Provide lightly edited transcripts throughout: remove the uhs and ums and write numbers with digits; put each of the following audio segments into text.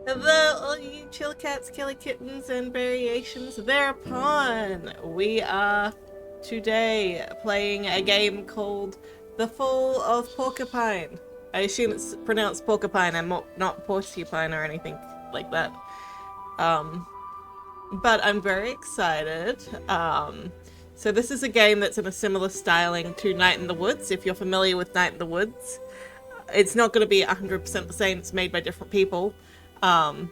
Hello, all you chill cats, killy kittens, and variations thereupon. We are today playing a game called The Fall of Porcupine. I assume it's pronounced Porcupine and not Porcupine or anything like that. Um, but I'm very excited. So this is a game that's in a similar styling to Night in the Woods. If you're familiar with Night in the Woods, it's not going to be 100% the same. It's made by different people. Um,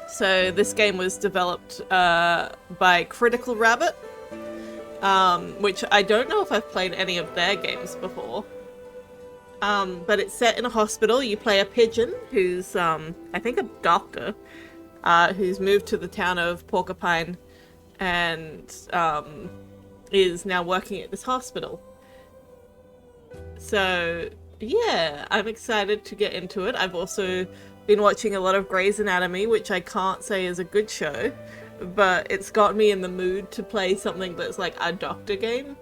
So this game was developed by Critical Rabbit, which I don't know if I've played any of their games before. But it's set in a hospital. You play a pigeon who's, I think, a doctor, who's moved to the town of Porcupine and is now working at this hospital. So, yeah, I'm excited to get into it. I've also been watching a lot of Grey's Anatomy, which I can't say is a good show, but it's got me in the mood to play something that's like a doctor game.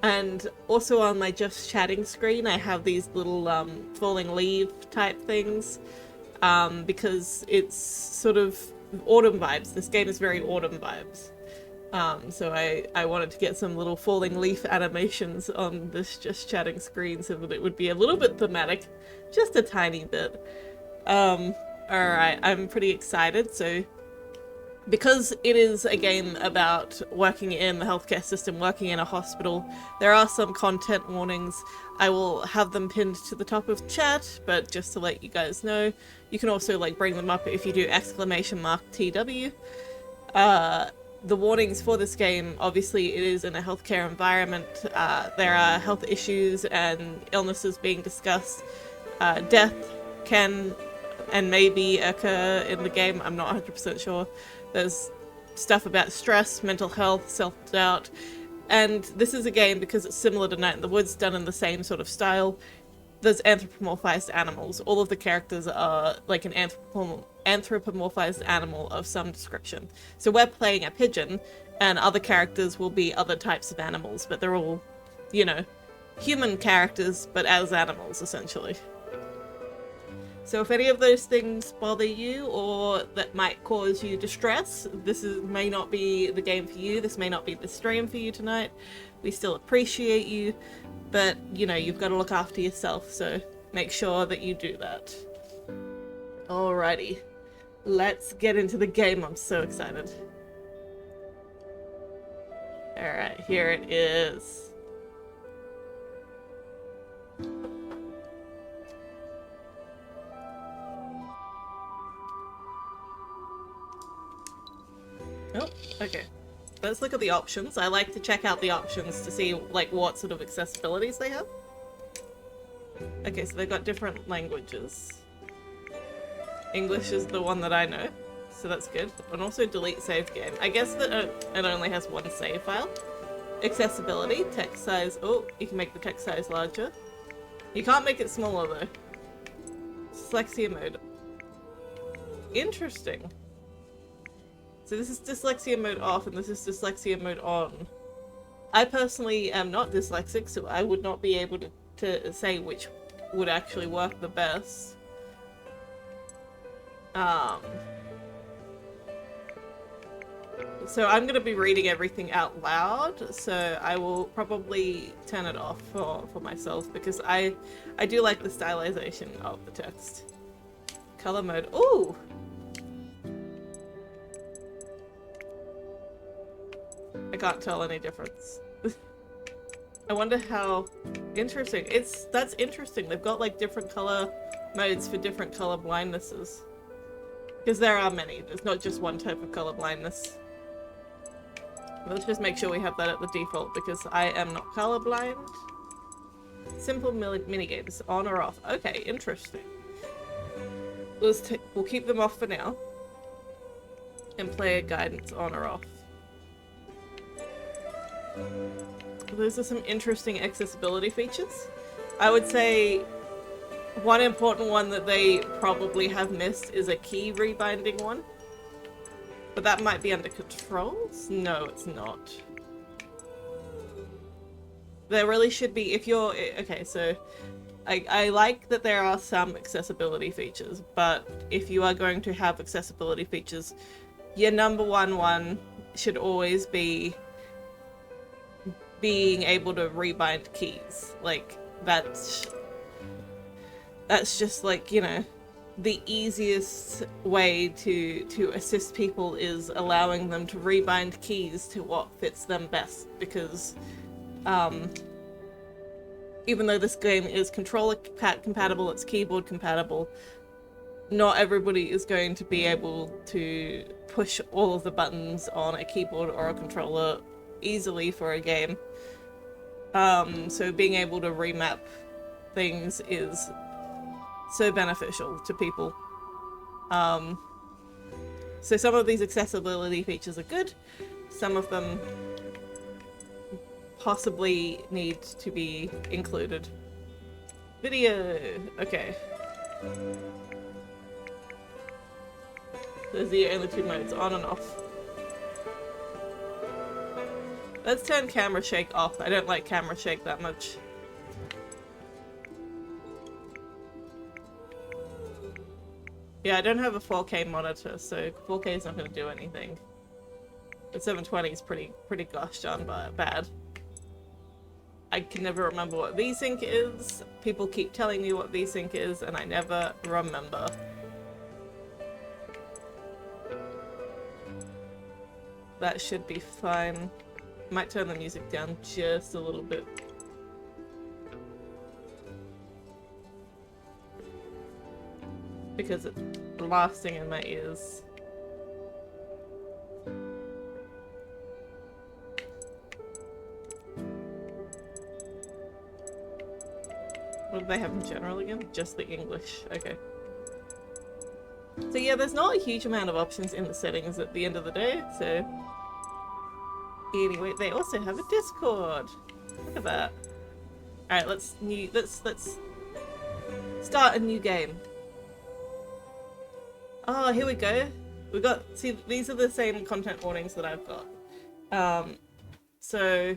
And also on my just chatting screen, I have these little falling leaf type things, because it's sort of autumn vibes. This game is very autumn vibes. So I wanted to get some little falling leaf animations on this just chatting screen so that it would be a little bit thematic, just a tiny bit. Alright, I'm pretty excited. So, because it is a game about working in the healthcare system, working in a hospital, there are some content warnings. I will have them pinned to the top of chat, but just to let you guys know, you can also like bring them up if you do !TW. The warnings for this game, obviously it is in a healthcare environment. There are health issues and illnesses being discussed. Death can and maybe occur in the game. I'm not 100% sure. There's stuff about stress, mental health, self-doubt, and this is a game, because it's similar to Night in the Woods, done in the same sort of style. There's anthropomorphized animals. All of the characters are like an anthropomorphized animal of some description. So we're playing a pigeon, and other characters will be other types of animals, but they're all, you know, human characters, but as animals, essentially. So if any of those things bother you or that might cause you distress, may not be the game for you. This may not be the stream for you tonight. We still appreciate you, but you know, you've got to look after yourself, so make sure that you do that. Alrighty, let's get into the game. I'm so excited. Alright, here it is. Oh, okay. Let's look at the options. I like to check out the options to see like what sort of accessibilities they have. Okay, so they've got different languages. English is the one that I know, so that's good. And also delete save game. I guess that it only has one save file. Accessibility, text size. Oh, you can make the text size larger. You can't make it smaller though. Dyslexia mode. Interesting. So this is dyslexia mode off and this is dyslexia mode on. I personally am not dyslexic, so I would not be able to say which would actually work the best. So I'm going to be reading everything out loud, so I will probably turn it off for myself, because I do like the stylization of the text. Color mode. Ooh! I can't tell any difference. I wonder how interesting. That's interesting. They've got like different color modes for different color blindnesses. Because there are many. There's not just one type of color blindness. Let's just make sure we have that at the default, because I am not colorblind. Simple minigames, on or off. Okay, interesting. We'll keep them off for now. And player guidance on or off. Those are some interesting accessibility features. I would say one important one that they probably have missed is a key rebinding one. But that might be under controls? No, it's not. There really should be, if you're... Okay, so I like that there are some accessibility features, but if you are going to have accessibility features, your number one should always be being able to rebind keys. Like, that's just like, you know, the easiest way to assist people is allowing them to rebind keys to what fits them best, because even though this game is controller compatible, it's keyboard compatible, not everybody is going to be able to push all of the buttons on a keyboard or a controller easily for a game. So being able to remap things is so beneficial to people. So some of these accessibility features are good, some of them possibly need to be included. Video! Okay. There's the only two modes, on and off. Let's turn camera shake off. I don't like camera shake that much. Yeah, I don't have a 4K monitor, so 4K is not going to do anything. But 720 is pretty gosh darn bad. I can never remember what VSync is. People keep telling me what VSync is, and I never remember. That should be fine. Might turn the music down just a little bit. Because it's blasting in my ears. What do they have in general again? Just the English. Okay. So yeah, there's not a huge amount of options in the settings at the end of the day, so... Anyway, they also have a Discord. Look at that. Alright, let's start a new game. Oh, here we go. We got, see, these are the same content warnings that I've got. So,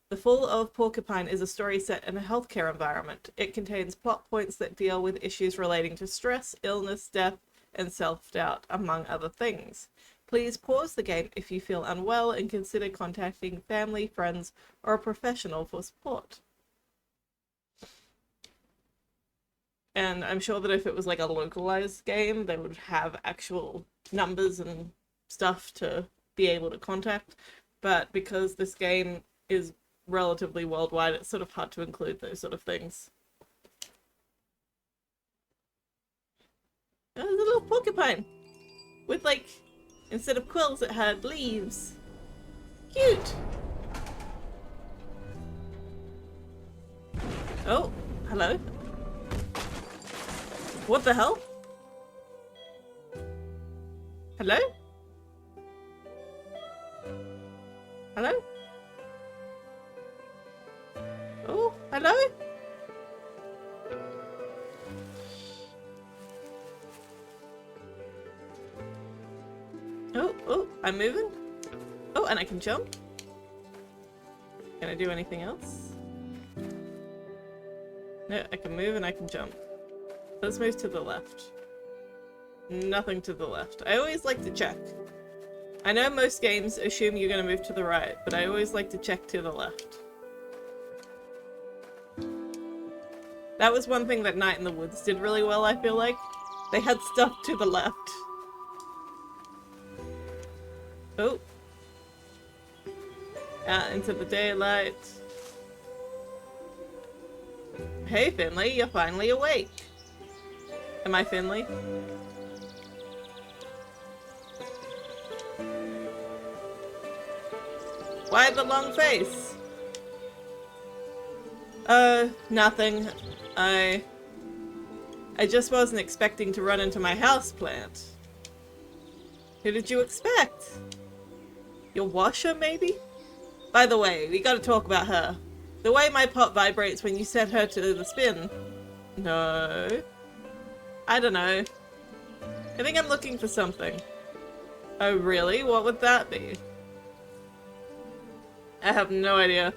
The Fall of Porcupine is a story set in a healthcare environment. It contains plot points that deal with issues relating to stress, illness, death, and self-doubt, among other things. Please pause the game if you feel unwell and consider contacting family, friends, or a professional for support. And I'm sure that if it was like a localized game, they would have actual numbers and stuff to be able to contact. But because this game is relatively worldwide, it's sort of hard to include those sort of things. Oh, there's a little porcupine with, like, instead of quills it had leaves. Cute! Oh, hello? What the hell? Hello? Hello? Oh, hello? Oh, I'm moving. Oh, and I can jump. Can I do anything else? No, I can move and I can jump. Let's move to the left. Nothing to the left. I always like to check. I know most games assume you're going to move to the right, but I always like to check to the left. That was one thing that Night in the Woods did really well, I feel like. They had stuff to the left. Oh. Out into the daylight. Hey Finley, you're finally awake. Am I Finley? Why the long face? Nothing. I just wasn't expecting to run into my houseplant. Who did you expect? Your washer, maybe? By the way, we gotta talk about her. The way my pot vibrates when you set her to the spin. No. I don't know. I think I'm looking for something. Oh, really? What would that be? I have no idea.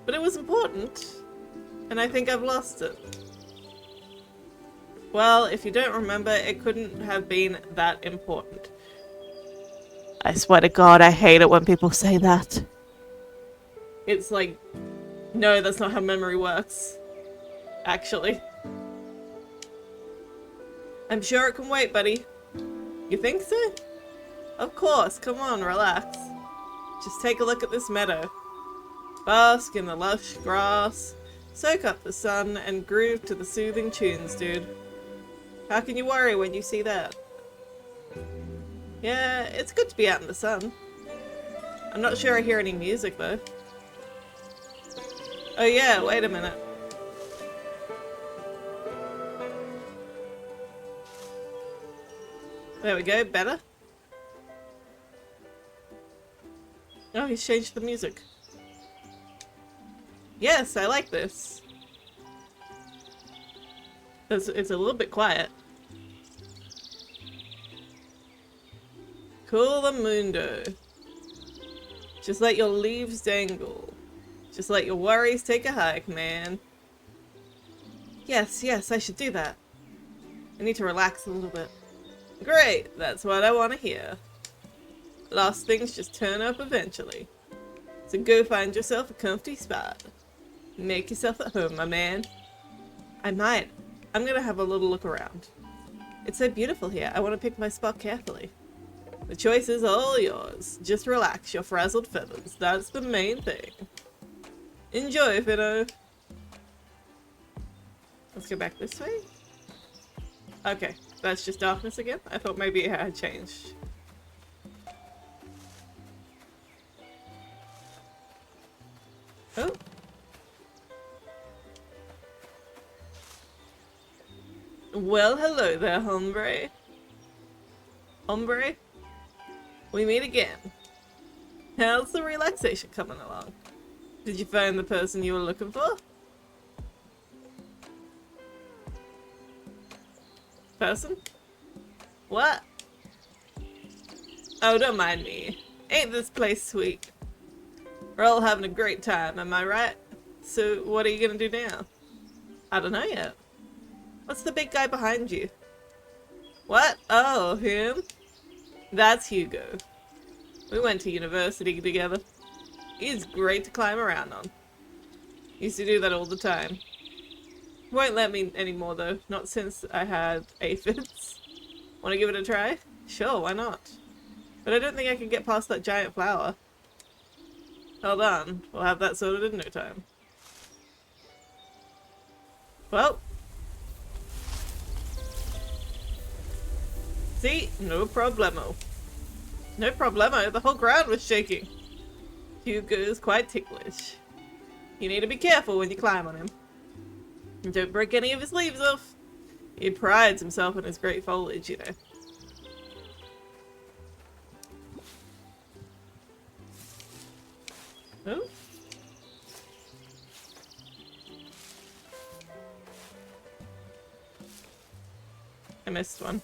But it was important. And I think I've lost it. Well, if you don't remember, it couldn't have been that important. I swear to God, I hate it when people say that. It's like, no, that's not how memory works. Actually. I'm sure it can wait, buddy. You think so? Of course, come on, relax. Just take a look at this meadow. Bask in the lush grass, soak up the sun, and groove to the soothing tunes, dude. How can you worry when you see that? Yeah, it's good to be out in the sun. I'm not sure I hear any music, though. Oh yeah, wait a minute. There we go, better. Oh, he's changed the music. Yes, I like this. It's a little bit quiet. Cool the mundo. Just let your leaves dangle. Just let your worries take a hike, man. Yes, yes, I should do that. I need to relax a little bit. Great, that's what I want to hear. Lost things just turn up eventually. So go find yourself a comfy spot. Make yourself at home, my man. I might. I'm gonna have a little look around. It's so beautiful here. I want to pick my spot carefully. The choice is all yours. Just relax your frazzled feathers. That's the main thing. Enjoy, Finno. Let's go back this way. Okay, that's just darkness again? I thought maybe it had changed. Oh. Well, hello there, hombre. Hombre? We meet again. How's the relaxation coming along? Did you find the person you were looking for? Person? What? Oh, don't mind me. Ain't this place sweet? We're all having a great time, am I right? So, what are you gonna do now? I don't know yet. What's the big guy behind you? What? Oh, him? That's Hugo. We went to university together. He's great to climb around on. Used to do that all the time. Won't let me anymore though, not since I had aphids. Want to give it a try? Sure, why not? But I don't think I can get past that giant flower. Hold on, we'll have that sorted in no time. Well. See? No problemo. No problemo, the whole ground was shaking. Hugo's quite ticklish. You need to be careful when you climb on him. And don't break any of his leaves off. He prides himself on his great foliage, you know. Oh? I missed one.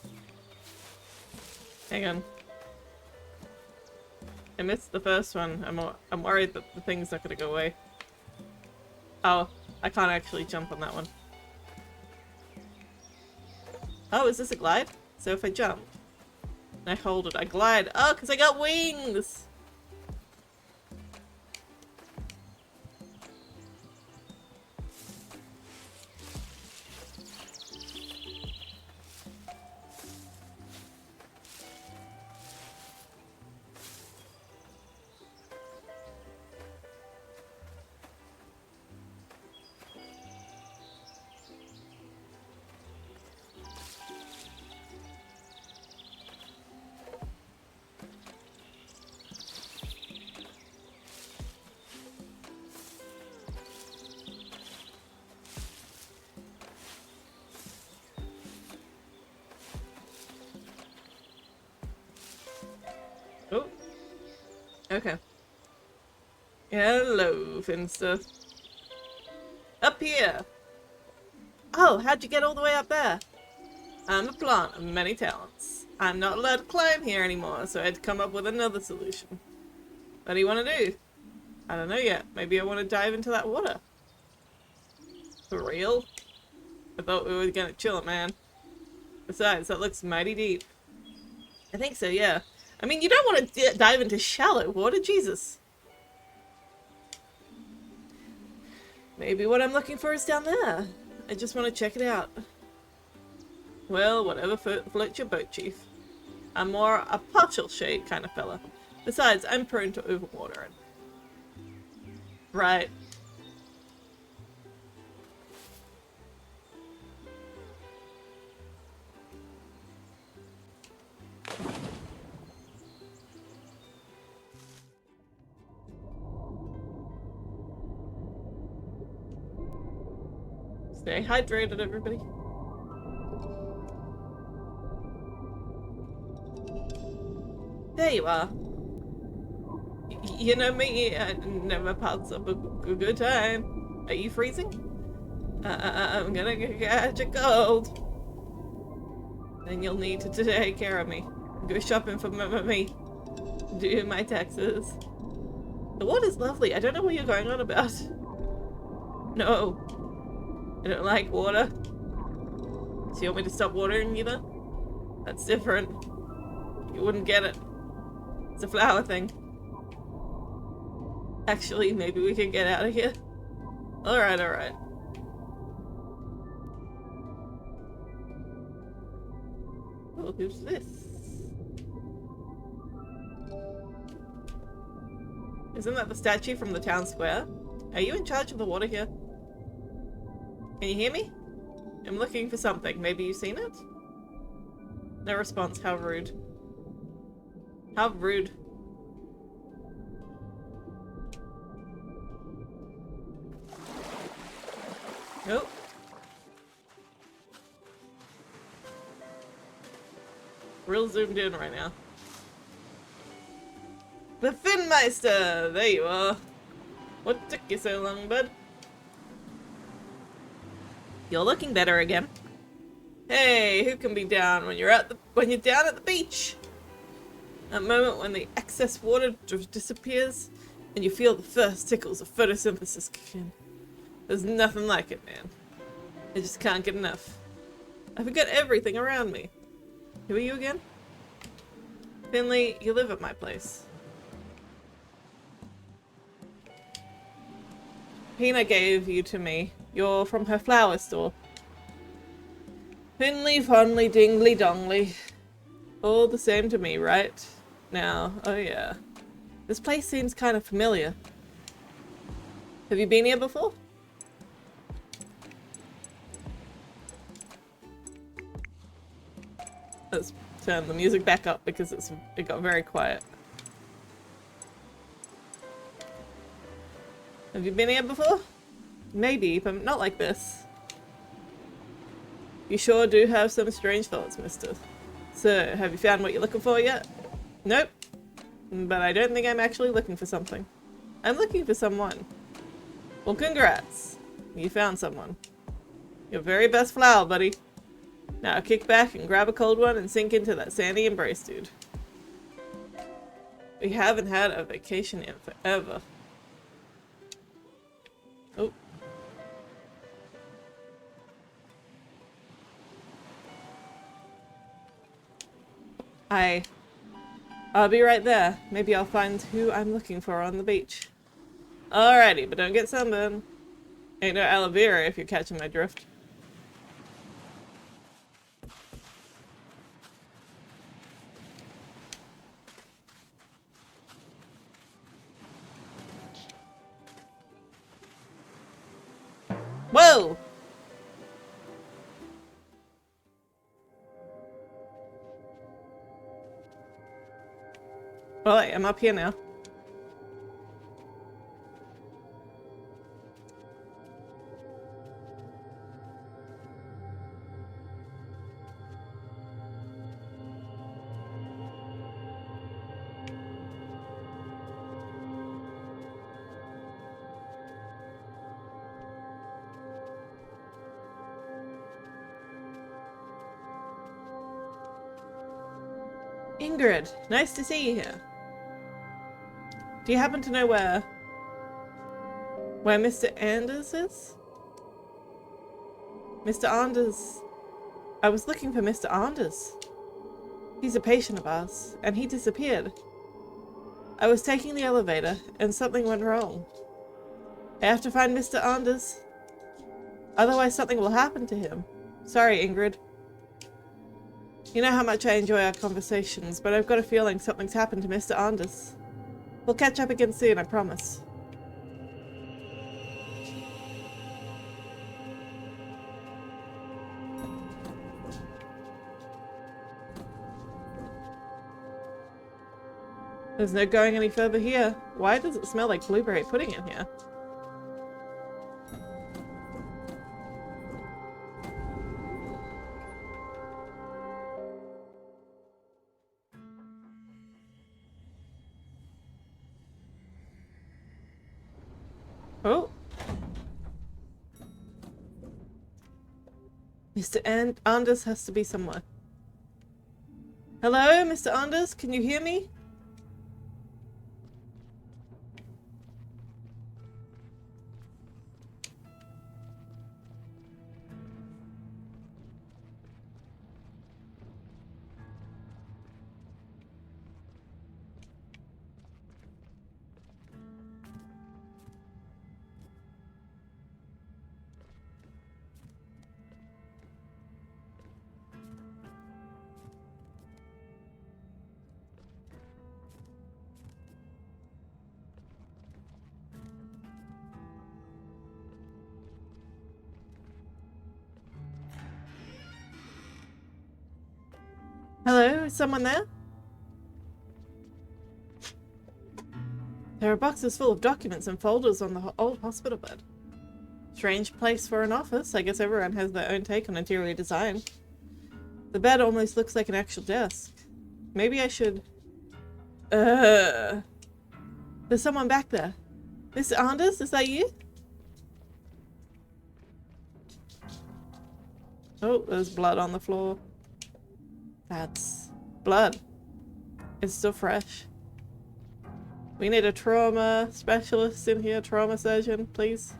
Hang on. I missed the first one. I'm worried that the thing's not gonna go away. Oh, I can't actually jump on that one. Oh, is this a glide? So if I jump and I hold it, I glide. Oh, because I got wings! Oh. Okay. Hello, Finster. Up here! Oh, how'd you get all the way up there? I'm a plant of many talents. I'm not allowed to climb here anymore, so I had to come up with another solution. What do you want to do? I don't know yet. Maybe I want to dive into that water. For real? I thought we were gonna chill it, man. Besides, that looks mighty deep. I think so, yeah. I mean, you don't want to dive into shallow water, Jesus. Maybe what I'm looking for is down there. I just want to check it out. Well, whatever floats your boat, Chief. I'm more a partial shade kind of fella. Besides, I'm prone to overwatering. Right. Stay hydrated, everybody. There you are. You know me, I never pass up a good time. Are you freezing? I'm gonna catch a cold. Then you'll need to take care of me. Go shopping for me. Do my taxes. The water's lovely. I don't know what you're going on about. No. I don't like water. So you want me to stop watering you then? That's different. You wouldn't get it. It's a flower thing. Actually, maybe we can get out of here. Alright, alright. Oh, who's this? Isn't that the statue from the town square? Are you in charge of the water here? Can you hear me? I'm looking for something. Maybe you've seen it? No response. How rude. How rude. Nope. Real zoomed in right now. The Finmeister! There you are. What took you so long, bud? You're looking better again. Hey, who can be down when you're down at the beach? That moment when the excess water disappears and you feel the first tickles of photosynthesis kick in. There's nothing like it, man. I just can't get enough. I forget everything around me. Who are you again? Finley, you live at my place. Pina gave you to me. You're from her flower store. Finley, fondly, dingly, dongly. All the same to me, right? Now, oh yeah. This place seems kind of familiar. Have you been here before? Let's turn the music back up because it got very quiet. Have you been here before? Maybe, but not like this. You sure do have some strange thoughts, mister. So, have you found what you're looking for yet? Nope. But I don't think I'm actually looking for something. I'm looking for someone. Well, congrats. You found someone. Your very best flower, buddy. Now kick back and grab a cold one and sink into that sandy embrace, dude. We haven't had a vacation in forever. Oh. I'll be right there. Maybe I'll find who I'm looking for on the beach. Alrighty, but don't get sunburned. Ain't no aloe vera if you're catching my drift. Whoa! Well, I'm up here now. Ingrid, nice to see you here. Do you happen to know where Mr. Anders is? Mr. Anders. I was looking for Mr. Anders. He's a patient of ours, and he disappeared. I was taking the elevator, and something went wrong. I have to find Mr. Anders. Otherwise something will happen to him. Sorry, Ingrid. You know how much I enjoy our conversations, but I've got a feeling something's happened to Mr. Anders. We'll catch up again soon, I promise. There's no going any further here. Why does it smell like blueberry pudding in here? Oh. Mr. Anders has to be somewhere. Hello, Mr. Anders? Can you hear me? Hello, is someone there? There are boxes full of documents and folders on the old hospital bed. Strange place for an office. I guess everyone has their own take on interior design. The bed almost looks like an actual desk. Maybe I should... There's someone back there. Mr. Anders, is that you? Oh, there's blood on the floor. That's blood. It's still fresh. We need a trauma specialist in here, trauma surgeon, please.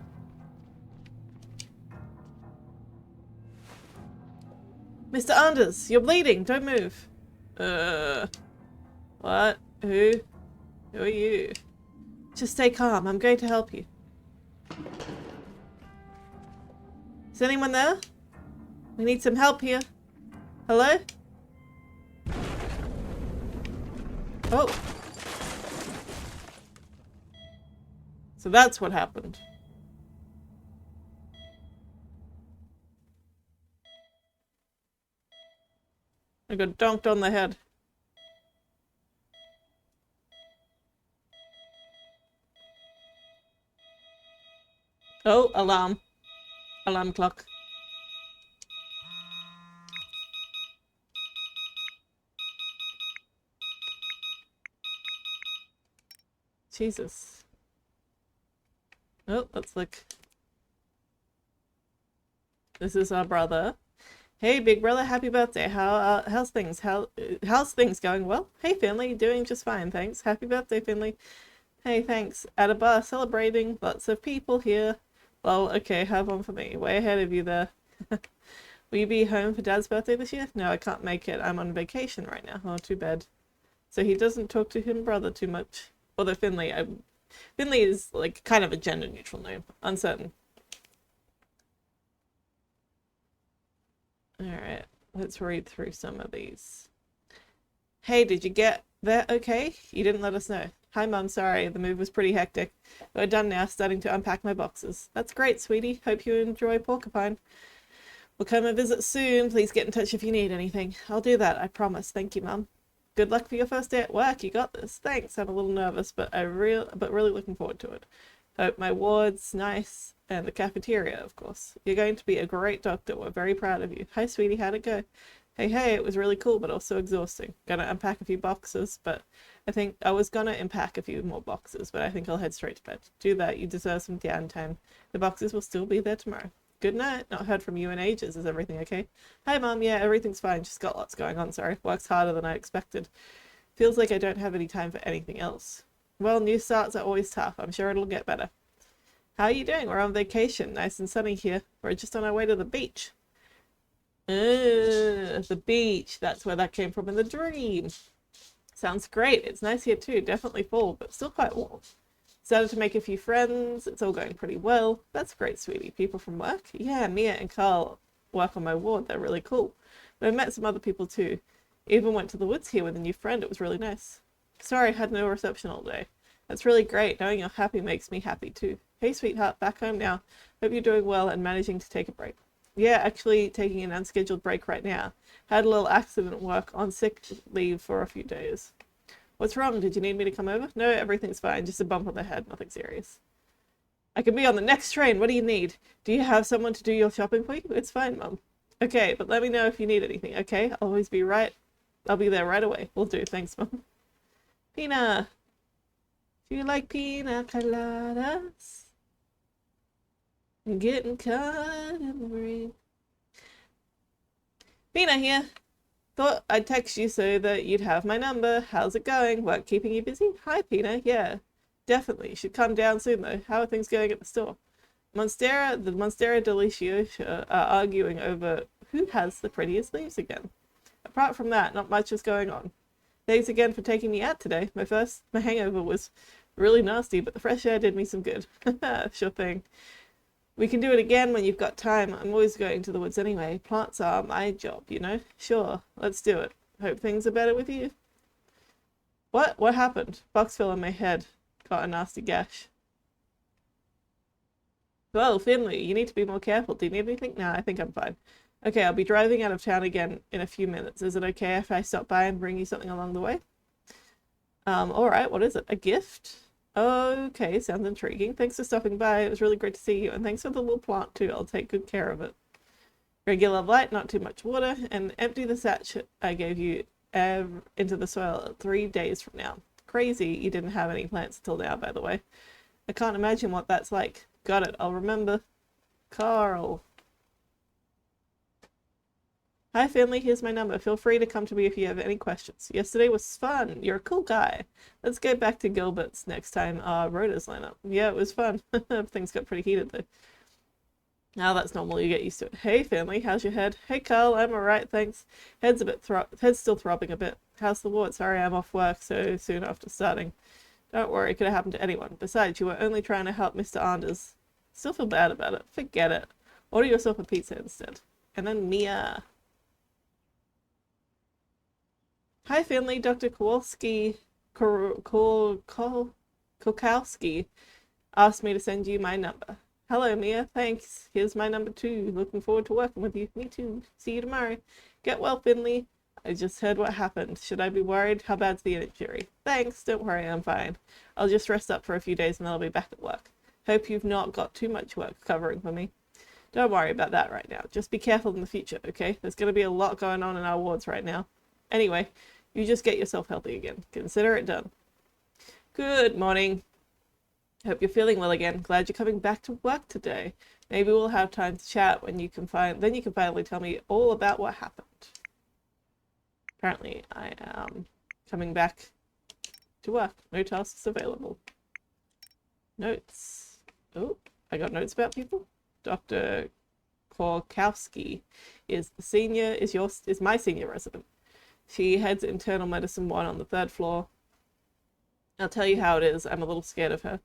Mr. Anders, you're bleeding. Don't move. What? Who? Who are you? Just stay calm. I'm going to help you. Is anyone there? We need some help here. Hello? Oh. So that's what happened. I got donked on the head. Oh, alarm. Alarm clock. Jesus. Oh, let's look. This is our brother. Hey, big brother, happy birthday. How's things? How's things going? Well, hey, Finley, doing just fine, thanks. Happy birthday, Finley. Hey, thanks. At a bar, celebrating. Lots of people here. Well, okay, have one for me. Way ahead of you there. Will you be home for Dad's birthday this year? No, I can't make it. I'm on vacation right now. Oh, too bad. So he doesn't talk to him brother too much. Although Finley is like kind of a gender neutral name. Uncertain. Alright, let's read through some of these. Hey, did you get there okay? You didn't let us know. Hi Mum, sorry, the move was pretty hectic. We're done now, starting to unpack my boxes. That's great, sweetie. Hope you enjoy Porcupine. We'll come and visit soon. Please get in touch if you need anything. I'll do that, I promise. Thank you, Mum. Good luck for your first day at work. You got this. Thanks. I'm a little nervous, but really looking forward to it. Hope my ward's nice and the cafeteria, of course. You're going to be a great doctor. We're very proud of you. Hi, sweetie. How'd it go? Hey, it was really cool, but also exhausting. Gonna unpack a few boxes, but I think I was gonna unpack a few more boxes, but I think I'll head straight to bed. Do that. You deserve some downtime. The boxes will still be there tomorrow. Good night. Not heard from you in ages. Is everything okay? Hi, Mum. Yeah, everything's fine. Just got lots going on. Sorry. Works harder than I expected. Feels like I don't have any time for anything else. Well, new starts are always tough. I'm sure it'll get better. How are you doing? We're on vacation. Nice and sunny here. We're just on our way to the beach. The beach. That's where that came from in the dream. Sounds great. It's nice here too. Definitely fall, but still quite warm. Started to make a few friends. It's all going pretty well. That's great, sweetie. People from work? Yeah, Mia and Carl work on my ward. They're really cool. But I met some other people too. Even went to the woods here with a new friend. It was really nice. Sorry, I had no reception all day. That's really great. Knowing you're happy makes me happy too. Hey, sweetheart, back home now. Hope you're doing well and managing to take a break. Yeah, actually taking an unscheduled break right now. Had a little accident at work on sick leave for a few days. What's wrong? Did you need me to come over? No, everything's fine. Just a bump on the head. Nothing serious. I can be on the next train. What do you need? Do you have someone to do your shopping for you? It's fine, Mum. Okay, but let me know if you need anything, okay? I'll always be right. I'll be there right away. Will do. Thanks, Mum. Pina. Do you like pina coladas? Getting caught in the rain. Pina here. Thought I'd text you so that you'd have my number. How's it going? Work keeping you busy? Hi, Pina. Yeah, definitely. You should come down soon, though. How are things going at the store? The Monstera Deliciosa are arguing over who has the prettiest leaves again. Apart from that, not much is going on. Thanks again for taking me out today. My hangover was really nasty, but the fresh air did me some good. Sure thing. We can do it again when you've got time. I'm always going to the woods anyway. Plants are my job, you know? Sure, let's do it. Hope things are better with you. What? What happened? Box fell on my head. Got a nasty gash. Well, Finley, you need to be more careful. Do you need anything? No, I think I'm fine. Okay, I'll be driving out of town again in a few minutes. Is it okay if I stop by and bring you something along the way? Alright, what is it? A gift? Okay, sounds intriguing. Thanks for stopping by. It was really great to see you. And thanks for the little plant too. I'll take good care of it. Regular light, not too much water, and empty the sachet I gave you into the soil 3 days from now. Crazy you didn't have any plants until now, by the way. I can't imagine what that's like. Got it. I'll remember. Carl. Hi, Finley. Here's my number. Feel free to come to me if you have any questions. Yesterday was fun. You're a cool guy. Let's get back to Gilbert's next time our rotas line up. Yeah, it was fun. Things got pretty heated, though. Now that's normal. You get used to it. Hey, Finley. How's your head? Hey, Carl. I'm alright, thanks. Head's still throbbing a bit. How's the ward? Sorry I'm off work so soon after starting. Don't worry. It could have happened to anyone. Besides, you were only trying to help Mr. Anders. Still feel bad about it. Forget it. Order yourself a pizza instead. And then Mia. Hi, Finley. Dr. Kowalski Kokowski asked me to send you my number. Hello, Mia. Thanks. Here's my number too. Looking forward to working with you. Me too. See you tomorrow. Get well, Finley. I just heard what happened. Should I be worried? How bad's the injury? Thanks. Don't worry. I'm fine. I'll just rest up for a few days and then I'll be back at work. Hope you've not got too much work covering for me. Don't worry about that right now. Just be careful in the future, okay? There's going to be a lot going on in our wards right now. Anyway, you just get yourself healthy again. Consider it done. Good morning. Hope you're feeling well again. Glad you're coming back to work today. Maybe we'll have time to chat when you can finally tell me all about what happened. Apparently, I am coming back to work. No tasks available. Notes. Oh, I got notes about people. Dr. Korkowski is my senior resident. She heads internal medicine 1 on the 3rd floor. I'll tell you how it is. I'm a little scared of her.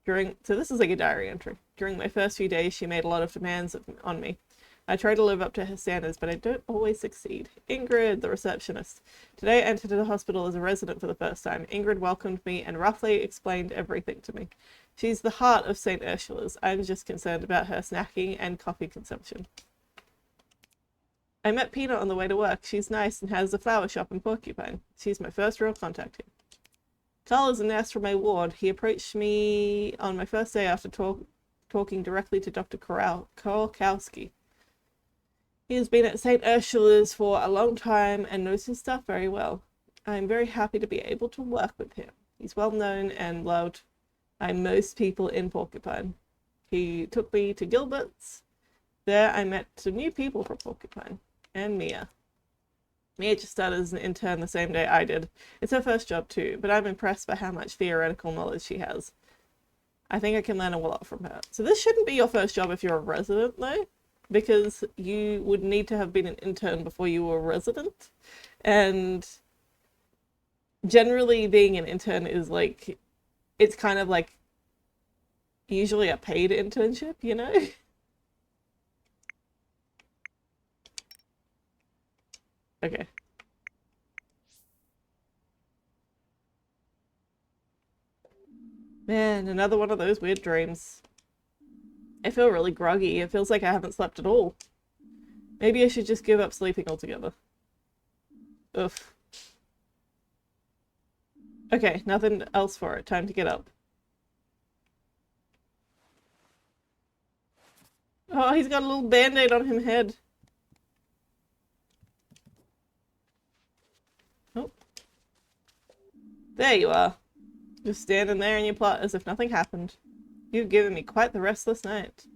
So this is like a diary entry. During my first few days, she made a lot of demands on me. I try to live up to her standards, but I don't always succeed. Ingrid, the receptionist. Today I entered the hospital as a resident for the first time. Ingrid welcomed me and roughly explained everything to me. She's the heart of St. Ursula's. I'm just concerned about her snacking and coffee consumption. I met Peanut on the way to work. She's nice and has a flower shop in Porcupine. She's my first real contact here. Carl is a nurse from my ward. He approached me on my first day after talking directly to Dr. Korkowski. He has been at St. Ursula's for a long time and knows his stuff very well. I am very happy to be able to work with him. He's well known and loved by most people in Porcupine. He took me to Gilbert's. There I met some new people from Porcupine. And Mia. Mia just started as an intern the same day I did. It's her first job too, but I'm impressed by how much theoretical knowledge she has. I think I can learn a lot from her. So this shouldn't be your first job if you're a resident, though, because you would need to have been an intern before you were a resident. And generally being an intern is like, it's kind of like usually a paid internship, you know? Okay. Man, another one of those weird dreams. I feel really groggy. It feels like I haven't slept at all. Maybe I should just give up sleeping altogether. Oof. Okay, nothing else for it. Time to get up. Oh, he's got a little band-aid on him head. Oh. There you are. Just standing there in your plot as if nothing happened. You've given me quite the restless night.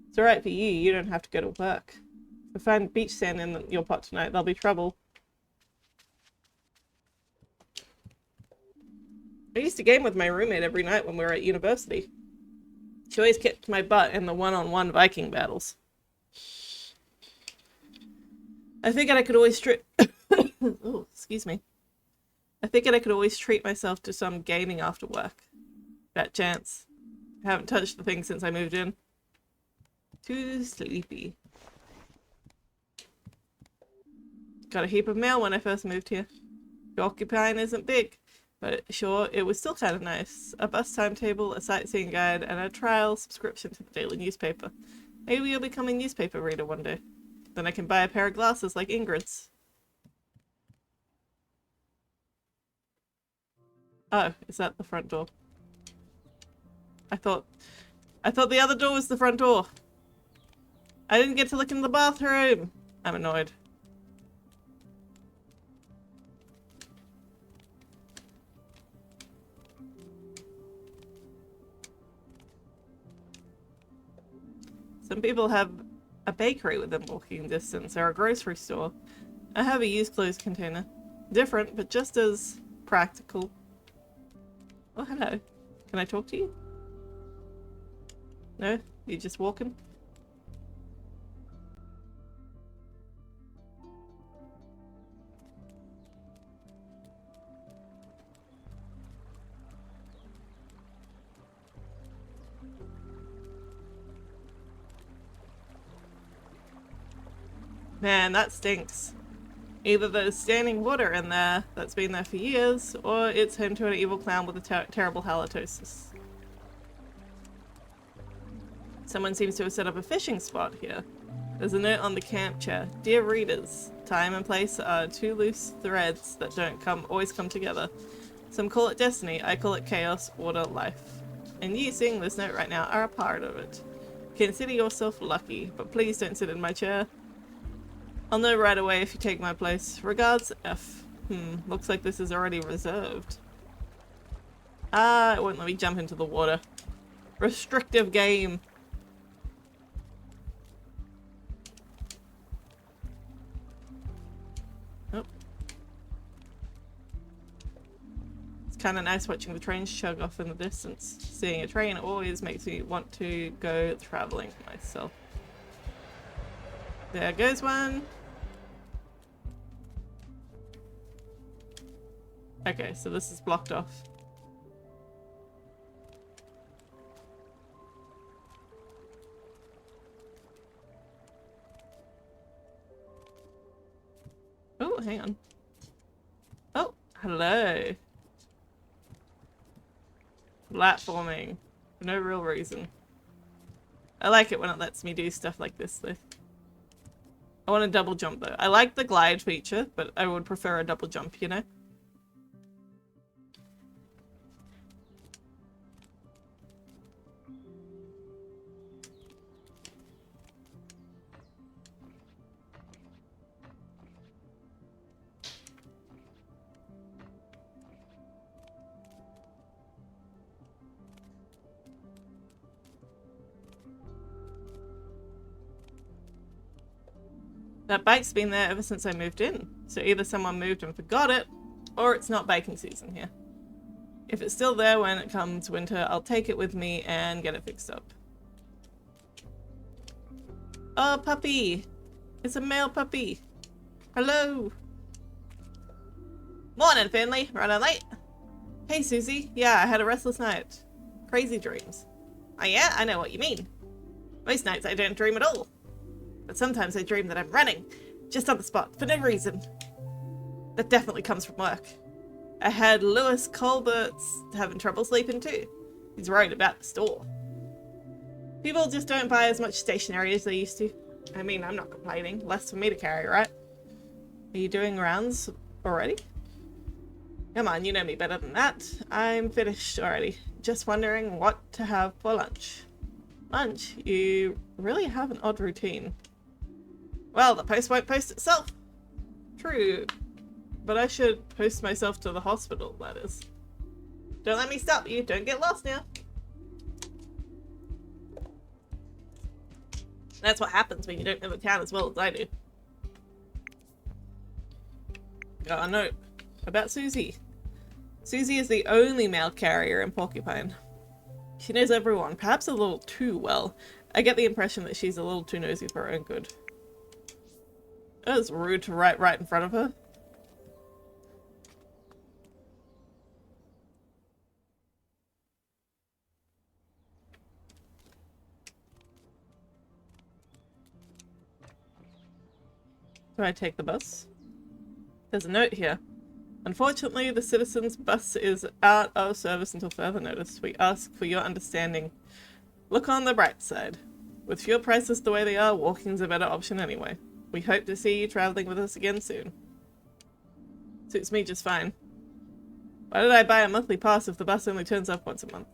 It's alright for you, you don't have to go to work. If I find beach sand in your pot tonight, there'll be trouble. I used to game with my roommate every night when we were at university. She always kicked my butt in the one-on-one Viking battles. I figured I could always oh, excuse me. I figured I could always treat myself to some gaming after work. That chance. I haven't touched the thing since I moved in. Too sleepy. Got a heap of mail when I first moved here. Porcupine isn't big, but sure, it was still kind of nice. A bus timetable, a sightseeing guide, and a trial subscription to the daily newspaper. Maybe you'll become a newspaper reader one day. Then I can buy a pair of glasses like Ingrid's. Oh, is that the front door? I thought the other door was the front door. I didn't get to look in the bathroom. I'm annoyed. Some people have a bakery within walking distance or a grocery store. I have a used clothes container. Different, but just as practical. Oh, hello. Can I talk to you? No? You just walking? Man, that stinks. Either there's standing water in there that's been there for years, or it's home to an evil clown with a terrible halitosis. Someone seems to have set up a fishing spot here. There's a note on the camp chair. Dear readers, time and place are two loose threads that don't always come together. Some call it destiny, I call it chaos, order, life. And you seeing this note right now are a part of it. Consider yourself lucky, but please don't sit in my chair. I'll know right away if you take my place. Regards, F. Looks like this is already reserved. Ah, it won't let me jump into the water. Restrictive game. Oh. It's kind of nice watching the trains chug off in the distance. Seeing a train always makes me want to go traveling myself. There goes one. Okay, so this is blocked off. Oh, hang on. Oh, hello. Platforming. For no real reason. I like it when it lets me do stuff like this, though. I want a double jump, though. I like the glide feature, but I would prefer a double jump, you know? That bike's been there ever since I moved in. So either someone moved and forgot it, or it's not baking season here. If it's still there when it comes winter, I'll take it with me and get it fixed up. Oh, puppy! It's a male puppy. Hello! Morning, Finley. Running late? Hey, Susie. Yeah, I had a restless night. Crazy dreams. Oh yeah? I know what you mean. Most nights I don't dream at all. But sometimes I dream that I'm running. Just on the spot, for no reason. That definitely comes from work. I had Lewis Colbert's having trouble sleeping too. He's worried about the store. People just don't buy as much stationery as they used to. I mean, I'm not complaining. Less for me to carry, right? Are you doing rounds already? Come on, you know me better than that. I'm finished already. Just wondering what to have for lunch. Lunch? You really have an odd routine. Well, the post won't post itself. True. But I should post myself to the hospital, that is. Don't let me stop you. Don't get lost now. That's what happens when you don't know the town as well as I do. Got a note about Susie. Susie is the only mail carrier in Porcupine. She knows everyone, perhaps a little too well. I get the impression that she's a little too nosy for her own good. It was rude to write right in front of her. Do I take the bus? There's a note here. Unfortunately, the citizens' bus is out of service until further notice. We ask for your understanding. Look on the bright side. With fuel prices the way they are, walking's a better option anyway. We hope to see you traveling with us again soon. Suits me just fine. Why did I buy a monthly pass if the bus only turns up once a month?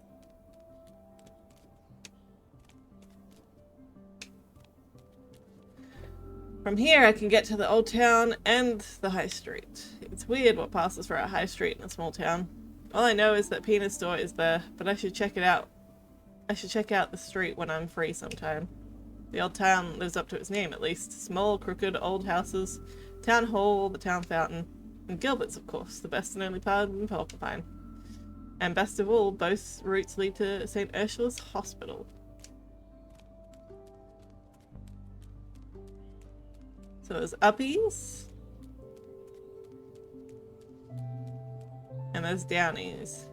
From here I can get to the old town and the high street. It's weird what passes for a high street in a small town. All I know is that Pina's store is there, but I should check it out. I should check out the street when I'm free sometime. The old town lives up to its name at least. Small, crooked, old houses, town hall, the town fountain, and Gilbert's of course, the best and only pub in Porcupine. And best of all, both routes lead to St. Ursula's Hospital. So there's uppies. And there's downies.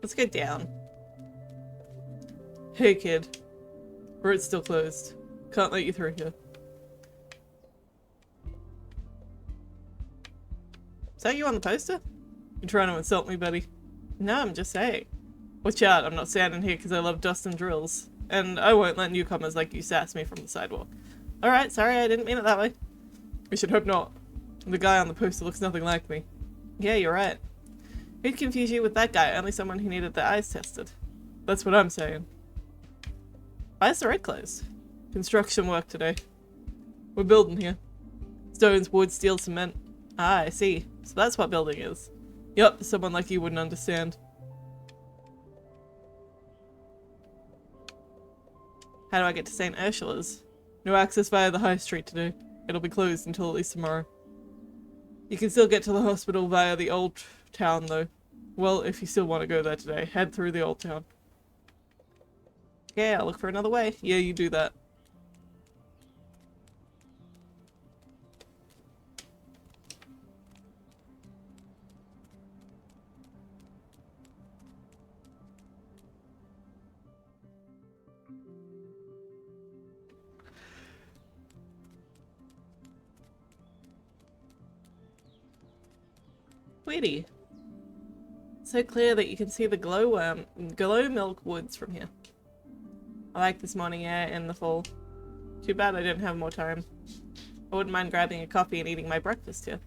Let's go down. Hey kid. Road's still closed. Can't let you through here. Is that you on the poster? You're trying to insult me, buddy. No, I'm just saying. Watch out, I'm not standing here because I love dust and drills. And I won't let newcomers like you sass me from the sidewalk. Alright, sorry, I didn't mean it that way. We should hope not. The guy on the poster looks nothing like me. Yeah, you're right. Who'd confuse you with that guy? Only someone who needed their eyes tested. That's what I'm saying. Why is the road closed? Construction work today. We're building here. Stones, wood, steel, cement. Ah, I see. So that's what building is. Yup, someone like you wouldn't understand. How do I get to St. Ursula's? No access via the high street today. It'll be closed until at least tomorrow. You can still get to the hospital via the old town though. Well, if you still want to go there today, head through the old town. Yeah, I'll look for another way. Yeah, you do that. Sweetie. So clear that you can see the glow milk woods from here. I like this morning air in the fall. Too bad I didn't have more time. I wouldn't mind grabbing a coffee and eating my breakfast here.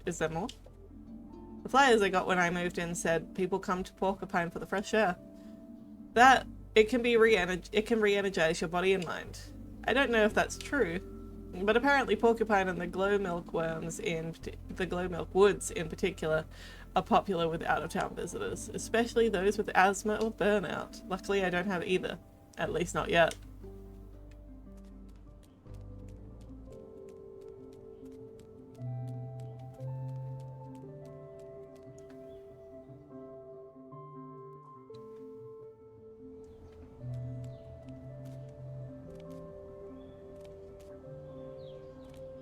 Is there more? The flyers I got when I moved in said people come to Porcupine for the fresh air. That it can re-energize your body and mind. I don't know if that's true, but apparently Porcupine and the glow milk woods in particular are popular with out-of-town visitors, especially those with asthma or burnout. Luckily I don't have either, at least not yet.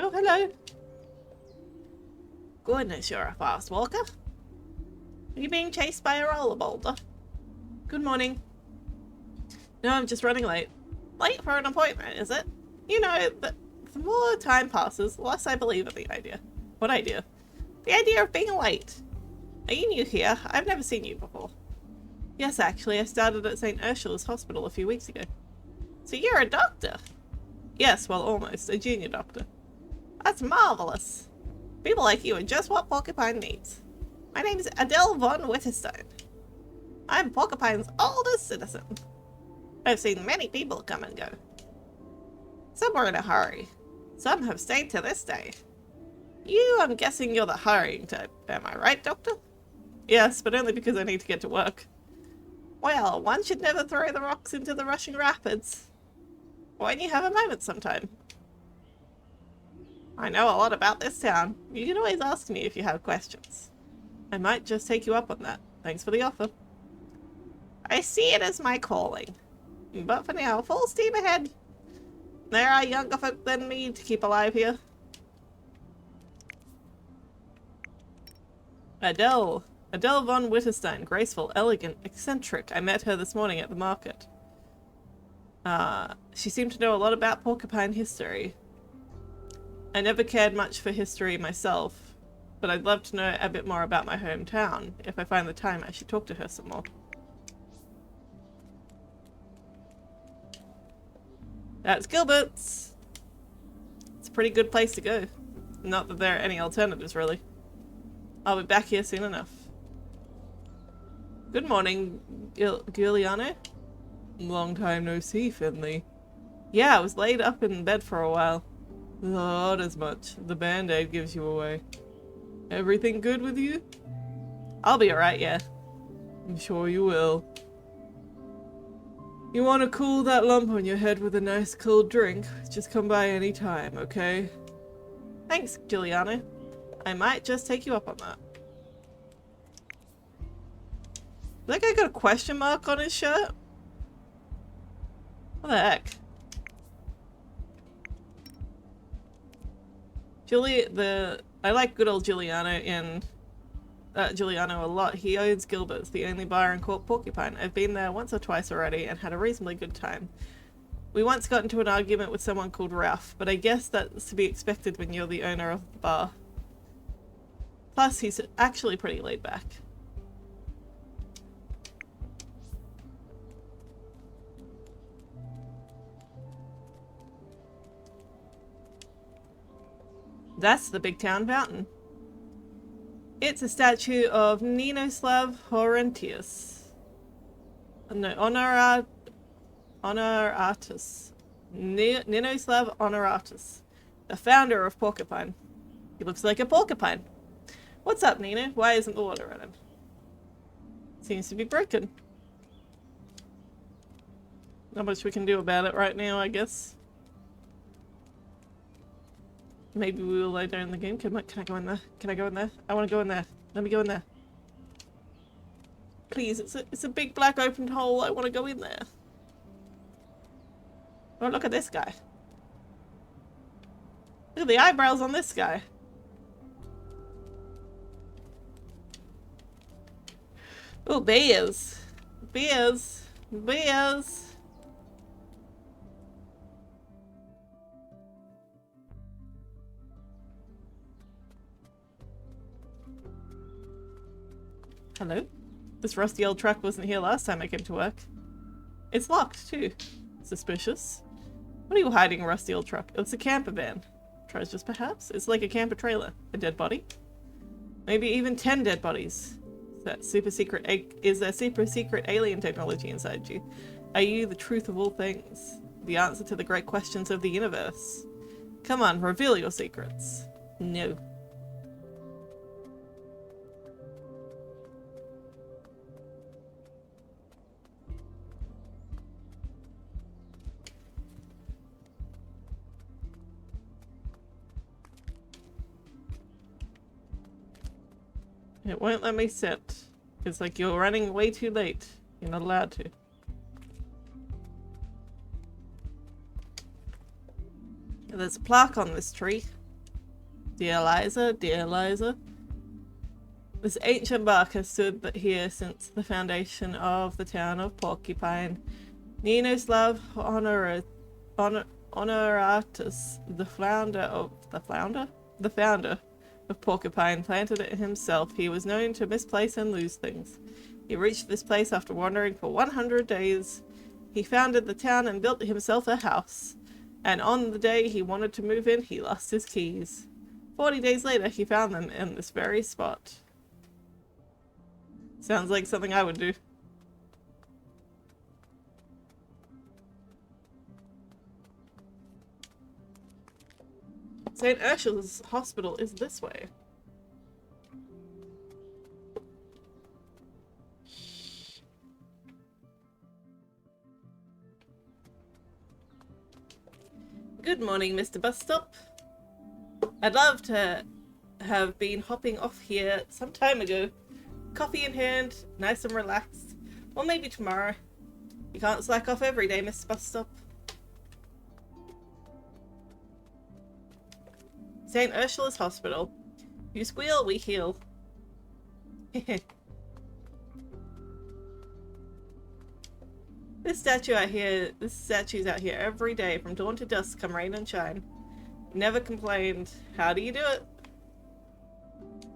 Oh, hello. Goodness, you're a fast walker. Are you being chased by a roller boulder? Good morning. No, I'm just running late. Late for an appointment, is it? You know, the more time passes, the less I believe in the idea. What idea? The idea of being late. Are you new here? I've never seen you before. Yes, actually, I started at St. Ursula's Hospital a few weeks ago. So you're a doctor? Yes, well, almost. A junior doctor. That's marvelous. People like you are just what Porcupine needs. My name's Adele von Witterstein. I'm Porcupine's oldest citizen. I've seen many people come and go. Some were in a hurry. Some have stayed to this day. You, I'm guessing you're the hurrying type. Am I right, Doctor? Yes, but only because I need to get to work. Well, one should never throw the rocks into the rushing rapids. When you have a moment sometime. I know a lot about this town. You can always ask me if you have questions. I might just take you up on that. Thanks for the offer. I see it as my calling. But for now, full steam ahead. There are younger folk than me to keep alive here. Adele. Adele von Witterstein. Graceful, elegant, eccentric. I met her this morning at the market. She seemed to know a lot about Porcupine history. I never cared much for history myself, but I'd love to know a bit more about my hometown. If I find the time, I should talk to her some more. That's Gilbert's. It's a pretty good place to go. Not that there are any alternatives, really. I'll be back here soon enough. Good morning, Giuliano. Long time no see, Finley. Yeah, I was laid up in bed for a while. Not as much. The band-aid gives you away. Everything good with you? I'll be alright, yeah. I'm sure you will. You want to cool that lump on your head with a nice cold drink? Just come by any time, okay? Thanks, Giuliano. I might just take you up on that. That guy got a question mark on his shirt? What the heck? I like good old Giuliano a lot. He owns Gilbert's, the only bar in Porcupine. I've been there once or twice already and had a reasonably good time. We once got into an argument with someone called Ralph, but I guess that's to be expected when you're the owner of the bar. Plus, he's actually pretty laid back. That's the big town fountain. It's a statue of Ninoslav Horentius. No, Honoratus. Ninoslav Honoratus. The founder of Porcupine. He looks like a porcupine. What's up, Nina? Why isn't the water running? Seems to be broken. Not much we can do about it right now, I guess. Maybe we will later in the game. Can I go in there? Can I go in there? I want to go in there. Let me go in there. Please, it's a big black open hole. I want to go in there. Oh, look at this guy. Look at the eyebrows on this guy. Oh, bears. Bears. Bears. Hello? This rusty old truck wasn't here last time I came to work. It's locked, too. Suspicious. What are you hiding, a rusty old truck? It's a camper van. Treasures, perhaps? It's like a camper trailer. A dead body? Maybe even 10 dead bodies. Is there super secret alien technology inside you? Are you the truth of all things? The answer to the great questions of the universe? Come on, reveal your secrets. No. It won't let me sit. It's like you're running way too late. You're not allowed to. There's a plaque on this tree. Dear Liza, dear Liza. This ancient bark has stood here since the foundation of the town of Porcupine. Ninoslav Honoratus, the founder of Porcupine, planted it himself. He was known to misplace and lose things. He reached this place after wandering for 100 days. He founded the town and built himself a house. And on the day he wanted to move in, he lost his keys. 40 days later, he found them in this very spot. Sounds like something I would do. St. Ursula's hospital is this way. Good morning, Mr. Bus Stop. I'd love to have been hopping off here some time ago. Coffee in hand, nice and relaxed. Or maybe tomorrow. You can't slack off every day, Mr. Bus Stop. St. Ursula's Hospital. You squeal, we heal. This statue's out here every day from dawn to dusk, come rain and shine. Never complained. How do you do it?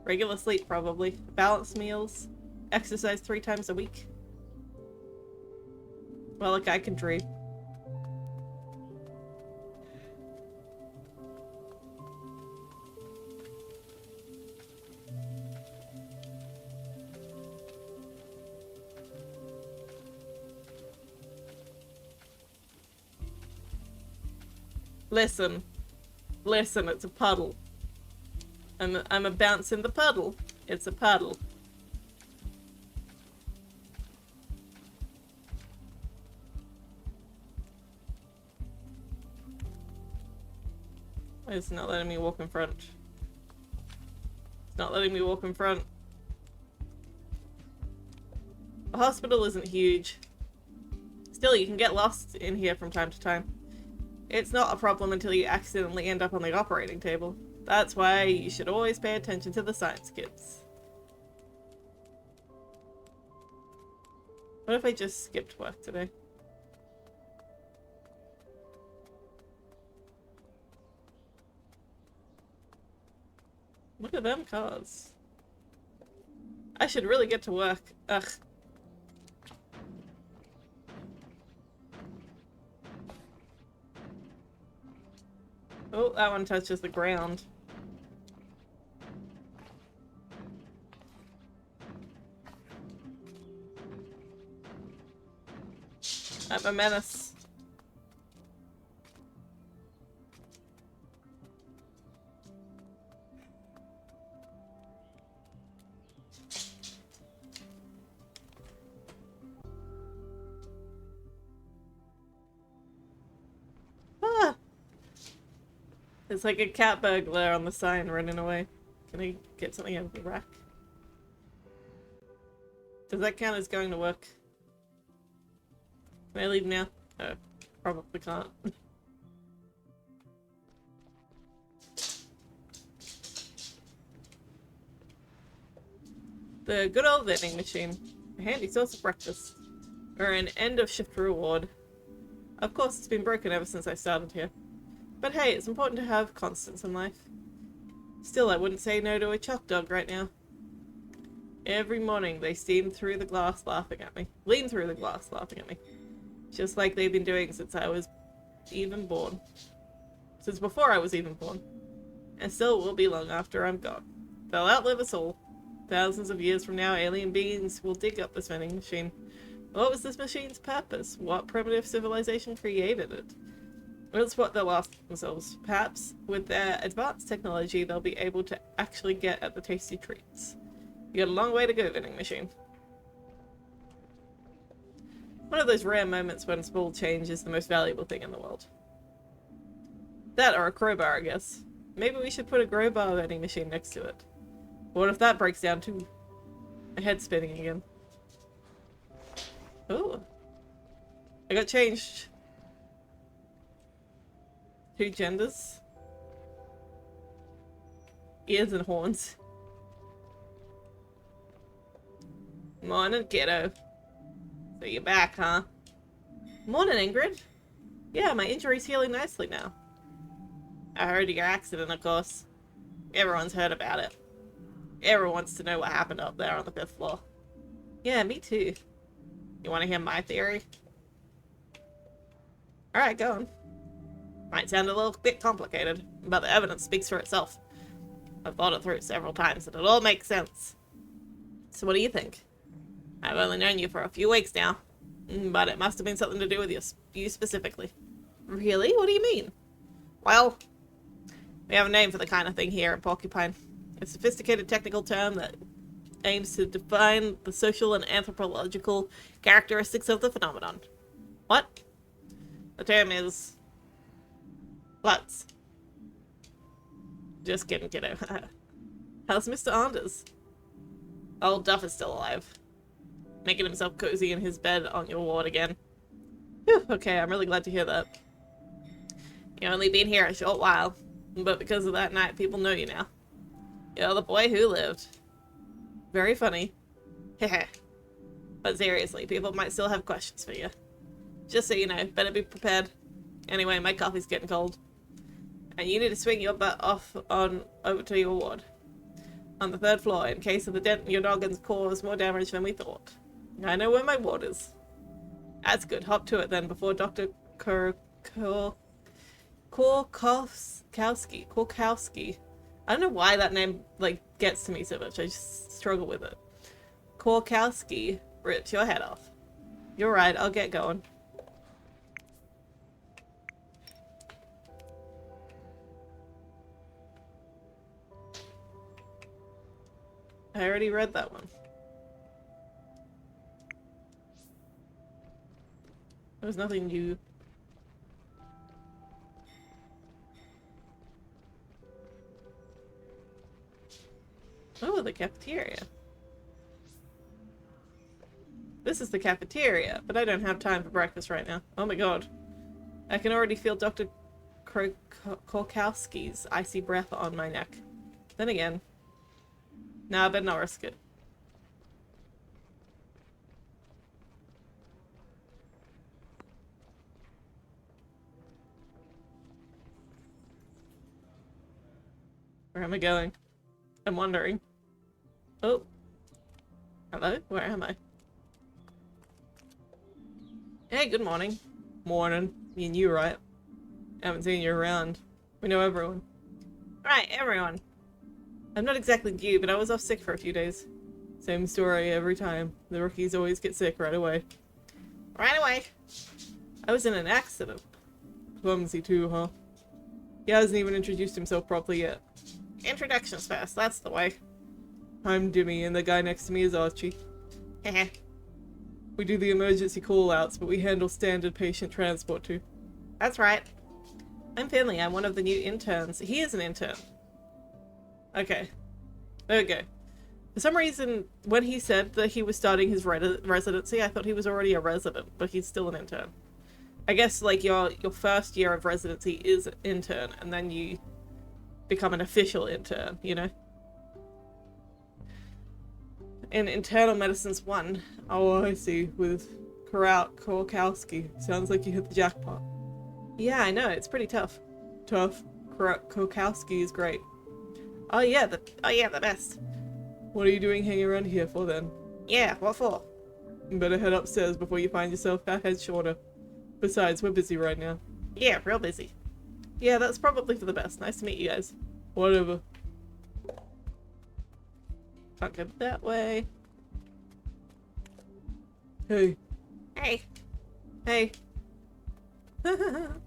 Regular sleep, probably. Balanced meals. Exercise 3 times a week. Well, look, I can dream. Listen. Listen, it's a puddle. I'm a bounce in the puddle. It's a puddle. It's not letting me walk in front. It's not letting me walk in front. The hospital isn't huge. Still, you can get lost in here from time to time. It's not a problem until you accidentally end up on the operating table. That's why you should always pay attention to the science kits. What if I just skipped work today? Look at them cars. I should really get to work. Ugh. Oh, that one touches the ground. I'm a menace. Ah! It's like a cat burglar on the sign running away. Can I get something out of the rack? Does that count as going to work? Can I leave now? Oh, probably can't. The good old vending machine. A handy source of breakfast. Or an end of shift reward. Of course, it's been broken ever since I started here. But hey, it's important to have constants in life. Still, I wouldn't say no to a chalk dog right now. Every morning, they lean through the glass laughing at me. Just like they've been doing since I was even born. Since before I was even born. And still will be long after I'm gone. They'll outlive us all. Thousands of years from now, alien beings will dig up this vending machine. What was this machine's purpose? What primitive civilization created it? That's what they'll ask themselves. Perhaps with their advanced technology, they'll be able to actually get at the tasty treats. You got a long way to go, vending machine. One of those rare moments when small change is the most valuable thing in the world. That or a crowbar, I guess. Maybe we should put a crowbar vending machine next to it. What if that breaks down too? My head's spinning again. Oh. I got changed. 2 genders. Ears and horns. Morning, kiddo. So you're back, huh? Morning, Ingrid. Yeah, my injury's healing nicely now. I heard of your accident, of course. Everyone's heard about it. Everyone wants to know what happened up there on the 5th floor. Yeah, me too. You want to hear my theory? Alright, go on. Might sound a little bit complicated, but the evidence speaks for itself. I've thought it through several times, and it all makes sense. So what do you think? I've only known you for a few weeks now, but it must have been something to do with you specifically. Really? What do you mean? Well, we have a name for the kind of thing here at Porcupine. A sophisticated technical term that aims to define the social and anthropological characteristics of the phenomenon. What? The term is... Lutz. Just kidding, kiddo. How's Mr. Anders? Old Duff is still alive. Making himself cozy in his bed on your ward again. Whew, okay, I'm really glad to hear that. You've only been here a short while, but because of that night, people know you now. You're the boy who lived. Very funny. Heh. But seriously, people might still have questions for you. Just so you know, better be prepared. Anyway, my coffee's getting cold. And you need to swing your butt off on over to your ward. On the 3rd floor, in case of the dent in your noggins caused more damage than we thought. I know where my ward is. That's good. Hop to it then, before Dr. Korkowski. I don't know why that name, like, gets to me so much. I just struggle with it. Korkowski rips your head off. You're right, I'll get going. I already read that one. There was nothing new. Oh, the cafeteria. This is the cafeteria, but I don't have time for breakfast right now. Oh my god. I can already feel Dr. Korkowski's icy breath on my neck. Then again, no, I better not risk it. Where am I going? I'm wondering. Oh. Hello? Where am I? Hey, good morning. Morning. Me and you, right? Haven't seen you around. We know everyone. Right, everyone. I'm not exactly new, but I was off sick for a few days. Same story every time. The rookies always get sick right away. Right away? I was in an accident. Clumsy too, huh? He hasn't even introduced himself properly yet. Introductions first, that's the way. I'm Dimmy, and the guy next to me is Archie. Heh. We do the emergency call-outs, but we handle standard patient transport too. That's right. I'm Finley, I'm one of the new interns. He is an intern. Okay. There we go. For some reason, when he said that he was starting his residency, I thought he was already a resident, but he's still an intern. I guess, like, your first year of residency is an intern, and then you become an official intern, you know? In Internal Medicine's 1. Oh, I see. With Korkowski. Sounds like you hit the jackpot. Yeah, I know. It's pretty tough. Tough. Korkowski is great. Oh yeah, the best. What are you doing hanging around here for then? Yeah, what for? You better head upstairs before you find yourself a head shorter. Besides, we're busy right now. Yeah, real busy. Yeah, that's probably for the best. Nice to meet you guys. Whatever. Can't go that way. Hey. Hey. Hey. Oh,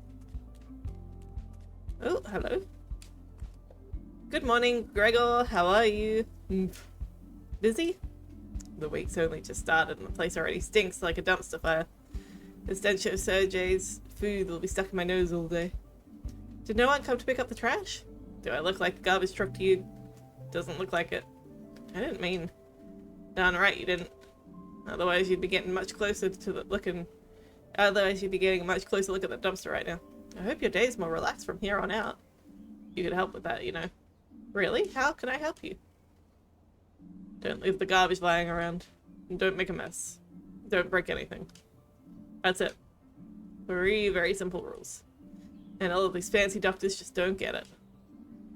hello. Good morning, Gregor. How are you? Busy? The week's only just started and the place already stinks like a dumpster fire. The stench of Sergei's food will be stuck in my nose all day. Did no one come to pick up the trash? Do I look like a garbage truck to you? Doesn't look like it. I didn't mean. Darn right you didn't. Otherwise you'd be getting much closer to the looking. Otherwise you'd be getting a much closer look at the dumpster right now. I hope your day's more relaxed from here on out. You could help with that, you know. Really? How can I help you? Don't leave the garbage lying around. And don't make a mess. Don't break anything. That's it. 3 very simple rules. And all of these fancy doctors just don't get it.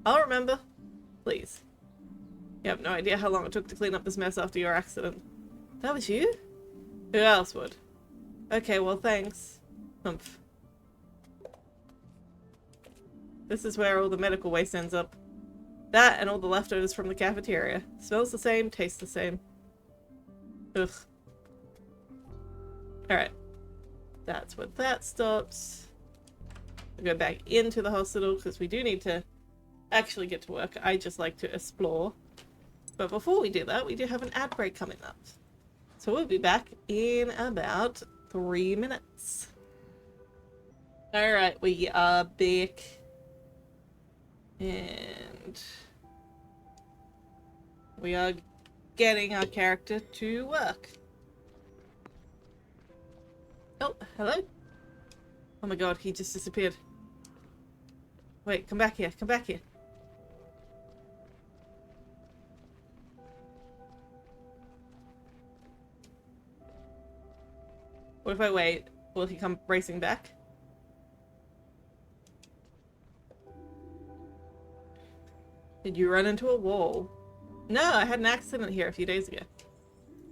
I'll remember. Please. You have no idea how long it took to clean up this mess after your accident. That was you? Who else would? Okay, well thanks. Humph. This is where all the medical waste ends up. That and all the leftovers from the cafeteria. Smells the same, tastes the same. Ugh. Alright. That's where that stops. We'll go back into the hospital because we do need to actually get to work. I just like to explore. But before we do that, we do have an ad break coming up. So we'll be back in about 3 minutes. Alright, we are back. And we are getting our character to work. Oh, hello? Oh my god, he just disappeared. Wait, come back here, come back here. What if I wait? Will he come racing back? Did you run into a wall? No, I had an accident here a few days ago.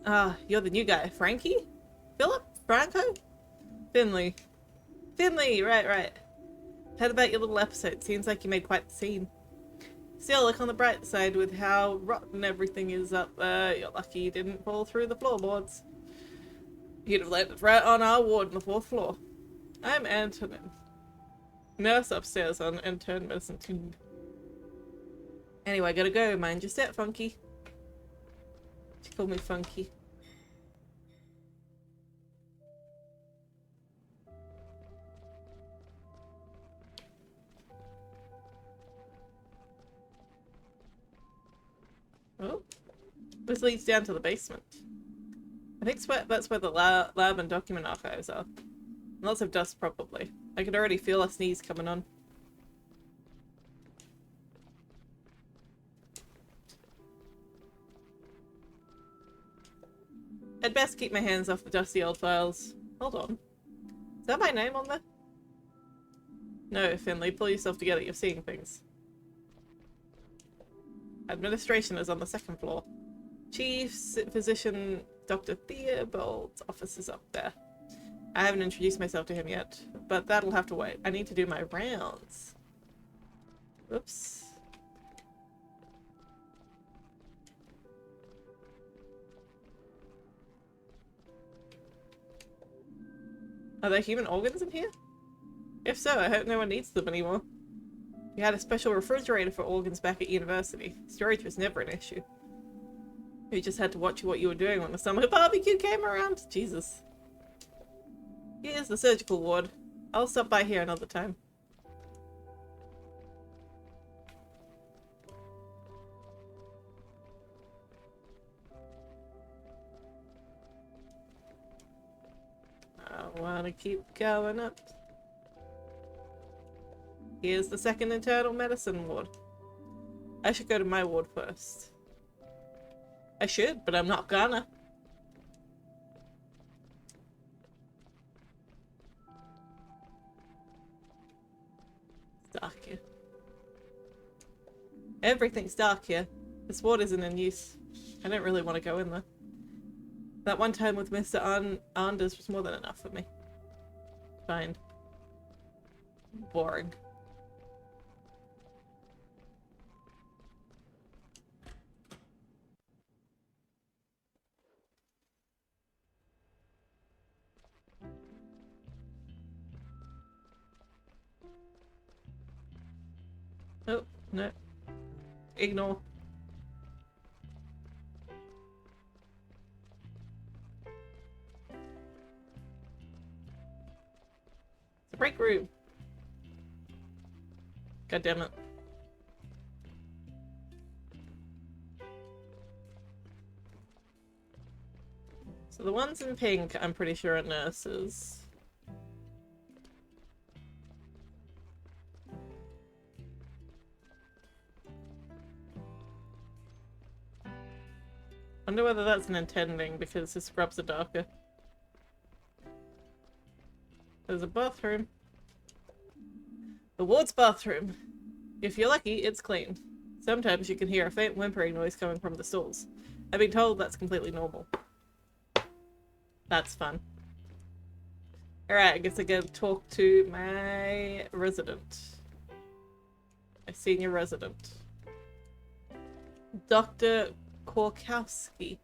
Ah, you're the new guy. Frankie? Philip? Franco? Finley. Finley, right. Heard about your little episode. Seems like you made quite the scene. Still, look on the bright side with how rotten everything is up there. You're lucky you didn't fall through the floorboards. You'd have landed right on our ward on the 4th floor. I'm Antonin. Nurse upstairs on intern medicine team. Anyway, gotta go. Mind your step, Funky. She called me Funky. Oh. This leads down to the basement. I think that's where the lab and document archives are. Lots of dust, probably. I could already feel a sneeze coming on. I'd best keep my hands off the dusty old files. Hold on. Is that my name on there? No, Finley, pull yourself together. You're seeing things. Administration is on the 2nd floor. Chief Physician Dr. Theobald's office is up there. I haven't introduced myself to him yet, but that'll have to wait. I need to do my rounds. Oops. Are there human organs in here? If so, I hope no one needs them anymore. We had a special refrigerator for organs back at university. Storage was never an issue. You just had to watch what you were doing when the summer barbecue came around. Jesus. Here's the surgical ward. I'll stop by here another time. I wanna keep going up. Here's the 2nd internal medicine ward. I should go to my ward first. I should, but I'm not gonna. It's dark here. Everything's dark here. This ward isn't in use. I don't really want to go in there. That one time with Mr. Anders was more than enough for me. Fine. Boring. Oh, no. Ignore. It's a break room. God damn it. So the ones in pink, I'm pretty sure are nurses. Wonder whether that's an intending because his scrubs are darker. There's a bathroom. The ward's bathroom. If you're lucky, it's clean. Sometimes you can hear a faint whimpering noise coming from the stalls. I've been told that's completely normal. That's fun. Alright, I guess I gotta talk to my resident. My senior resident. Dr. Korkowski.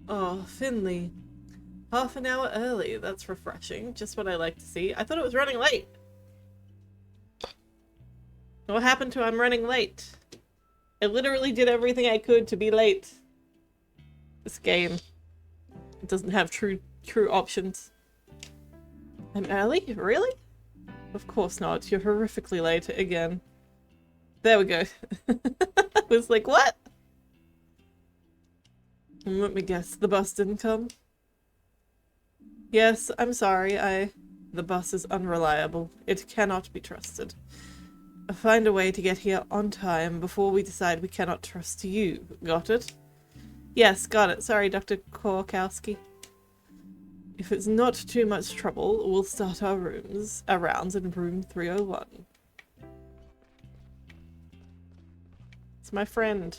Oh, Finley. Half an hour early. That's refreshing. Just what I like to see. I thought it was running late. What happened to I'm running late? I literally did everything I could to be late. This game. It doesn't have true options. I'm early? Really? Of course not. You're horrifically late again. There we go. I was like, what? Let me guess, the bus didn't come? Yes, I'm sorry, the bus is unreliable. It cannot be trusted. Find a way to get here on time before we decide we cannot trust you. Got it? Yes, got it. Sorry, Dr. Korkowski. If it's not too much trouble, we'll start our rounds in room 301. It's my friend.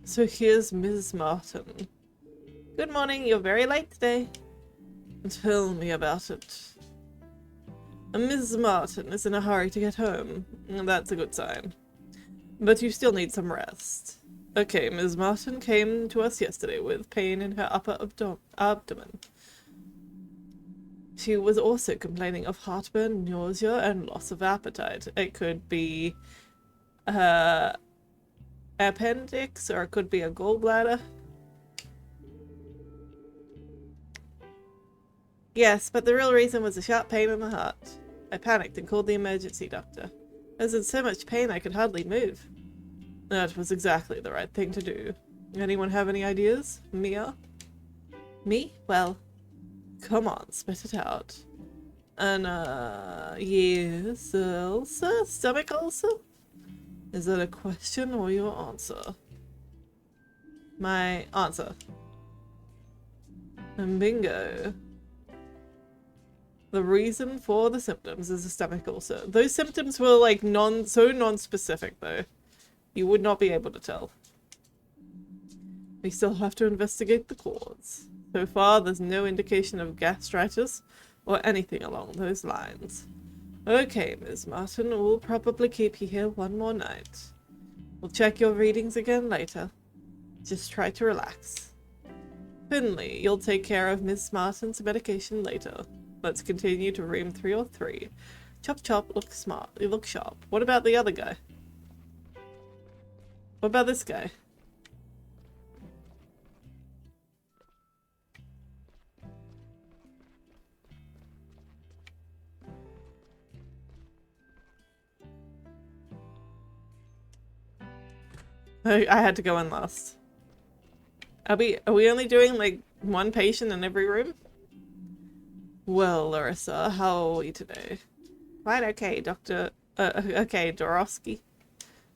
So here's Ms. Martin. Good morning, you're very late today. Tell me about it. Ms. Martin is in a hurry to get home. That's a good sign. But you still need some rest. Okay, Ms. Martin came to us yesterday with pain in her upper abdomen. She was also complaining of heartburn, nausea, and loss of appetite. It could be appendix, or it could be a gallbladder. Yes, but the real reason was a sharp pain in the heart. I panicked and called the emergency doctor. I was in so much pain I could hardly move. That was exactly the right thing to do. Anyone have any ideas? Mia? Me? Well, come on, spit it out. Yes, ulcer? Stomach ulcer? Is that a question or your answer? My answer. Bingo. The reason for the symptoms is a stomach ulcer. Those symptoms were like so non-specific though. You would not be able to tell. We still have to investigate the cause. So far, there's no indication of gastritis or anything along those lines. Okay, Ms. Martin, we'll probably keep you here one more night. We'll check your readings again later. Just try to relax. Finley, you'll take care of Ms. Martin's medication later. Let's continue to room 303. Chop chop, look smart. You look sharp. What about the other guy? What about this guy? I had to go in last. Are we only doing like one patient in every room? Well, Larissa, how are we today? Quite okay, okay, Doroski.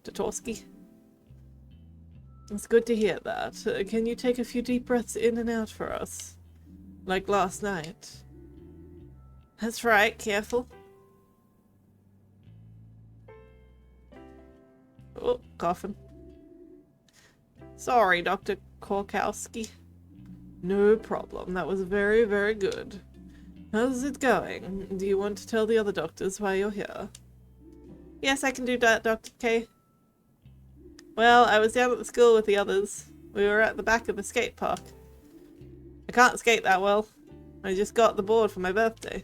Totorski. It's good to hear that. Can you take a few deep breaths in and out for us? Like last night. That's right, careful. Oh, coughing. Sorry, Dr. Korkowski. No problem. That was very, very good. How's it going? Do you want to tell the other doctors why you're here? Yes, I can do that, Dr. K. Well, I was down at the school with the others. We were at the back of the skate park. I can't skate that well. I just got the board for my birthday.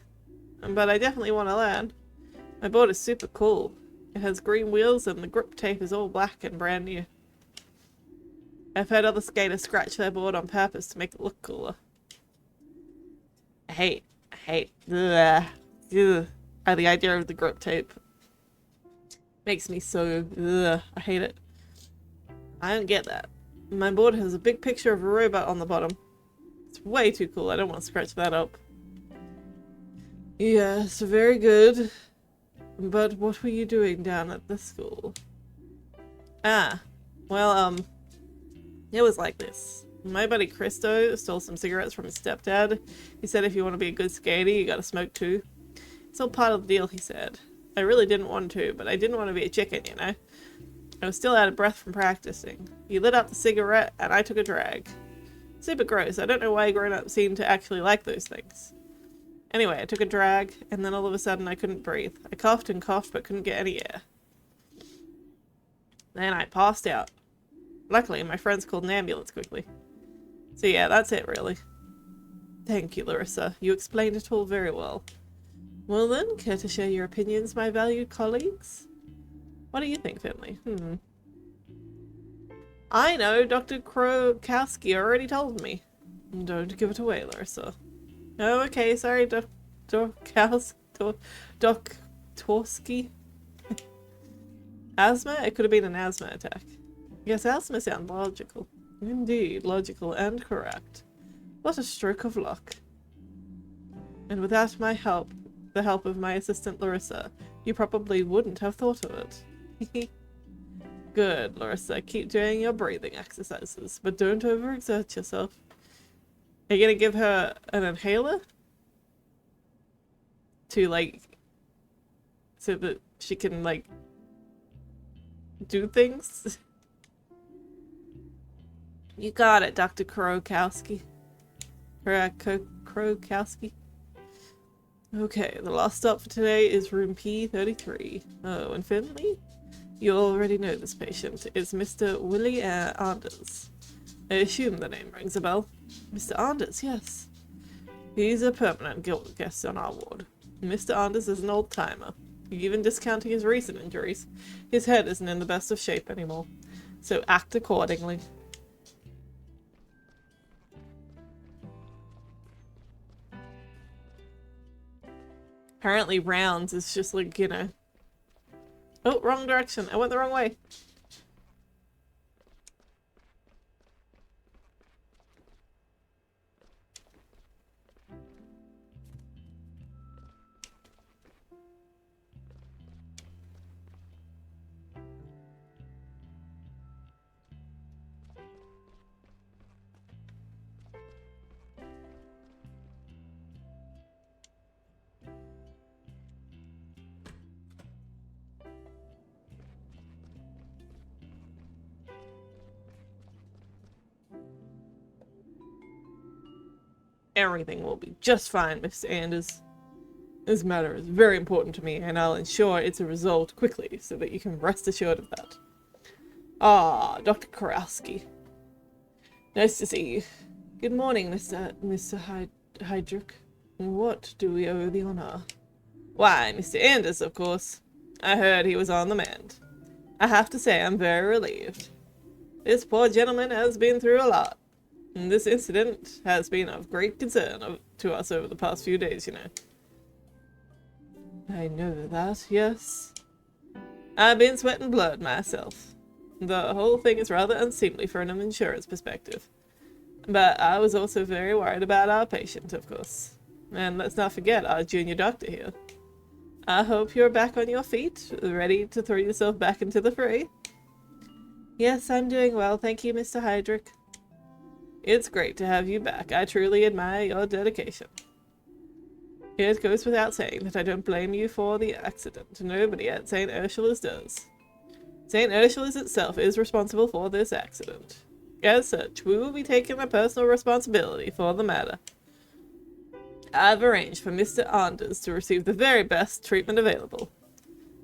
But I definitely want to learn. My board is super cool. It has green wheels and the grip tape is all black and brand new. I've heard other skaters scratch their board on purpose to make it look cooler. I hate the idea of the grip tape. Makes me so, I hate it. I don't get that. My board has a big picture of a robot on the bottom. It's way too cool. I don't want to scratch that up. Yes, very good. But what were you doing down at the school? Ah, well, it was like this. My buddy Christo stole some cigarettes from his stepdad. He said if you want to be a good skater, you gotta smoke too. It's all part of the deal, he said. I really didn't want to, but I didn't want to be a chicken, you know? I was still out of breath from practicing. He lit up the cigarette, and I took a drag. Super gross. I don't know why grown-ups seem to actually like those things. Anyway, I took a drag, and then all of a sudden I couldn't breathe. I coughed and coughed, but couldn't get any air. Then I passed out. Luckily, my friends called an ambulance quickly. So yeah, that's it, really. Thank you, Larissa. You explained it all very well. Well then, care to share your opinions, my valued colleagues? What do you think, Finley? I know, Dr. Krokowski already told me. Don't give it away, Larissa. Oh, okay, sorry, Doc Torsky? Asthma? It could have been an asthma attack. Yes, asthma sounds logical. Indeed, logical and correct. What a stroke of luck. And without my help, the help of my assistant Larissa, you probably wouldn't have thought of it. Good, Larissa. Keep doing your breathing exercises, but don't overexert yourself. Are you gonna give her an inhaler? To, like, so that she can, like, do things? You got it, Dr. Krokowski. Krokowski. Okay, the last stop for today is room P33. Oh, and Finley? You already know this patient. It's Mr. Willie Anders. I assume the name rings a bell. Mr. Anders, yes. He's a permanent guest on our ward. Mr. Anders is an old-timer. Even discounting his recent injuries, his head isn't in the best of shape anymore. So act accordingly. Apparently rounds is just like, you know... Oh, wrong direction. I went the wrong way. Everything will be just fine, Mr. Anders. This matter is very important to me, and I'll ensure it's a result quickly so that you can rest assured of that. Ah, Dr. Kurowski. Nice to see you. Good morning, Mr. Heydrich. What do we owe the honor? Why, Mr. Anders, of course. I heard he was on the mend. I have to say I'm very relieved. This poor gentleman has been through a lot. And this incident has been of great concern to us over the past few days, you know. I know that, yes. I've been sweating blood myself. The whole thing is rather unseemly from an insurance perspective. But I was also very worried about our patient, of course. And let's not forget our junior doctor here. I hope you're back on your feet, ready to throw yourself back into the fray. Yes, I'm doing well, thank you, Mr. Heydrich. It's great to have you back. I truly admire your dedication. It goes without saying that I don't blame you for the accident. Nobody at St. Ursula's does. St. Ursula's itself is responsible for this accident. As such, we will be taking the personal responsibility for the matter. I've arranged for Mr. Anders to receive the very best treatment available.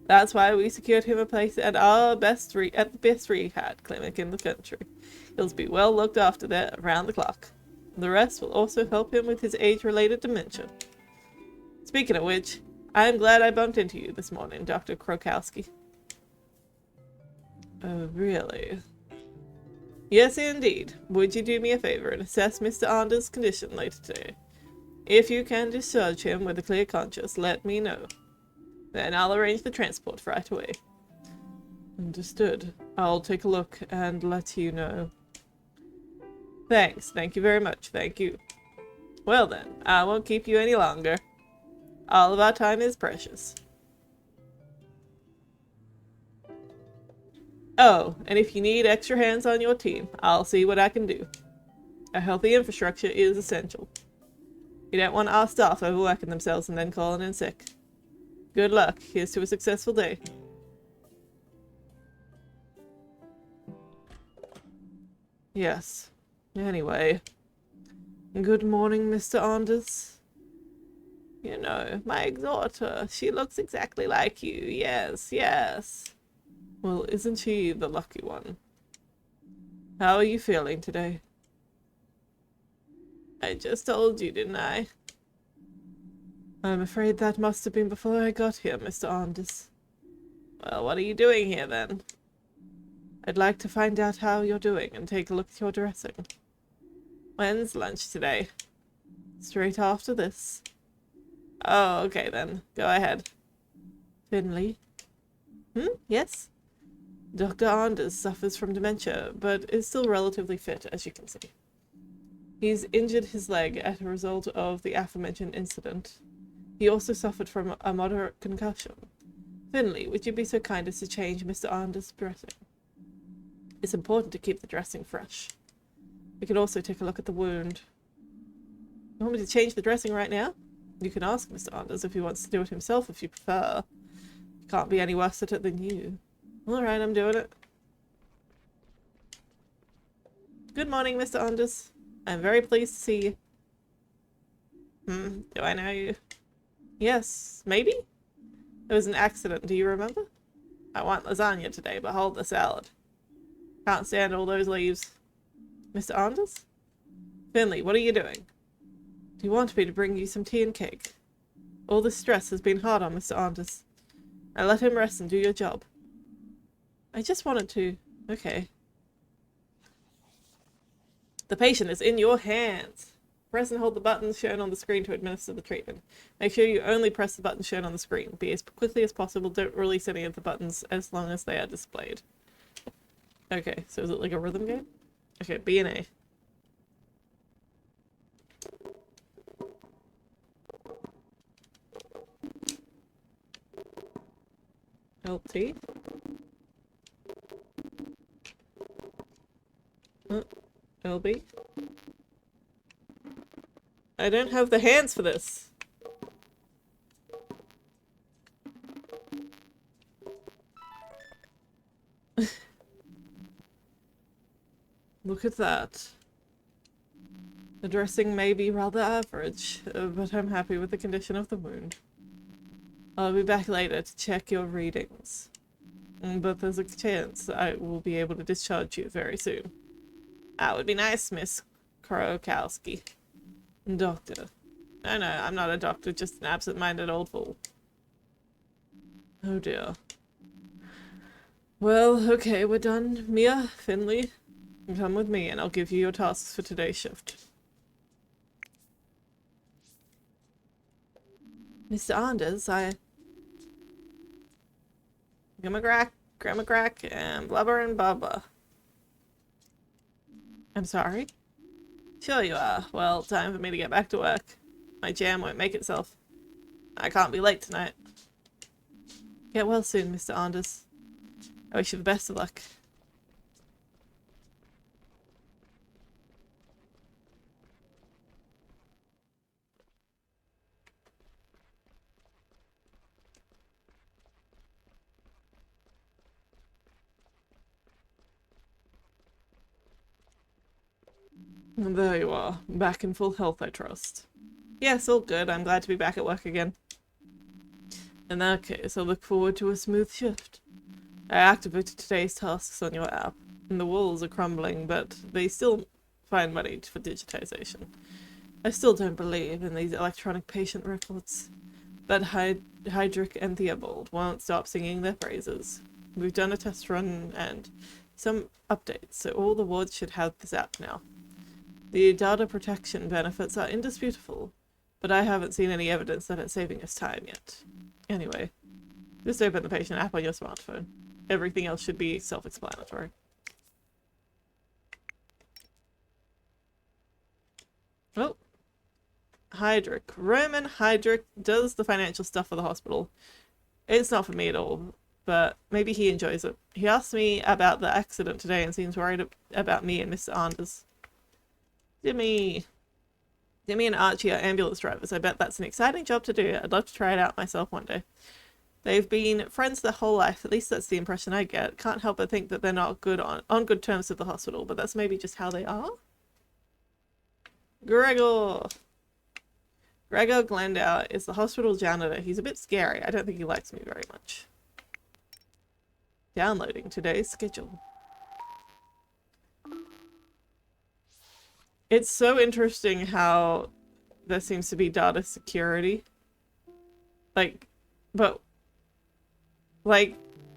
That's why we secured him a place at the best rehab clinic in the country. He'll be well looked after there around the clock. The rest will also help him with his age-related dementia. Speaking of which, I'm glad I bumped into you this morning, Dr. Krokowski. Oh, really? Yes, indeed. Would you do me a favor and assess Mr. Anders' condition later today? If you can discharge him with a clear conscience, let me know. Then I'll arrange the transport right away. Understood. I'll take a look and let you know. Thanks. Thank you very much. Thank you. Well then, I won't keep you any longer. All of our time is precious. Oh, and if you need extra hands on your team, I'll see what I can do. A healthy infrastructure is essential. You don't want our staff overworking themselves and then calling in sick. Good luck. Here's to a successful day. Yes. Anyway. Good morning, Mr. Anders. You know, my exhorter. She looks exactly like you. Yes, yes. Well, isn't she the lucky one? How are you feeling today? I just told you, didn't I? I'm afraid that must have been before I got here, Mr. Anders. Well, what are you doing here, then? I'd like to find out how you're doing and take a look at your dressing. When's lunch today? Straight after this. Oh, okay then. Go ahead. Finley? Yes? Dr. Anders suffers from dementia, but is still relatively fit, as you can see. He's injured his leg as a result of the aforementioned incident. He also suffered from a moderate concussion. Finley, would you be so kind as to change Mr. Anders' dressing? It's important to keep the dressing fresh. We can also take a look at the wound. You want me to change the dressing right now? You can ask Mr. Anders if he wants to do it himself if you prefer. He can't be any worse at it than you. Alright, I'm doing it. Good morning, Mr. Anders. I'm very pleased to see you. Do I know you? Yes, maybe? It was an accident, do you remember? I want lasagna today, but hold the salad. Can't stand all those leaves. Mr. Anders? Finley, what are you doing? Do you want me to bring you some tea and cake? All this stress has been hard on Mr. Anders. Now let him rest and do your job. I just wanted to... Okay. The patient is in your hands. Press and hold the buttons shown on the screen to administer the treatment. Make sure you only press the buttons shown on the screen. Be as quickly as possible. Don't release any of the buttons as long as they are displayed. Okay, so is it like a rhythm game? Okay, B and A. LT. LB. I don't have the hands for this. Look at that. The dressing may be rather average, but I'm happy with the condition of the wound. I'll be back later to check your readings. But there's a chance I will be able to discharge you very soon. That would be nice, Miss Krokowski. Doctor. No, I'm not a doctor, just an absent-minded old fool. Oh dear. Well, okay, we're done. Mia, Finley, come with me and I'll give you your tasks for today's shift. Mr. Anders, Grandma Crack, and Blubber and Bubba. I'm sorry? Sure you are. Well, time for me to get back to work. My jam won't make itself. I can't be late tonight. Get well soon, Mr. Anders. I wish you the best of luck. There you are. Back in full health, I trust. Yes, all good. I'm glad to be back at work again. In that case, I look forward to a smooth shift. I activated today's tasks on your app, and the walls are crumbling, but they still find money for digitization. I still don't believe in these electronic patient records. But Hydric and Theobald won't stop singing their praises. We've done a test run and some updates, so all the wards should have this app now. The data protection benefits are indisputable, but I haven't seen any evidence that it's saving us time yet. Anyway, just open the patient app on your smartphone. Everything else should be self-explanatory. Oh. Heydrich. Roman Heydrich does the financial stuff for the hospital. It's not for me at all, but maybe he enjoys it. He asked me about the accident today and seems worried about me and Mr. Anders. Dimmy and Archie are ambulance drivers. I bet that's an exciting job to do. I'd love to try it out myself one day. They've been friends their whole life. At least that's the impression I get. Can't help but think that they're not good on good terms with the hospital, but that's maybe just how they are. Gregor Glendow is the hospital janitor. He's a bit scary. I don't think he likes me very much. Downloading today's schedule. It's so interesting how there seems to be data security.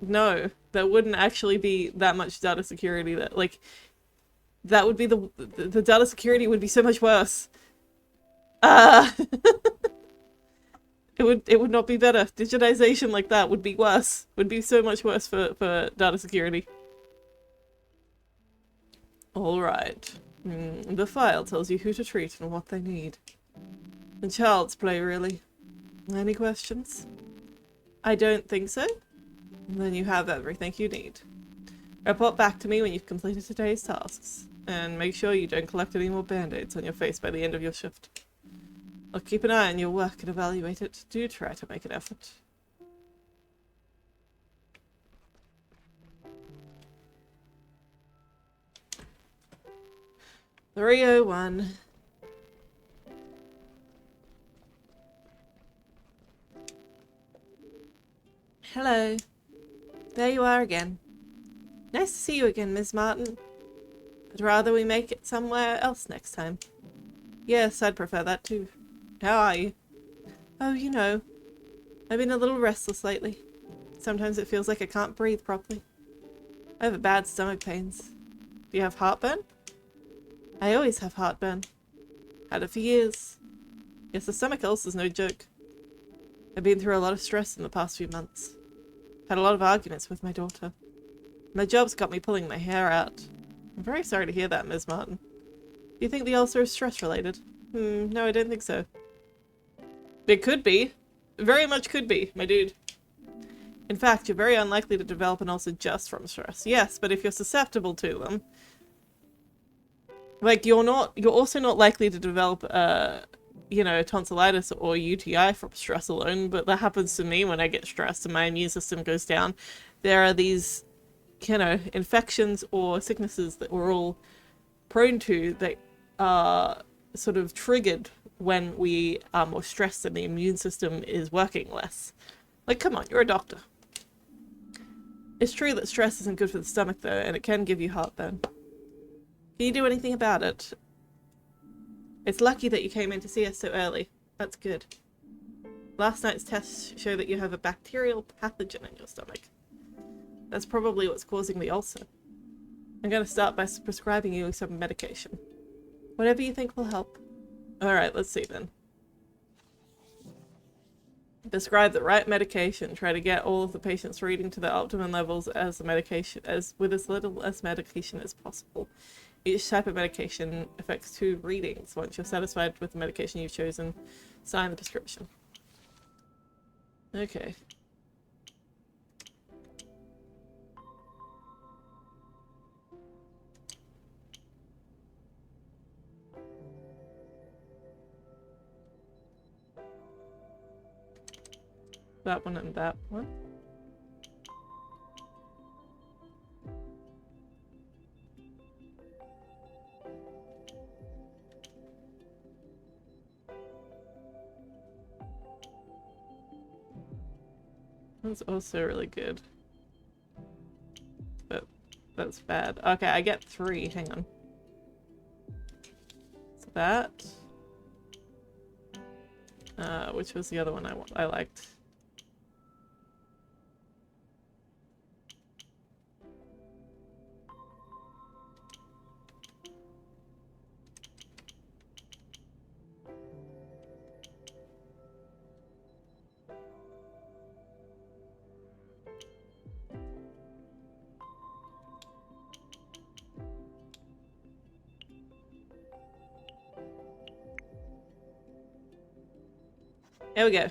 No, there wouldn't actually be that much data security that, that would be the data security would be so much worse. It would not be better. Digitization like that would be worse. Would be so much worse for data security. Alright. The file tells you who to treat and what they need. And child's play, really. Any questions? I don't think so. Then you have everything you need. Report back to me when you've completed today's tasks. And make sure you don't collect any more band-aids on your face by the end of your shift. I'll keep an eye on your work and evaluate it. Do try to make an effort. "301. Hello. There you are again. Nice to see you again, Miss Martin. I'd rather we make it somewhere else next time. Yes, I'd prefer that too. How are you? Oh, you know. I've been a little restless lately. Sometimes it feels like I can't breathe properly. I have bad stomach pains. Do you have heartburn? I always have heartburn. Had it for years. Yes, the stomach ulcer's no joke. I've been through a lot of stress in the past few months. Had a lot of arguments with my daughter. My job's got me pulling my hair out. I'm very sorry to hear that, Ms. Martin. Do you think the ulcer is stress-related? No, I don't think so. It could be. Very much could be, my dude. In fact, you're very unlikely to develop an ulcer just from stress. Yes, but if you're susceptible to them... you're also not likely to develop, tonsillitis or UTI from stress alone, but that happens to me when I get stressed and my immune system goes down. There are these, infections or sicknesses that we're all prone to that are sort of triggered when we are more stressed and the immune system is working less. Come on, you're a doctor. It's true that stress isn't good for the stomach though, and it can give you heartburn. Can you do anything about it? It's lucky that you came in to see us so early. That's good. Last night's tests show that you have a bacterial pathogen in your stomach. That's probably what's causing the ulcer. I'm going to start by prescribing you some medication. Whatever you think will help. Alright, let's see then. Prescribe the right medication. Try to get all of the patient's reading to the optimum levels with as little as medication as possible. Each type of medication affects 2 readings. Once you're satisfied with the medication you've chosen, sign the prescription. Okay. That one and that one. That's also really good. But that's bad. Okay, I get 3. Hang on. So that. Which was the other one I liked? There we go.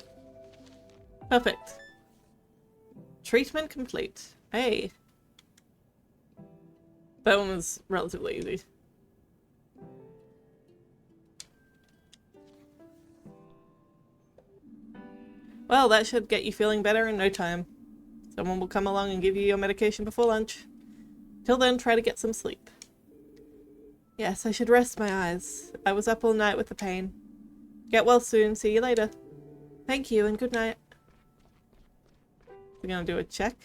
Perfect. Treatment complete. Hey. That one was relatively easy. Well, that should get you feeling better in no time. Someone will come along and give you your medication before lunch. Till then, try to get some sleep. Yes, I should rest my eyes. I was up all night with the pain. Get well soon. See you later. Thank you and good night. We're gonna do a check.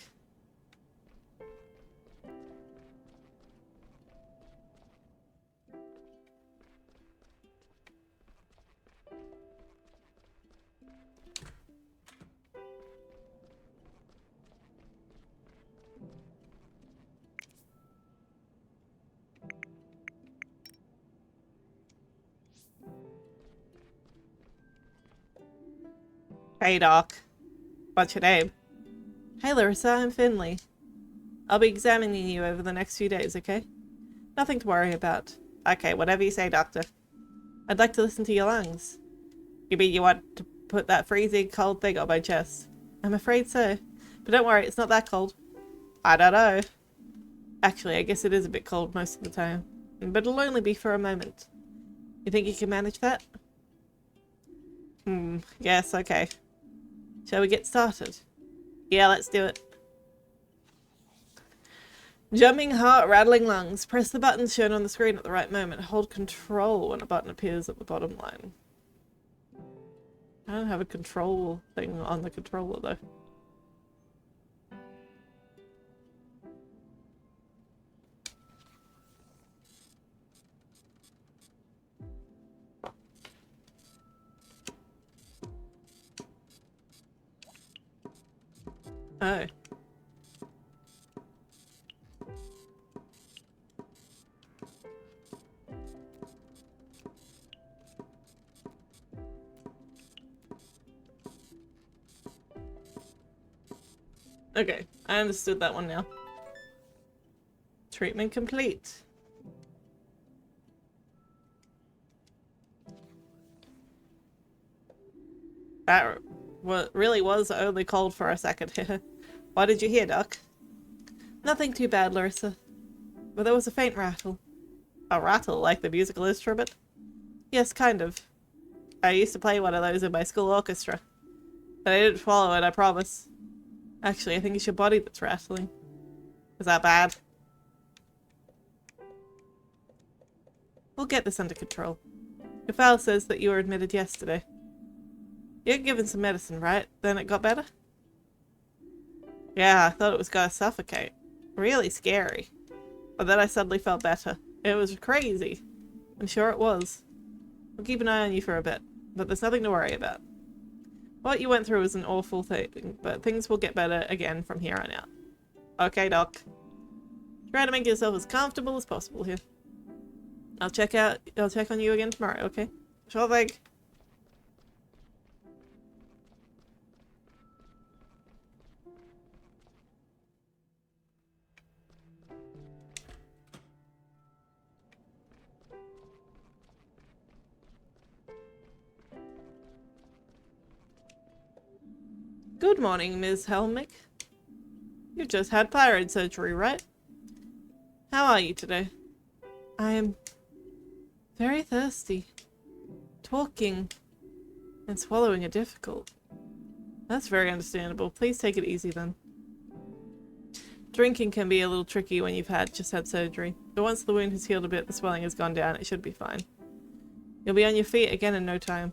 Hey, Doc. What's your name? Hey, Larissa, I'm Finley. I'll be examining you over the next few days, okay? Nothing to worry about. Okay, whatever you say, Doctor. I'd like to listen to your lungs. You mean you want to put that freezing cold thing on my chest? I'm afraid so. But don't worry, it's not that cold. I don't know. Actually, I guess it is a bit cold most of the time. But it'll only be for a moment. You think you can manage that? Yes, okay. Shall we get started? Yeah, let's do it. Jumping heart, rattling lungs. Press the buttons shown on the screen at the right moment. Hold control when a button appears at the bottom line. I don't have a control thing on the controller though. Oh. Okay, I understood that one now. Treatment complete. That really was only cold for a second. What did you hear, Doc? Nothing too bad, Larissa. But there was a faint rattle. A rattle, like the musical instrument? Yes, kind of. I used to play one of those in my school orchestra. But I didn't follow it, I promise. Actually, I think it's your body that's rattling. Is that bad? We'll get this under control. Your file says that you were admitted yesterday. You were given some medicine, right? Then it got better? Yeah, I thought it was gonna suffocate. Really scary. But then I suddenly felt better. It was crazy. I'm sure it was. We'll keep an eye on you for a bit, but there's nothing to worry about. What you went through was an awful thing, but things will get better again from here on out. Okay, Doc. Try to make yourself as comfortable as possible here. I'll check on you again tomorrow, okay? Sure thing. Good morning, Ms. Helmick. You've just had thyroid surgery, right? How are you today? I am very thirsty. Talking and swallowing are difficult. That's very understandable. Please take it easy then. Drinking can be a little tricky when you've just had surgery, but once the wound has healed a bit, the swelling has gone down, it should be fine. You'll be on your feet again in no time.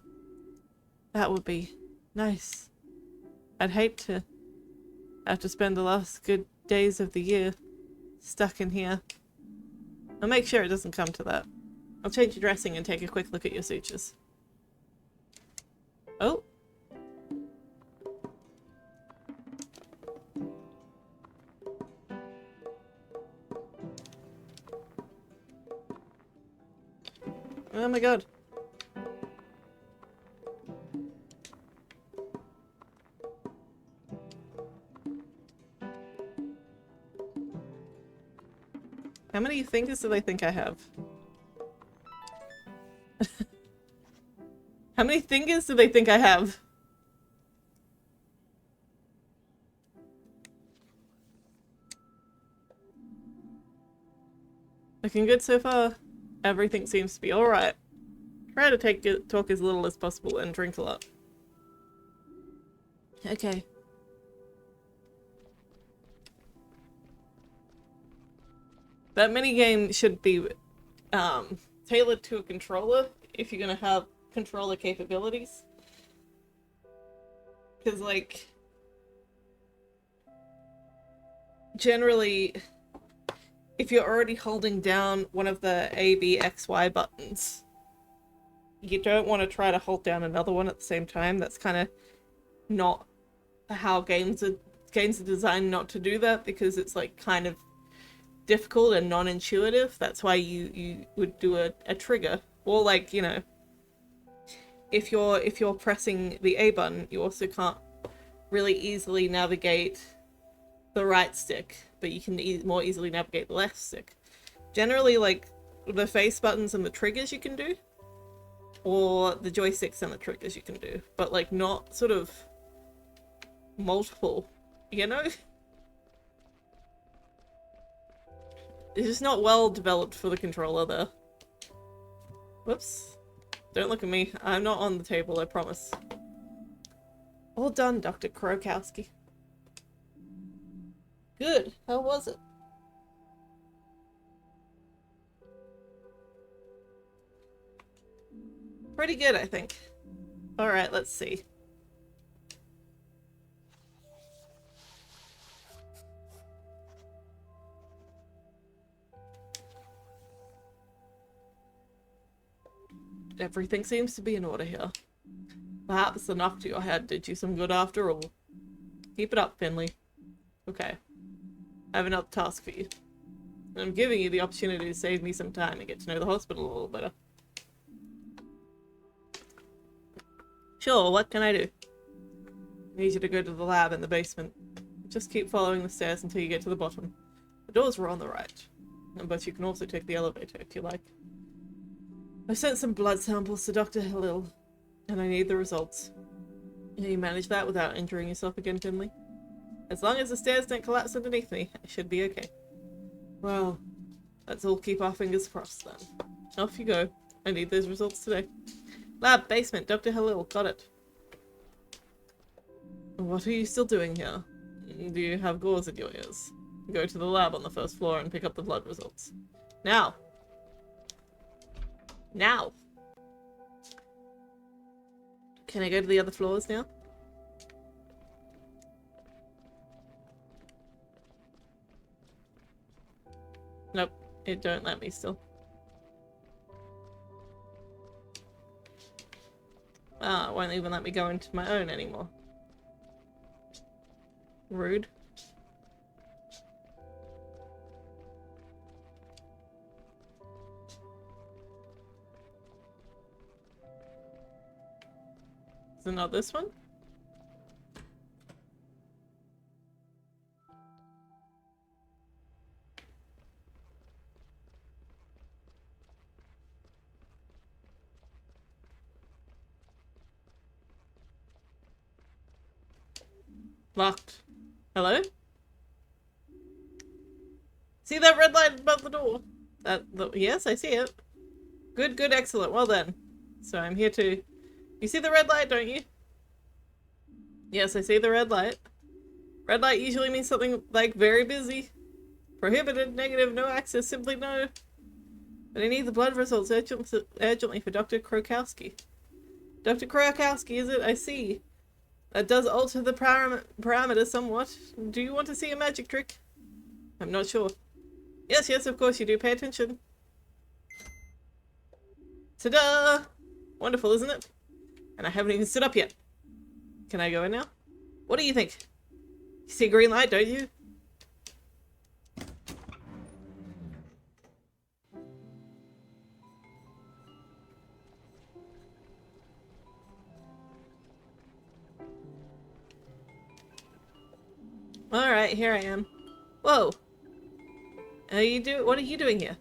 That would be nice. I'd hate to have to spend the last good days of the year stuck in here. I'll make sure it doesn't come to that. I'll change your dressing and take a quick look at your sutures. Oh. Oh my god. How many fingers do they think I have? How many fingers do they think I have? Looking good so far. Everything seems to be alright. Try to talk as little as possible and drink a lot. Okay. That minigame should be tailored to a controller if you're gonna have controller capabilities. Because, like, generally, if you're already holding down one of the A, B, X, Y buttons, you don't want to try to hold down another one at the same time. That's kind of not how games are designed not to do that, because it's like kind of difficult and non-intuitive. That's why you would do a trigger, or like, you know, if you're pressing the A button, you also can't really easily navigate the right stick, but you can more easily navigate the left stick. Generally, like, the face buttons and the triggers you can do, or the joysticks and the triggers you can do, but like not sort of multiple, you know? It's just not well developed for the controller there. Whoops. Don't look at me. I'm not on the table, I promise. All done, Dr. Krokowski. Good. How was it? Pretty good, I think. Alright, let's see. Everything seems to be in order here. Perhaps the knock to your head did you some good after all. Keep it up, Finley. Okay. I have another task for you. And I'm giving you the opportunity to save me some time and get to know the hospital a little better. Sure, what can I do? I need you to go to the lab in the basement. Just keep following the stairs until you get to the bottom. The doors were on the right. But you can also take the elevator if you like. I sent some blood samples to Dr. Halil, and I need the results. Can you manage that without injuring yourself again, Finley? As long as the stairs don't collapse underneath me, I should be okay. Well, let's all keep our fingers crossed then. Off you go. I need those results today. Lab, basement, Dr. Halil, got it. What are you still doing here? Do you have gauze in your ears? Go to the lab on the first floor and pick up the blood results. Now! Now! Can I go to the other floors now? Nope, it don't let me still. Ah, it won't even let me go into my own anymore. Rude. Is it not this one? Locked. Hello? See that red light above the door? Yes, I see it. Good, good, excellent. Well then. So I'm here to... You see the red light, don't you? Yes, I see the red light. Red light usually means something like very busy. Prohibited, negative, no access, simply no. But I need the blood results urgently for Dr. Krokowski. Dr. Krokowski, is it? I see. That does alter the parameters somewhat. Do you want to see a magic trick? I'm not sure. Yes, yes, of course you do. Pay attention. Ta-da! Wonderful, isn't it? And I haven't even stood up yet. Can I go in now? What do you think? You see a green light, don't you? Alright, here I am. Whoa! What are you doing here?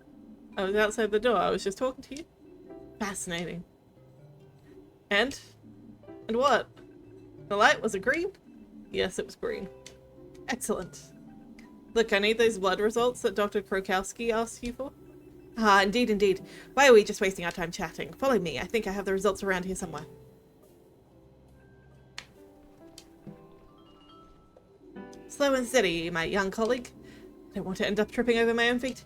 I was outside the door. I was just talking to you. Fascinating. And? And what? The light, was it green? Yes, it was green. Excellent. Look, I need those blood results that Dr. Krokowski asked you for. Ah, indeed, indeed. Why are we just wasting our time chatting? Follow me. I think I have the results around here somewhere. Slow and steady, my young colleague. I don't want to end up tripping over my own feet.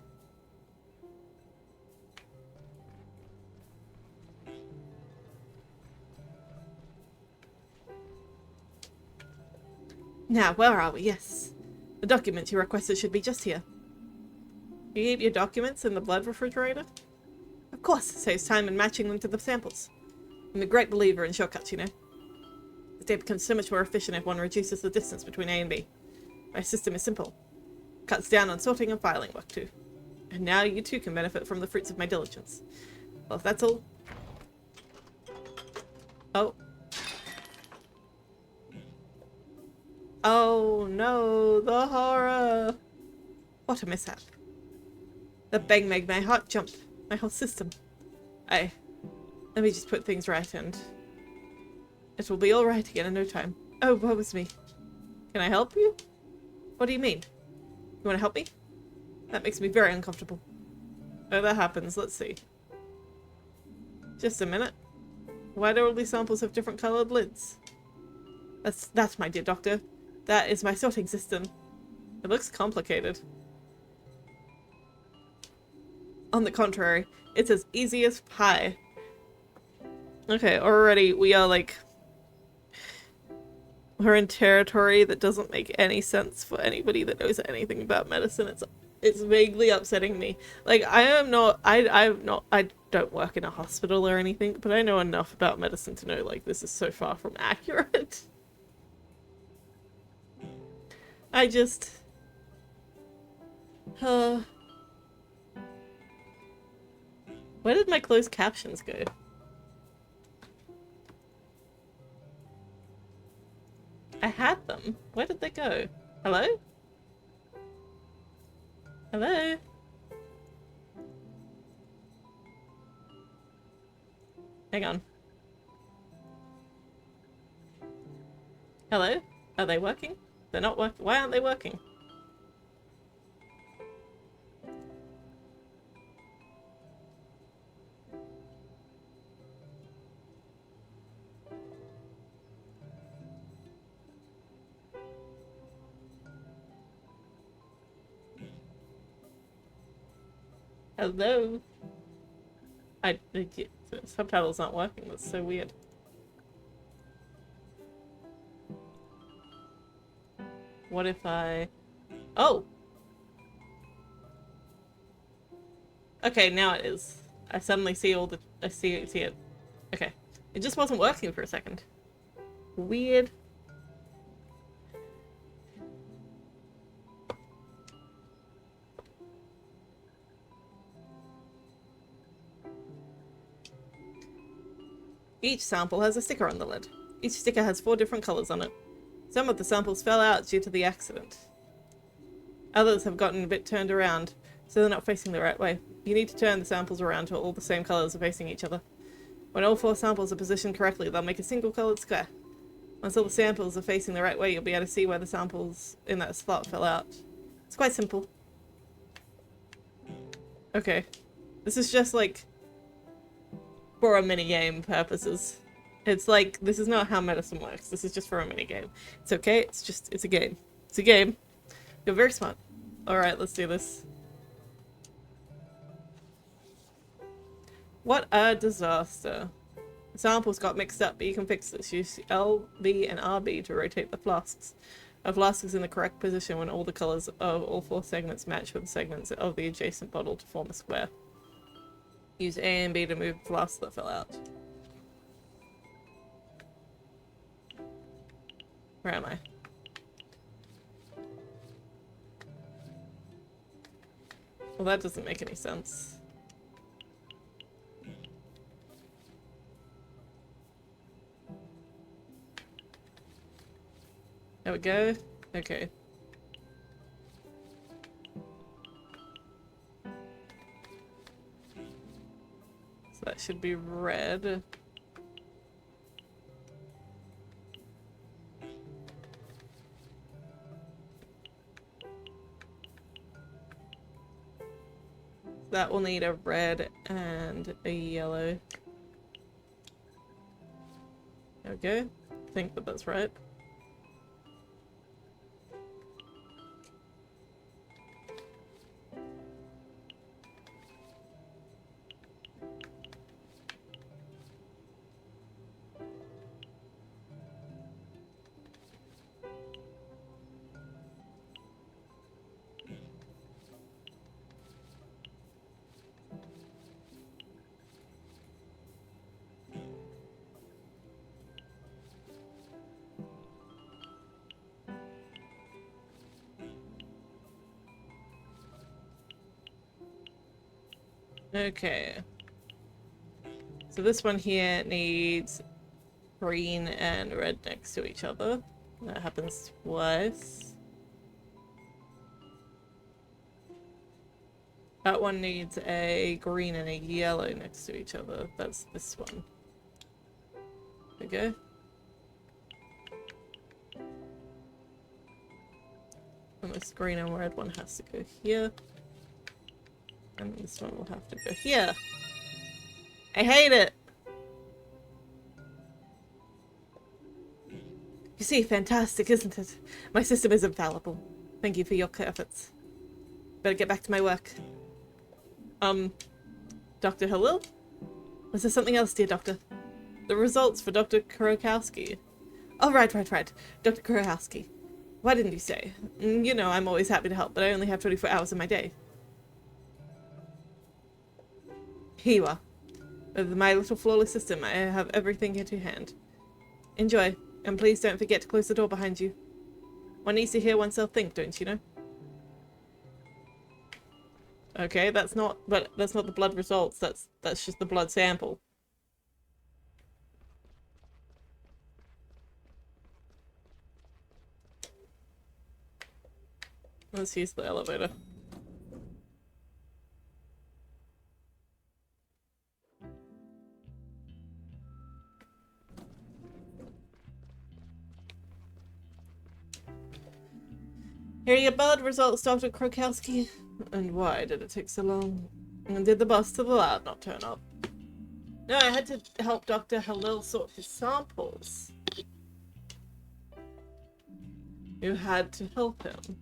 Now, where are we? Yes. The documents you requested should be just here. You keep your documents in the blood refrigerator? Of course, saves time in matching them to the samples. I'm a great believer in shortcuts, you know. The day becomes so much more efficient if one reduces the distance between A and B. My system is simple. Cuts down on sorting and filing work too. And now you too can benefit from the fruits of my diligence. Well, if that's all... Oh. Oh no, the horror! What a mishap. That bang made my heart jump. My whole system. Let me just put things right and... It will be alright again in no time. Oh, woe is me. Can I help you? What do you mean? You want to help me? That makes me very uncomfortable. Oh, that happens. Let's see. Just a minute. Why do all these samples have different coloured lids? That's my dear doctor. That is my sorting system. It looks complicated. On the contrary, it's as easy as pie. Okay, already we are like... We're in territory that doesn't make any sense for anybody that knows anything about medicine. It's vaguely upsetting me. Like, I'm not, I don't work in a hospital or anything, but I know enough about medicine to know, like, this is so far from accurate. I just... Where did my closed captions go? I had them. Where did they go? Hello? Hello? Hang on. Hello? Are they working? They're not working. Why aren't they working? Hello? The subtitle's not working. That's so weird. What if I... Oh! Okay, now it is. I suddenly see all the... I see it. Okay. It just wasn't working for a second. Weird. Each sample has a sticker on the lid. Each sticker has 4 different colours on it. Some of the samples fell out due to the accident. Others have gotten a bit turned around, so they're not facing the right way. You need to turn the samples around till all the same colours are facing each other. When all 4 samples are positioned correctly, they'll make a single coloured square. Once all the samples are facing the right way, you'll be able to see where the samples in that slot fell out. It's quite simple. Okay. This is just like... for a minigame purposes. It's like, this is not how medicine works. This is just for a minigame. It's okay, it's a game. It's a game. You're very smart. Alright, let's do this. What a disaster. The samples got mixed up, but you can fix this. Use L, B, and RB to rotate the flasks. A flask is in the correct position when all the colours of all 4 segments match with the segments of the adjacent bottle to form a square. Use A and B to move flasks that fell out. Where am I? Well, that doesn't make any sense. There we go. Okay. So that should be red. that will need a red and a yellow. There we go. I think that that's right. Okay. So this one here needs green and red next to each other. That happens twice. That one needs a green and a yellow next to each other. That's this one. There we go. And this green and red one has to go here. And this one will have to go here. I hate it! You see, fantastic, isn't it? My system is infallible. Thank you for your efforts. Better get back to my work. Dr. Halil? Was there something else, dear doctor? The results for Dr. Kurokowski. Oh, right. Dr. Kurokowski. Why didn't you say? You know, I'm always happy to help, but I only have 24 hours in my day. Here you are. With my little flawless system, I have everything here to hand. Enjoy, and please don't forget to close the door behind you. One needs to hear oneself think, don't you know? Okay, that's not the blood results, that's just the blood sample. Let's use the elevator. Here are your blood results, Dr. Kurokowski. And why did it take so long? And did the bus to the lab not turn up? No, I had to help Dr. Halil sort his samples. You had to help him?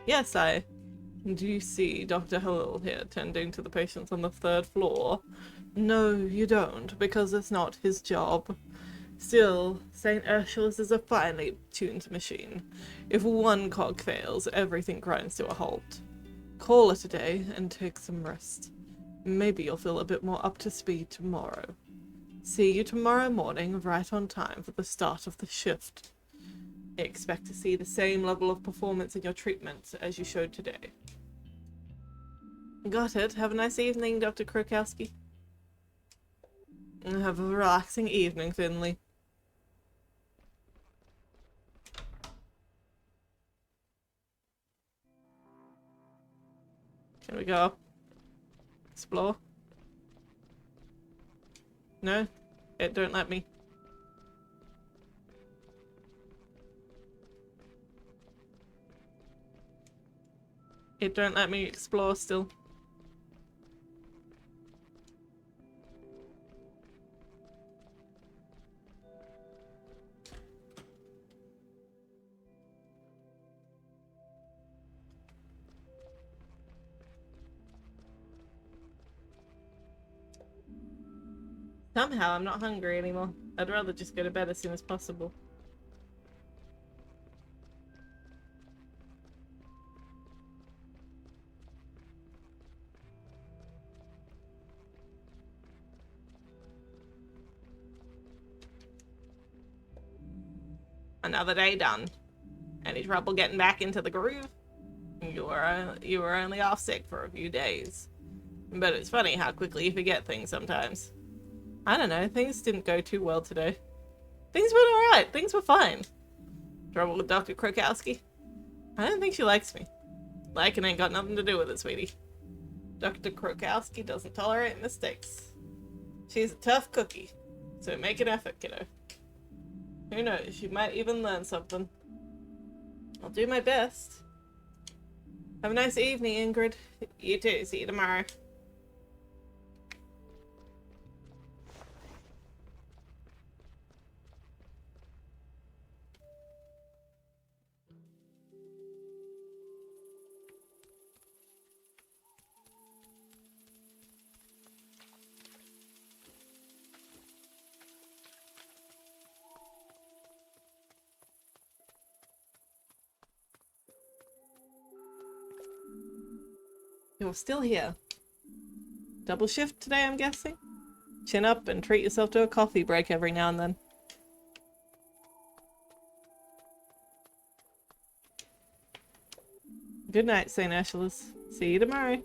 Yes, do you see Dr. Halil here tending to the patients on the 3rd floor? No, you don't, because it's not his job. Still, St. Ursula's is a finely tuned machine. If one cog fails, everything grinds to a halt. Call it a day and take some rest. Maybe you'll feel a bit more up to speed tomorrow. See you tomorrow morning, right on time for the start of the shift. Expect to see the same level of performance in your treatment as you showed today. Got it. Have a nice evening, Dr. Kurokowski. Have a relaxing evening, Finley. Can we go up? Explore? No? It don't let me. It don't let me explore still. Somehow I'm not hungry anymore. I'd rather just go to bed as soon as possible. Another day done. Any trouble getting back into the groove? You were only off sick for a few days. But it's funny how quickly you forget things sometimes. I don't know, things didn't go too well today. Things went alright, things were fine. Trouble with Dr. Kurokowski? I don't think she likes me. Liking ain't got nothing to do with it, sweetie. Dr. Kurokowski doesn't tolerate mistakes. She's a tough cookie, so make an effort, kiddo. Who knows, you might even learn something. I'll do my best. Have a nice evening, Ingrid. You too, see you tomorrow. You're still here. Double shift today, I'm guessing? Chin up and treat yourself to a coffee break every now and then. Good night, St. Ursula's. See you tomorrow.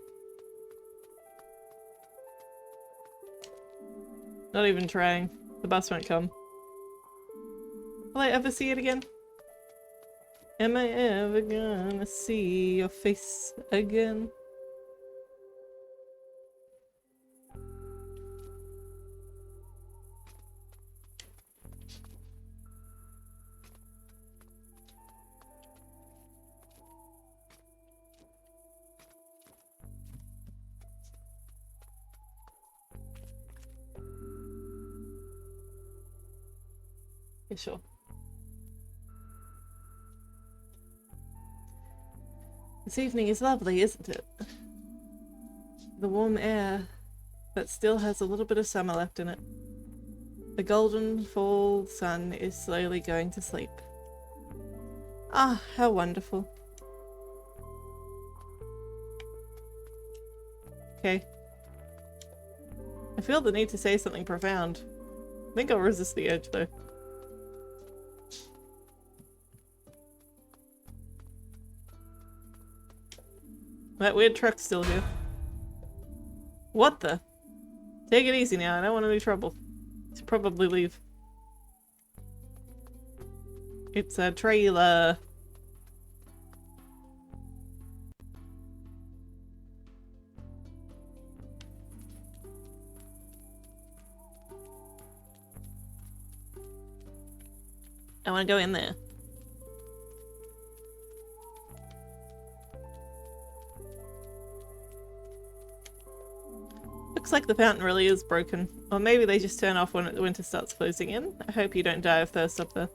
Not even trying. The bus won't come. Will I ever see it again? Am I ever gonna see your face again? Yeah, sure. This evening is lovely, isn't it? The warm air that still has a little bit of summer left in it. The golden fall sun is slowly going to sleep. Ah, how wonderful. Okay. I feel the need to say something profound. I think I'll resist the urge though. That weird truck's still here. What the? Take it easy now, I don't want any trouble. Should probably leave. It's a trailer. I want to go in there. Looks like the fountain really is broken. Or maybe they just turn off when the winter starts closing in. I hope you don't die of thirst up there.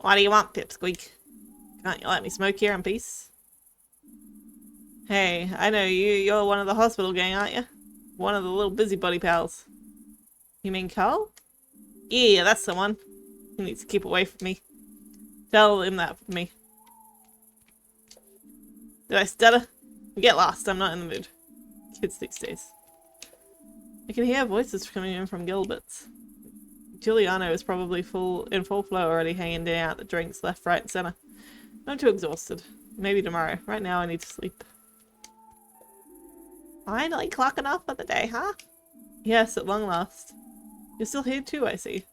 What do you want, Pipsqueak? Can't you let me smoke here in peace? Hey, I know you. You're one of the hospital gang, aren't you? One of the little busybody pals. You mean Carl? Yeah, that's the one. He needs to keep away from me. Tell him that for me. Did I stutter? Get lost, I'm not in the mood. Kids these days. I can hear voices coming in from Gilbert's. Giuliano is probably in full flow already, hanging out the drinks left, right, and center. I'm too exhausted. Maybe tomorrow. Right now I need to sleep. Finally clocking off for the day, huh? Yes, at long last. You're still here too, I see.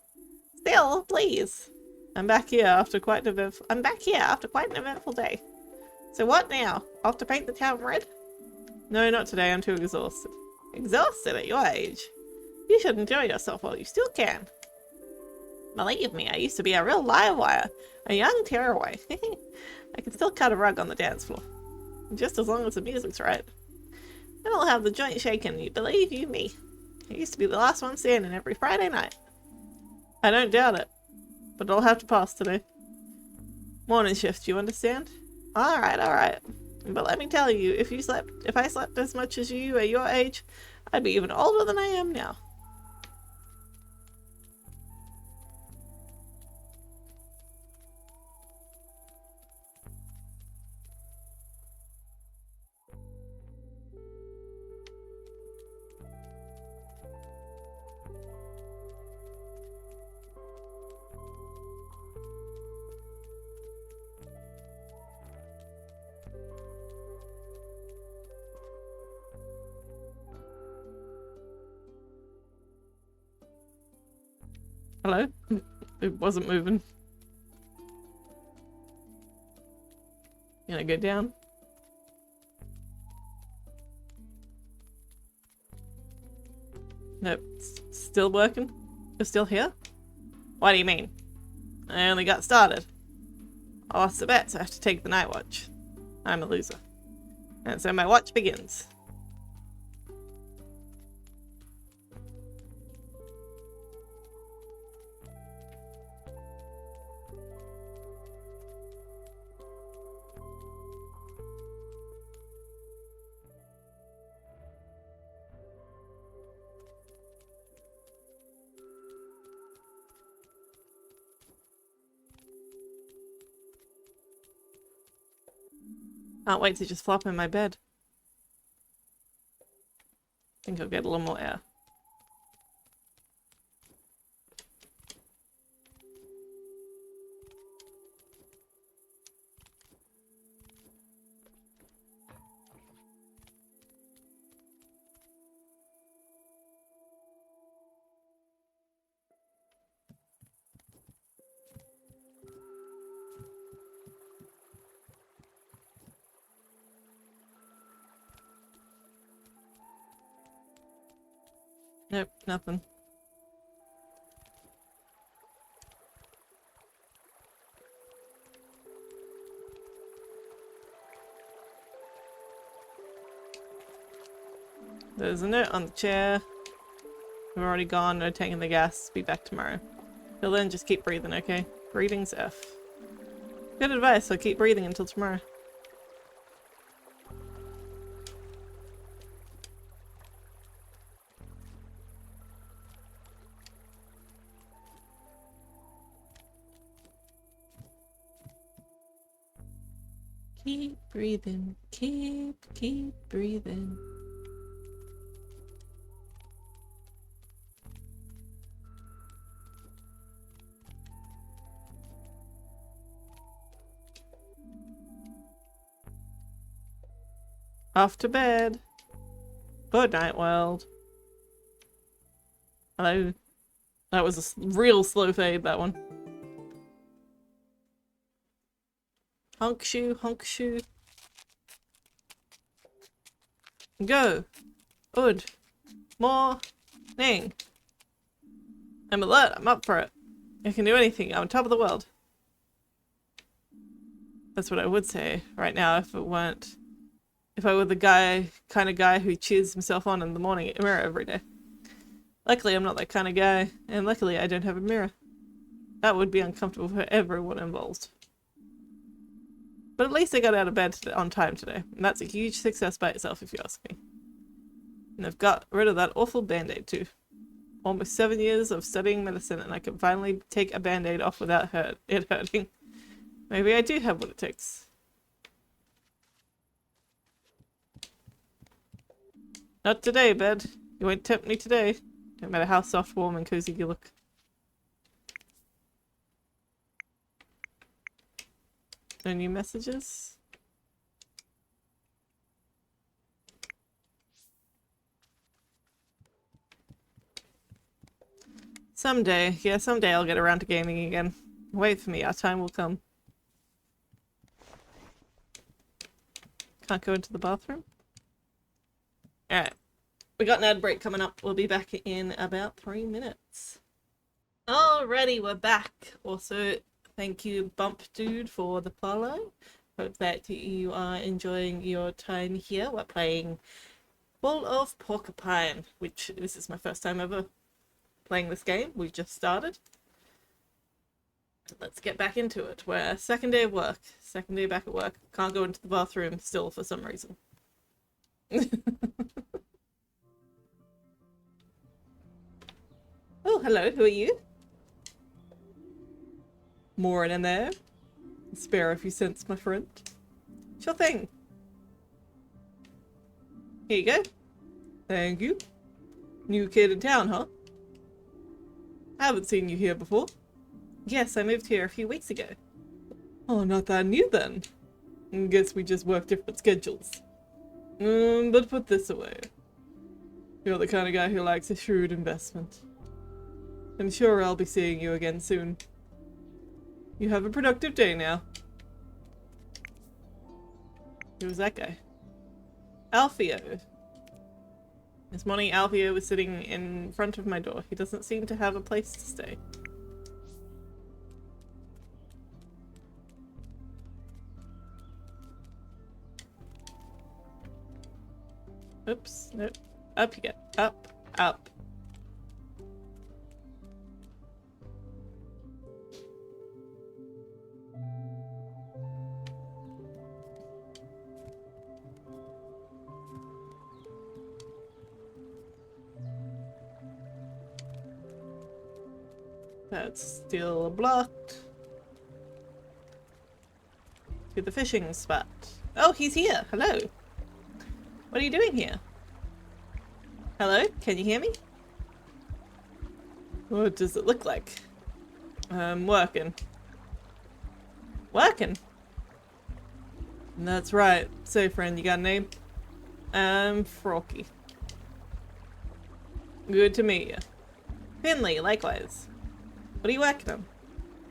Still, please. I'm back here after quite an eventful day. So what now? Off to paint the town red? No, not today. I'm too exhausted. Exhausted at your age? You should enjoy yourself while you still can. Believe me, I used to be a real live wire. A young tearaway. I can still cut a rug on the dance floor. Just as long as the music's right. And I'll have the joint shaking, you believe you me. I used to be the last one standing every Friday night. I don't doubt it. But I'll have to pass today. Morning shift, you understand? Alright, alright. But let me tell you, if I slept as much as you at your age, I'd be even older than I am now. Hello? It wasn't moving. Can I go down? Nope. Still working? You're still here? What do you mean? I only got started. I lost the bet, so I have to take the night watch. I'm a loser. And so my watch begins. Can't wait to just flop in my bed. Think I'll get a little more air. Nope, nothing. There's a note on the chair. I'm already gone, no taking the gas. Be back tomorrow. Till then, just keep breathing, okay? Breathing's F. Good advice, so keep breathing until tomorrow. Keep breathing, keep breathing. Off to bed. Good night, world. Hello. That was a real slow fade, that one. Honk shoe, honk shoe. Go. Good. Morning. I'm alert. I'm up for it. I can do anything. I'm on top of the world. That's what I would say right now if I were the kind of guy who cheers himself on in the morning mirror every day. Luckily, I'm not that kind of guy, and luckily I don't have a mirror. That would be uncomfortable for everyone involved. But at least I got out of bed on time today, and that's a huge success by itself if you ask me. And I've got rid of that awful band-aid too. Almost 7 years of studying medicine, and I can finally take a band-aid off without it hurting. Maybe I do have what it takes. Not today, bed. You won't tempt me today. No matter how soft, warm, and cozy you look. No new messages? Someday. Yeah, someday I'll get around to gaming again. Wait for me, our time will come. Can't go into the bathroom? Alright. We got an ad break coming up. We'll be back in about 3 minutes. Alrighty, we're back. Also, thank you, Bump Dude, for the follow. Hope that you are enjoying your time here. We're playing Ball of Porcupine, which this is my first time ever playing this game. We've just started. Let's get back into it. We're second day of work. Second day back at work. Can't go into the bathroom still for some reason. Oh, hello. Who are you? More in there. Spare a few cents, my friend. Sure thing. Here you go. Thank you. New kid in town, huh? I haven't seen you here before. Yes, I moved here a few weeks ago. Oh, not that new then. Guess we just work different schedules. But put this away. You're the kind of guy who likes a shrewd investment. I'm sure I'll be seeing you again soon. You have a productive day now. Who's that guy? Alfio. This morning Alfio was sitting in front of my door. He doesn't seem to have a place to stay. Oops, nope. Up you get. Up, up. That's still blocked. To the fishing spot. Oh, he's here. Hello. What are you doing here? Hello? Can you hear me? What does it look like? Working. Working? That's right. So, friend, you got a name? Froggy. Good to meet you. Finley, likewise. What are you working on?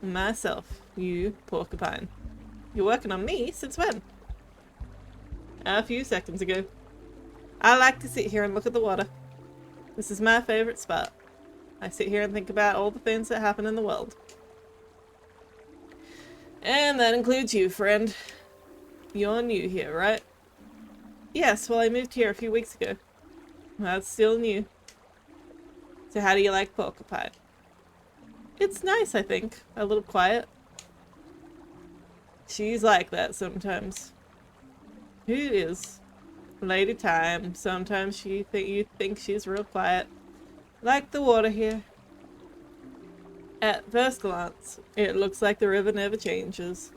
Myself. You, Porcupine. You're working on me? Since when? A few seconds ago. I like to sit here and look at the water. This is my favorite spot. I sit here and think about all the things that happen in the world. And that includes you, friend. You're new here, right? Yes, well, I moved here a few weeks ago. That's still new. So how do you like Porcupine? It's nice, I think. A little quiet. She's like that sometimes. Who is? Lady Time. Sometimes you think she's real quiet. Like the water here. At first glance, it looks like the river never changes,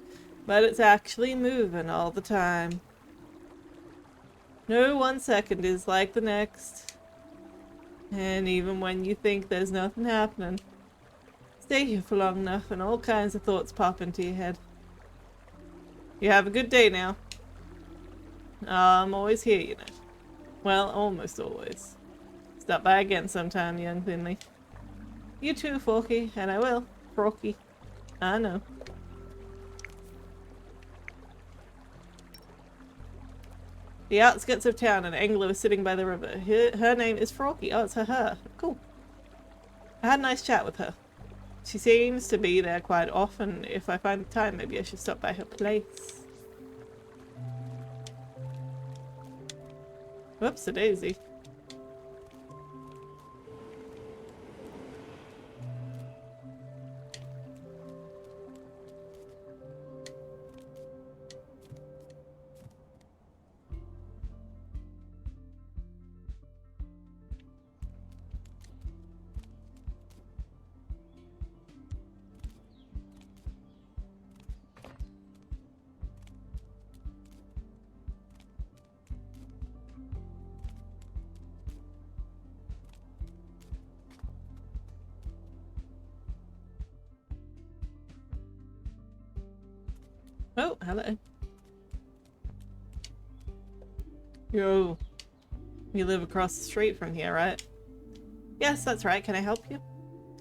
but it's actually moving all the time. No 1 second is like the next. And even when you think there's nothing happening, stay here for long enough and all kinds of thoughts pop into your head. You have a good day now. I'm always here, you know. Well, almost always. Stop by again sometime, young Finley. You too, Forky, and I will. Forky. I know. The outskirts of town, an angler was sitting by the river. Her name is Forky. Oh, it's her. Cool. I had a nice chat with her. She seems to be there quite often. If I find the time, maybe I should stop by her place. Whoops, a daisy. Oh, hello. Yo. You live across the street from here, right? Yes, that's right. Can I help you?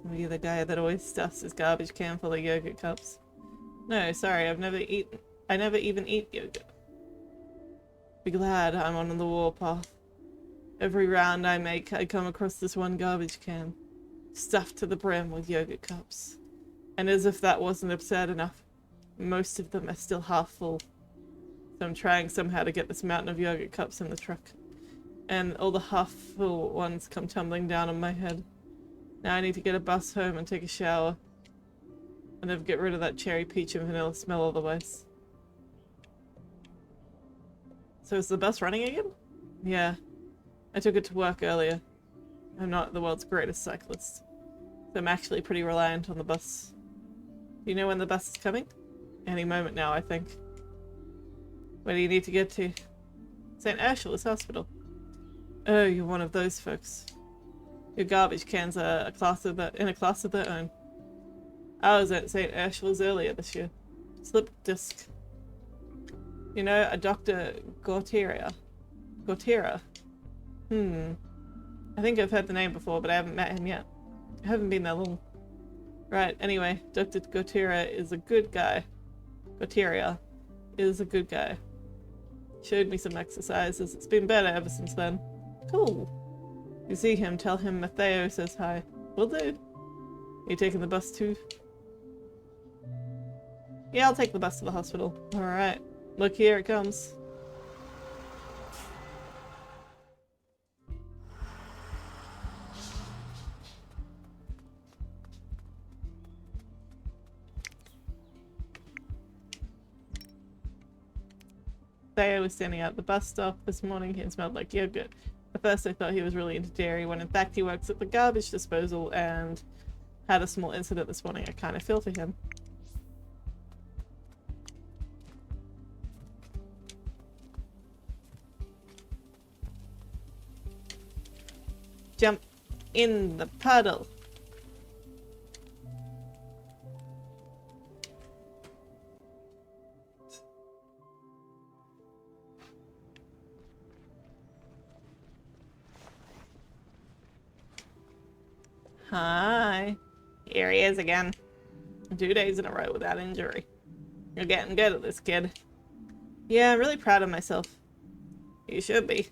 Are you the guy that always stuffs his garbage can full of yogurt cups? No, sorry, I never even eat yogurt. Be glad I'm on the warpath. Every round I make, I come across this one garbage can, stuffed to the brim with yogurt cups. And as if that wasn't absurd enough, most of them are still half full. So I'm trying somehow to get this mountain of yogurt cups in the truck. And all the half full ones come tumbling down on my head. Now I need to get a bus home and take a shower. And then get rid of that cherry peach and vanilla smell otherwise. So is the bus running again? Yeah. I took it to work earlier. I'm not the world's greatest cyclist. So I'm actually pretty reliant on the bus. Do you know when the bus is coming? Any moment now, I think. Where do you need to get to? St. Ursula's Hospital. Oh, you're one of those folks. Your garbage cans are in a class of their own. I was at St. Ursula's earlier this year. Slip disc. You know, a Dr. Gautier. I think I've heard the name before, but I haven't met him yet. I haven't been there long. Right, anyway, Dr. Gautier is a good guy. Gautier is a good guy. Showed me some exercises. It's been better ever since then. Cool. You see him, tell him Matteo says hi. Will do. You taking the bus too? Yeah, I'll take the bus to the hospital. Alright. Look, here it comes. Theo was standing out at the bus stop this morning and smelled like yogurt. At first I thought he was really into dairy, when in fact he works at the garbage disposal and had a small incident this morning. I kind of feel for him. Jump in the puddle. Hi. Here he is again. 2 days in a row without injury. You're getting good at this, kid. Yeah, I'm really proud of myself. You should be.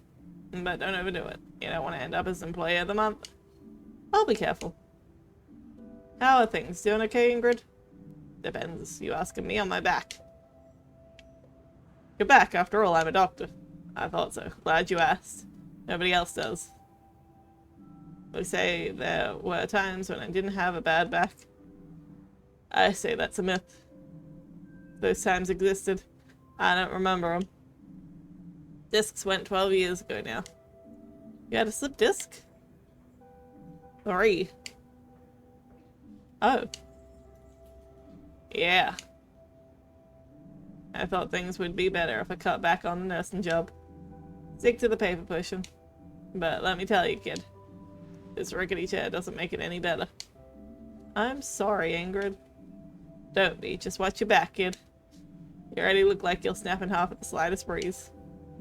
But don't overdo it. You don't want to end up as Employee of the Month. I'll be careful. How are things? Doing okay, Ingrid? Depends. You asking me on my back. Your back, after all, I'm a doctor. I thought so. Glad you asked. Nobody else does. They say there were times when I didn't have a bad back. I say that's a myth. Those times existed. I don't remember them. Discs went 12 years ago now. You had a slip disc? 3. Oh. Yeah. I thought things would be better if I cut back on the nursing job. Stick to the paper pushing. But let me tell you, kid. This rickety chair doesn't make it any better. I'm sorry, Ingrid. Don't be. Just watch your back, kid. You already look like you'll snap in half at the slightest breeze.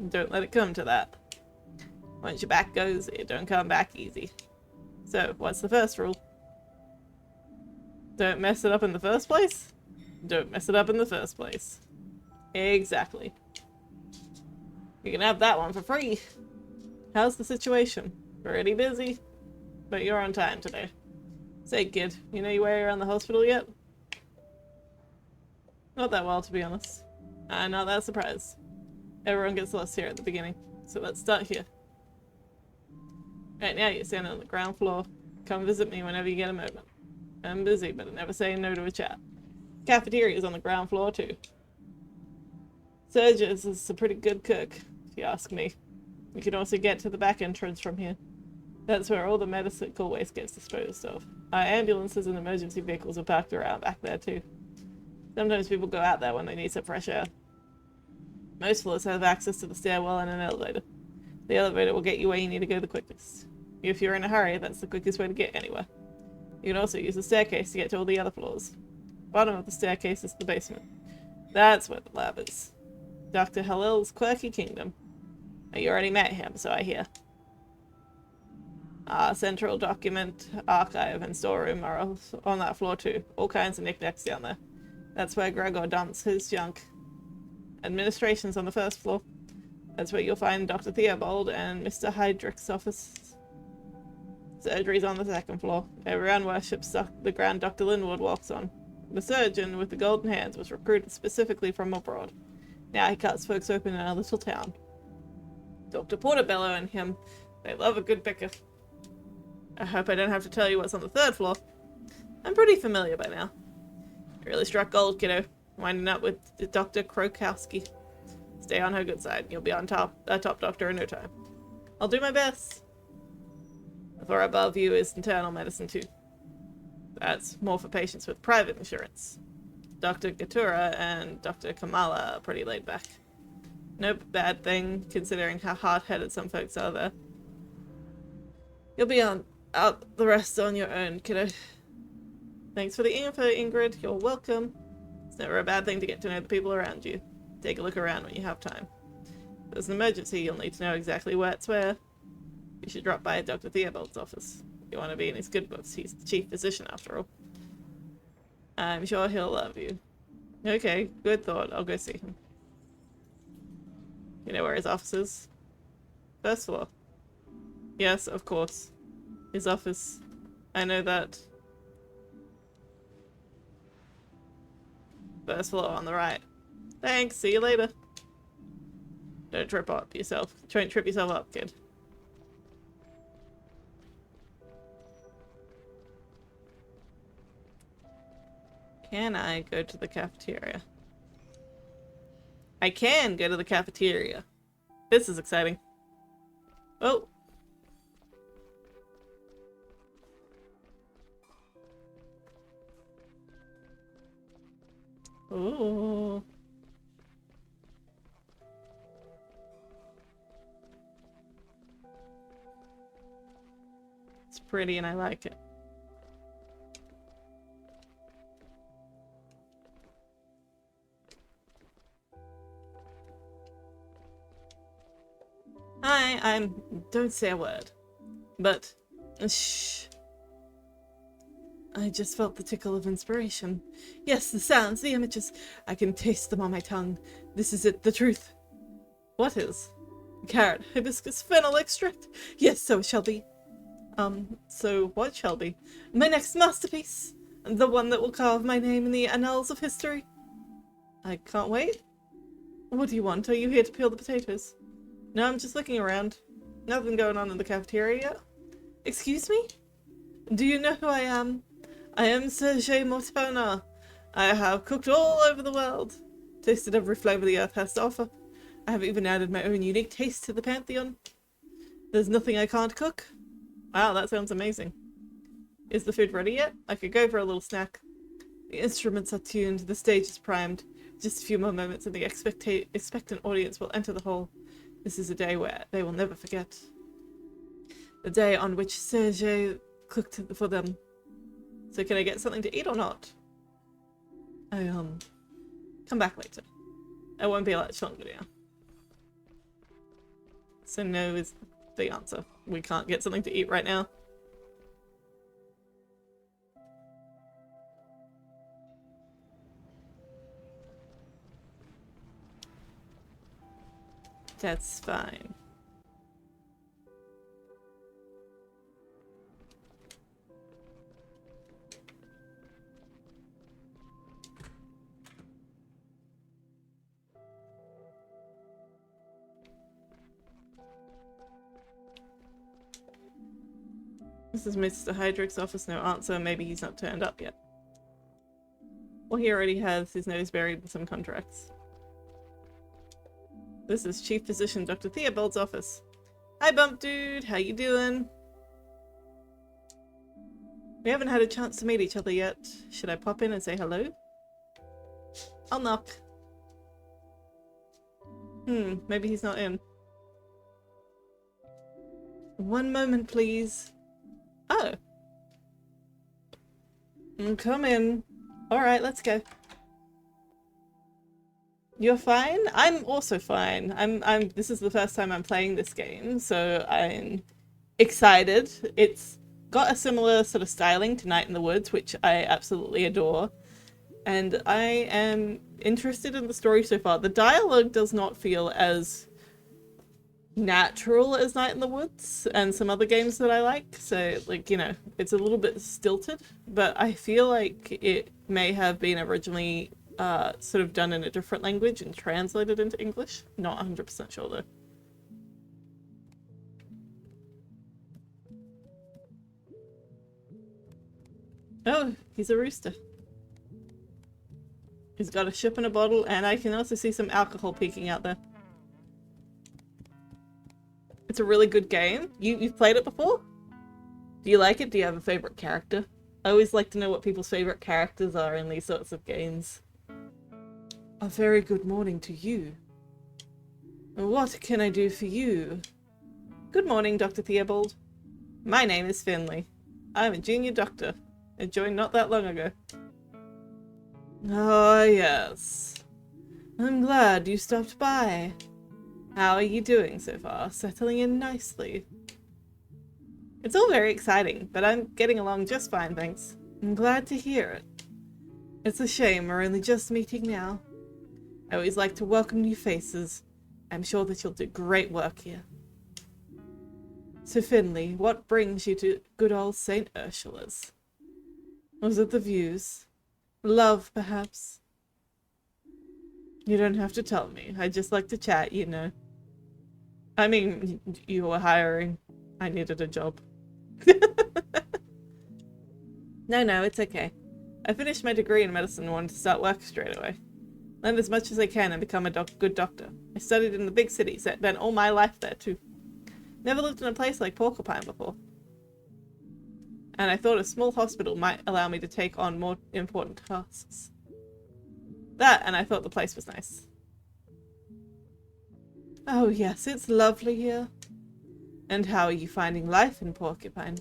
Don't let it come to that. Once your back goes, it don't come back easy. So, what's the first rule? Don't mess it up in the first place? Don't mess it up in the first place. Exactly. You can have that one for free. How's the situation? Pretty busy? But you're on time today. Say, kid, you know your way around the hospital yet? Not that well, to be honest. I'm not that surprised. Everyone gets lost here at the beginning, so let's start here. Right now you're standing on the ground floor. Come visit me whenever you get a moment. I'm busy, but I never say no to a chat. Cafeteria's on the ground floor too. Serge's is a pretty good cook, if you ask me. You can also get to the back entrance from here. That's where all the medical waste gets disposed of. Our ambulances and emergency vehicles are parked around back there too. Sometimes people go out there when they need some fresh air. Most floors have access to the stairwell and an elevator. The elevator will get you where you need to go the quickest. If you're in a hurry, that's the quickest way to get anywhere. You can also use the staircase to get to all the other floors. Bottom of the staircase is the basement. That's where the lab is. Dr. Halil's quirky kingdom. You already met him, so I hear. Our central document, archive, and storeroom are on that floor too. All kinds of knickknacks down there. That's where Gregor dumps his junk. Administration's on the first floor. That's where you'll find Dr. Theobald and Mr. Heydrich's office. Surgery's on the second floor. Everyone worships the Grand Dr. Linwood walks on. The surgeon with the golden hands was recruited specifically from abroad. Now he cuts folks open in our little town. Dr. Portobello and him, they love a good bicker. I hope I don't have to tell you what's on the third floor. I'm pretty familiar by now. You really struck gold, kiddo. Winding up with Dr. Krokowski. Stay on her good side. You'll be on top doctor in no time. I'll do my best. The floor above you is internal medicine too. That's more for patients with private insurance. Dr. Gatura and Dr. Kamala are pretty laid back. No bad thing, considering how hard-headed some folks are there. You'll be out the rest on your own, kiddo. Thanks for the info, Ingrid. You're welcome. It's never a bad thing to get to know the people around you. Take a look around when you have time. If there's an emergency, you'll need to know exactly what's where. You should drop by Dr. Theobald's office. You want to be in his good books. He's the chief physician, after all. I'm sure he'll love you. Okay, good thought. I'll go see him. You know where his office is? First floor. Yes, of course. His office. I know that. First floor on the right. Thanks, see you later. Don't trip yourself up, kid. Can I go to the cafeteria? I can go to the cafeteria. This is exciting. Oh. Ooh. It's pretty and I like it. Hi, don't say a word. But, shh. I just felt the tickle of inspiration. Yes, the sounds, the images. I can taste them on my tongue. This is it, the truth. What is? Carrot, hibiscus, fennel extract. Yes, so it shall be. So what shall be? My next masterpiece. The one that will carve my name in the annals of history. I can't wait. What do you want? Are you here to peel the potatoes? No, I'm just looking around. Nothing going on in the cafeteria yet. Excuse me? Do you know who I am? I am Sergei Mortona. I have cooked all over the world. Tasted every flavor the earth has to offer. I have even added my own unique taste to the pantheon. There's nothing I can't cook. Wow, that sounds amazing. Is the food ready yet? I could go for a little snack. The instruments are tuned, the stage is primed. Just a few more moments and the expectant audience will enter the hall. This is a day where they will never forget. The day on which Sergei cooked for them. So can I get something to eat or not? Come back later. I won't be much longer now. So no is the answer. We can't get something to eat right now. That's fine. This is Mr. Heydrich's office, no answer. Maybe he's not turned up yet. Or he already has his nose buried in some contracts. This is Chief Physician Dr. Theobald's office. Hi, Bump Dude. How you doing? We haven't had a chance to meet each other yet. Should I pop in and say hello? I'll knock. Maybe he's not in. One moment, please. Oh. Come in. Alright, let's go. You're fine? I'm also fine. This is the first time I'm playing this game, so I'm excited. It's got a similar sort of styling to Night in the Woods, which I absolutely adore. And I am interested in the story so far. The dialogue does not feel as natural as Night in the Woods and some other games that I like. So, like, you know, it's a little bit stilted, but I feel like it may have been originally sort of done in a different language and translated into English. Not 100% sure though. Oh, he's a rooster. He's got a ship in a bottle, and I can also see some alcohol peeking out there. It's a really good game. You've played it before? Do you like it? Do you have a favorite character? I always like to know what people's favorite characters are in these sorts of games. A very good morning to you. What can I do for you? Good morning, Dr. Theobald. My name is Finley. I'm a junior doctor. I joined not that long ago. Ah, yes. I'm glad you stopped by. How are you doing so far? Settling in nicely? It's all very exciting, but I'm getting along just fine, thanks. I'm glad to hear it. It's a shame we're only just meeting now. I always like to welcome new faces. I'm sure that you'll do great work here. So Finley, what brings you to good old St. Ursula's? Was it the views? Love, perhaps? You don't have to tell me. I just like to chat, you know. I mean, you were hiring. I needed a job. No, it's okay. I finished my degree in medicine and wanted to start work straight away. Learn as much as I can and become a good doctor. I studied in the big cities. I spent all my life there too. Never lived in a place like Porcupine before. And I thought a small hospital might allow me to take on more important tasks. That, and I thought the place was nice. Oh yes, it's lovely here. And how are you finding life in Porcupine?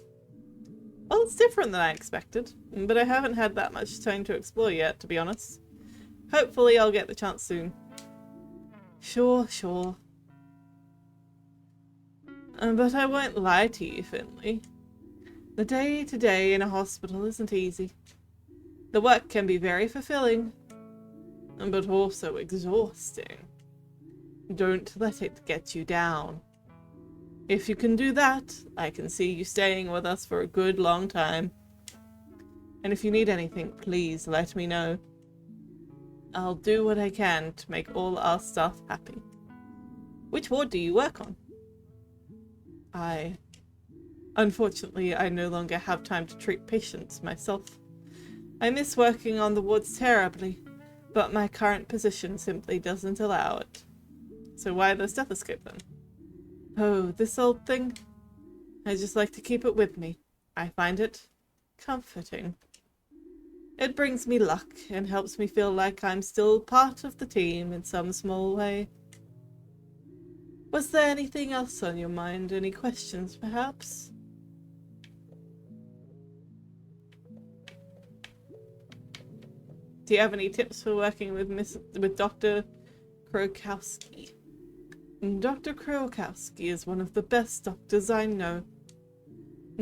it's different than I expected, but I haven't had that much time to explore yet, to be honest. Hopefully I'll get the chance soon. Sure, sure. But I won't lie to you, Finley. The day-to-day in a hospital isn't easy. The work can be very fulfilling, but also exhausting. Don't let it get you down. If you can do that, I can see you staying with us for a good long time. And if you need anything, please let me know. I'll do what I can to make all our staff happy. Which ward do you work on? Unfortunately, I no longer have time to treat patients myself. I miss working on the wards terribly, but my current position simply doesn't allow it. So why the stethoscope then? Oh, this old thing? I just like to keep it with me. I find it comforting. It brings me luck and helps me feel like I'm still part of the team in some small way. Was there anything else on your mind? Any questions, perhaps? Do you have any tips for working with Dr. Krokowski? Dr. Krokowski is one of the best doctors I know.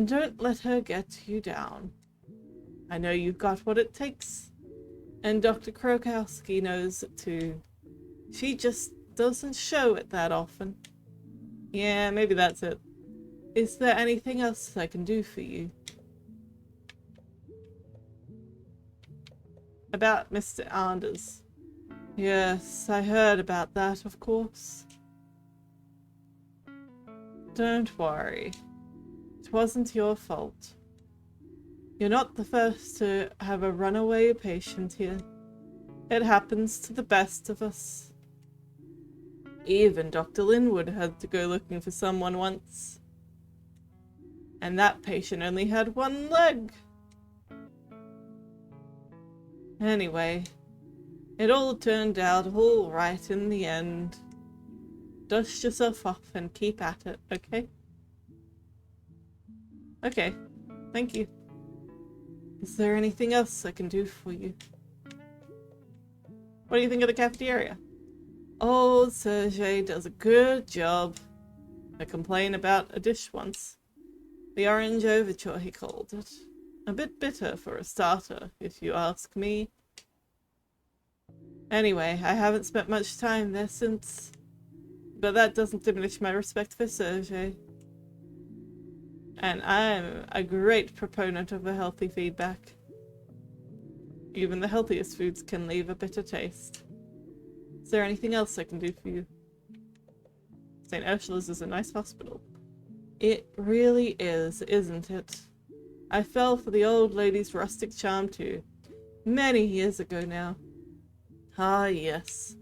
Don't let her get you down. I know you've got what it takes, and Dr. Krokowski knows it too. She just doesn't show it that often. Yeah, maybe that's it. Is there anything else I can do for you? About Mr. Anders. Yes, I heard about that, of course. Don't worry. It wasn't your fault. You're not the first to have a runaway patient here. It happens to the best of us. Even Dr. Linwood had to go looking for someone once. And that patient only had one leg. Anyway, it all turned out all right in the end. Dust yourself off and keep at it, okay? Okay, thank you. Is there anything else I can do for you? What do you think of the cafeteria? Old Sergei does a good job. I complained about a dish once. The orange overture, he called it. A bit bitter for a starter, if you ask me. Anyway, I haven't spent much time there since. But that doesn't diminish my respect for Sergei. And I'm a great proponent of a healthy feedback. Even the healthiest foods can leave a bitter taste. Is there anything else I can do for you? St. Ursula's is a nice hospital. It really is, isn't it? I fell for the old lady's rustic charm too. Many years ago now. Ah, yes.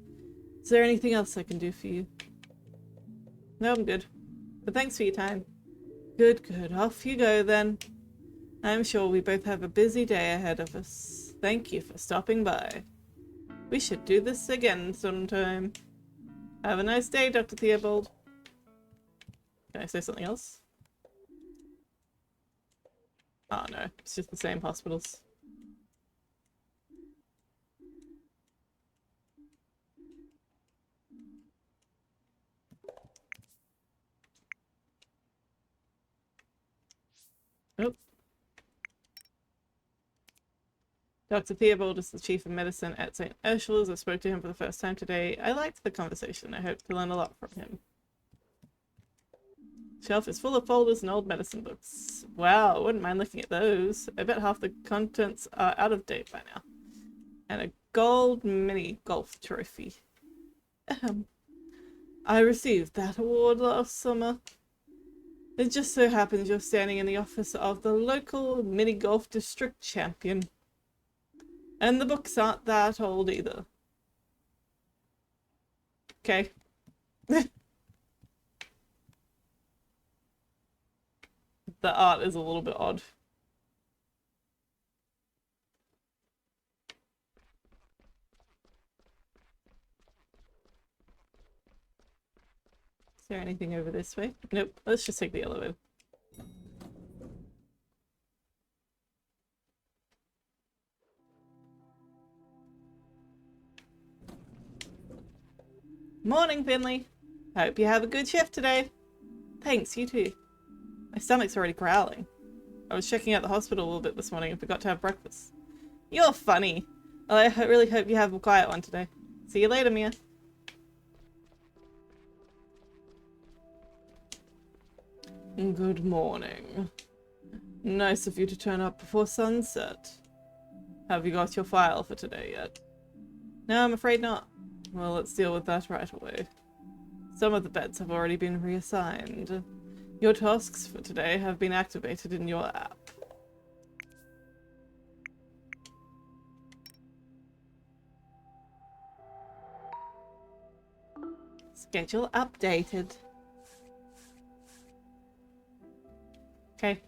Is there anything else I can do for you? No, I'm good. But thanks for your time. Good, good. Off you go then. I'm sure we both have a busy day ahead of us. Thank you for stopping by. We should do this again sometime. Have a nice day, Dr. Theobald. Can I say something else? Oh no, it's just the same hospitals. Oh. Dr. Theobald is the chief of medicine at St. Ursula's. I spoke to him for the first time today. I liked the conversation. I hope to learn a lot from him. Shelf is full of folders and old medicine books. Wow, I wouldn't mind looking at those. I bet half the contents are out of date by now. And a gold mini golf trophy. I received that award last summer. It just so happens you're standing in the office of the local mini golf district champion. And the books aren't that old either. Okay. The art is a little bit odd. Is there anything over this way? Nope. Let's just take the elevator. Morning, Finley. Hope you have a good shift today. Thanks, you too. My stomach's already growling. I was checking out the hospital a little bit this morning and forgot to have breakfast. You're funny. Well, I really hope you have a quiet one today. See you later, Mia. Good morning. Nice of you to turn up before sunset. Have you got your file for today yet? No, I'm afraid not. Well, let's deal with that right away. Some of the beds have already been reassigned. Your tasks for today have been activated in your app. Schedule updated. Okay.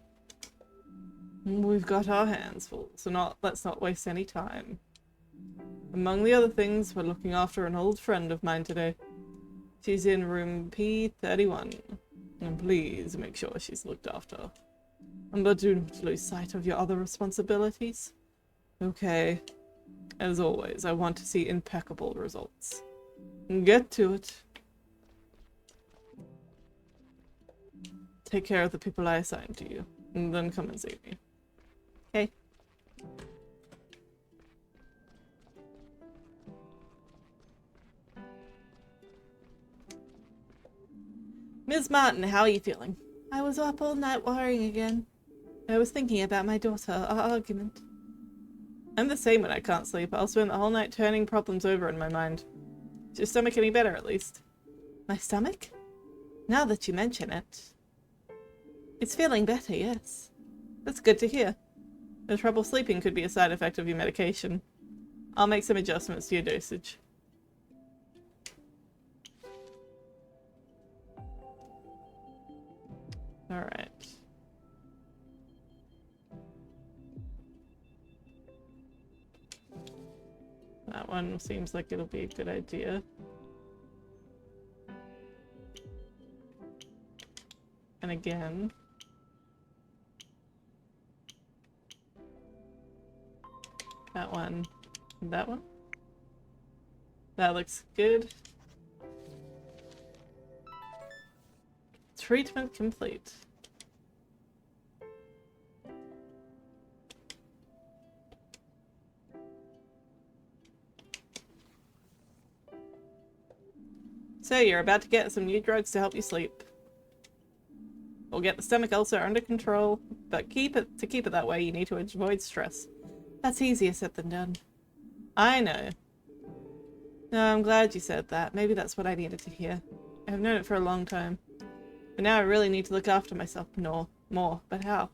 We've got our hands full, so let's not waste any time. Among the other things, we're looking after an old friend of mine today. She's in room P31. And please make sure she's looked after. But do not lose sight of your other responsibilities. Okay. As always, I want to see impeccable results. Get to it. Take care of the people I assigned to you, and then come and see me. Okay. Ms. Martin, how are you feeling? I was up all night worrying again. I was thinking about my daughter, our argument. I'm the same when I can't sleep. I'll spend the whole night turning problems over in my mind. Is your stomach any better, at least? My stomach? Now that you mention it. It's feeling better, yes. That's good to hear. The trouble sleeping could be a side effect of your medication. I'll make some adjustments to your dosage. Alright. That one seems like it'll be a good idea. And again. That one. And that one. That looks good. Treatment complete. So you're about to get some new drugs to help you sleep. We'll get the stomach ulcer under control, but to keep it that way, you need to avoid stress. That's easier said than done. I know. No, I'm glad you said that. Maybe that's what I needed to hear. I've known it for a long time. But now I really need to look after myself more. But how?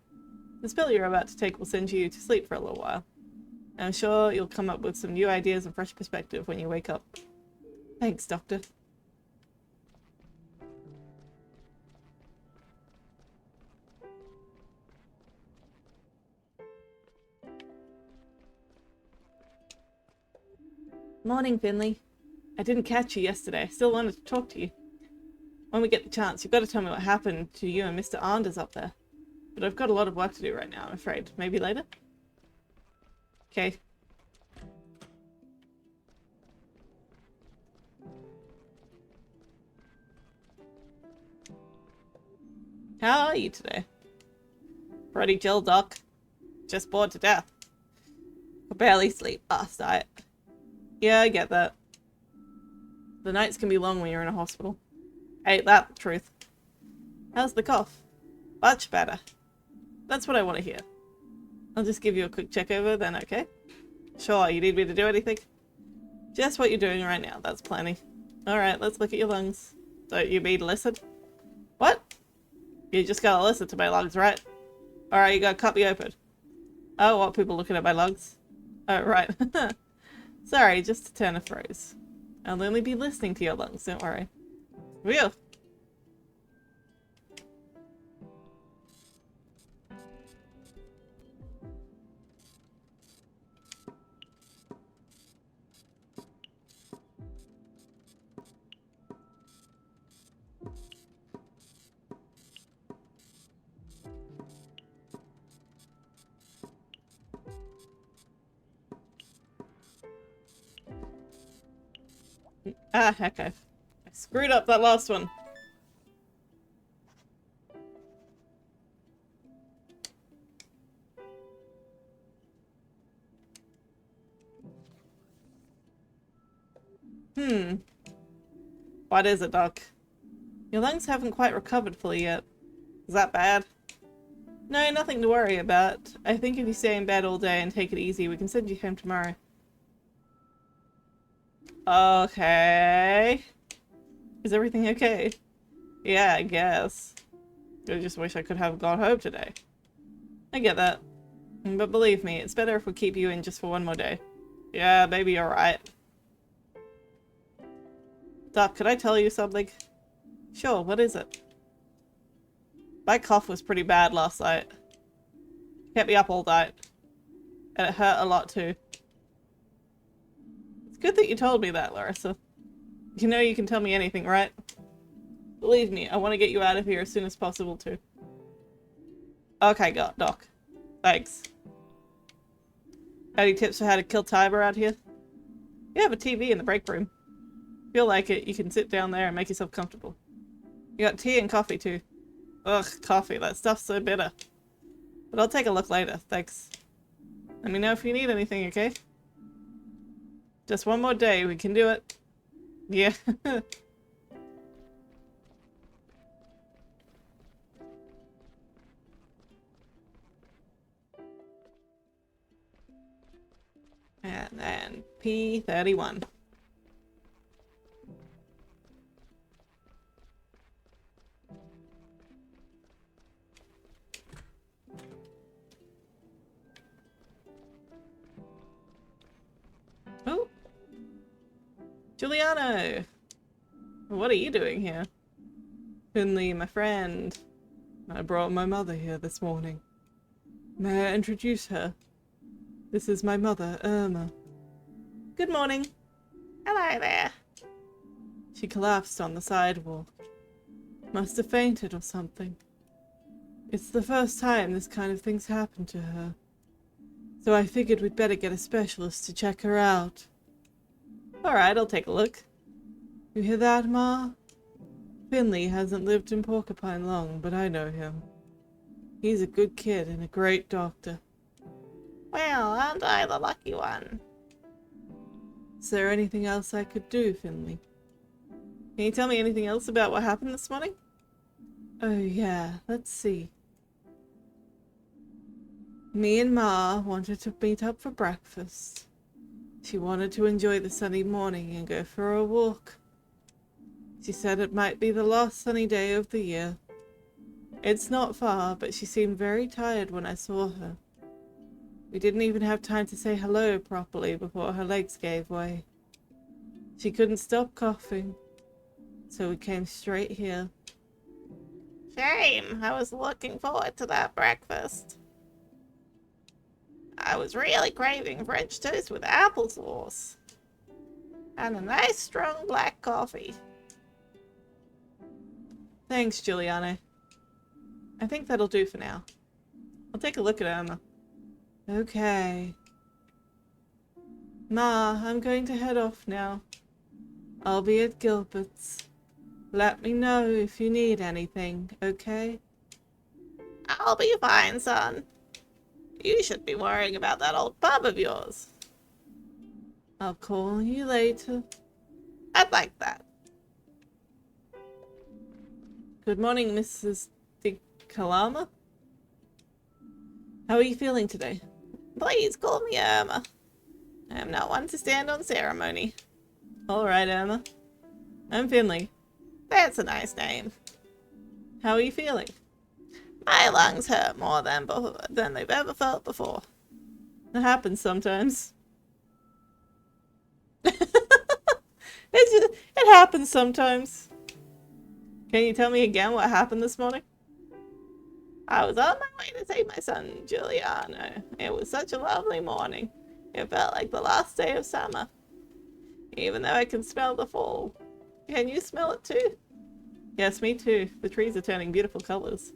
The pill you're about to take will send you to sleep for a little while. I'm sure you'll come up with some new ideas and fresh perspective when you wake up. Thanks, Doctor. Morning, Finley. I didn't catch you yesterday. I still wanted to talk to you. When we get the chance, you've got to tell me what happened to you and Mr. Anders up there. But I've got a lot of work to do right now, I'm afraid. Maybe later? Okay. How are you today? Pretty chill, Doc. Just bored to death. Could barely sleep last night. Yeah, I get that. The nights can be long when you're in a hospital. Ain't that the truth? How's the cough? Much better. That's what I want to hear. I'll just give you a quick check over then, okay? Sure, you need me to do anything? Just what you're doing right now, that's plenty. Alright, let's look at your lungs. Don't you mean listen? What? You just gotta listen to my lungs, right? Alright, you gotta cut me open. Oh, what, people looking at my lungs? Oh, right. Sorry, just to turn a phrase. I'll only be listening to your lungs, don't worry. Real. Ah, heck. Screwed up that last one. What is it, Doc? Your lungs haven't quite recovered fully yet. Is that bad? No, nothing to worry about. I think if you stay in bed all day and take it easy, we can send you home tomorrow. Okay. Is everything okay? Yeah, I guess. I just wish I could have gone home today. I get that. But believe me, it's better if we keep you in just for one more day. Yeah, maybe you're right. Doc, could I tell you something? Sure, what is it? My cough was pretty bad last night. Kept me up all night. And it hurt a lot too. It's good that you told me that, Larissa. You know you can tell me anything, right? Believe me, I want to get you out of here as soon as possible too. Okay, Doc. Thanks. Any tips for how to kill time around here? You have a TV in the break room. If you feel like it, you can sit down there and make yourself comfortable. You got tea and coffee too. Ugh, coffee. That stuff's so bitter. But I'll take a look later, thanks. Let me know if you need anything, okay? Just one more day, we can do it. Yeah. And then P31. Oh! Giuliano! What are you doing here? Finley, my friend. I brought my mother here this morning. May I introduce her? This is my mother, Irma. Good morning. Hello there. She collapsed on the sidewalk. Must have fainted or something. It's the first time this kind of thing's happened to her. So I figured we'd better get a specialist to check her out. Alright, I'll take a look. You hear that, Ma? Finley hasn't lived in Porcupine long, but I know him. He's a good kid and a great doctor. Well, aren't I the lucky one? Is there anything else I could do, Finley? Can you tell me anything else about what happened this morning? Oh yeah, let's see. Me and Ma wanted to meet up for breakfast. She wanted to enjoy the sunny morning and go for a walk. She said it might be the last sunny day of the year. It's not far, but she seemed very tired when I saw her. We didn't even have time to say hello properly before her legs gave way. She couldn't stop coughing, so we came straight here. Shame. I was looking forward to that breakfast. I was really craving French toast with applesauce. And a nice strong black coffee. Thanks, Giuliano. I think that'll do for now. I'll take a look at Emma. Okay. Ma, I'm going to head off now. I'll be at Gilbert's. Let me know if you need anything, okay? I'll be fine, son. You should be worrying about that old pub of yours. I'll call you later. I'd like that. Good morning, Mrs. Di Calama. How are you feeling today? Please call me Irma. I am not one to stand on ceremony. Alright, Irma. I'm Finley. That's a nice name. How are you feeling? My lungs hurt more than they've ever felt before. It happens sometimes. It happens sometimes. Can you tell me again what happened this morning? I was on my way to take my son, Giuliano. It was such a lovely morning. It felt like the last day of summer. Even though I can smell the fall. Can you smell it too? Yes, me too. The trees are turning beautiful colors.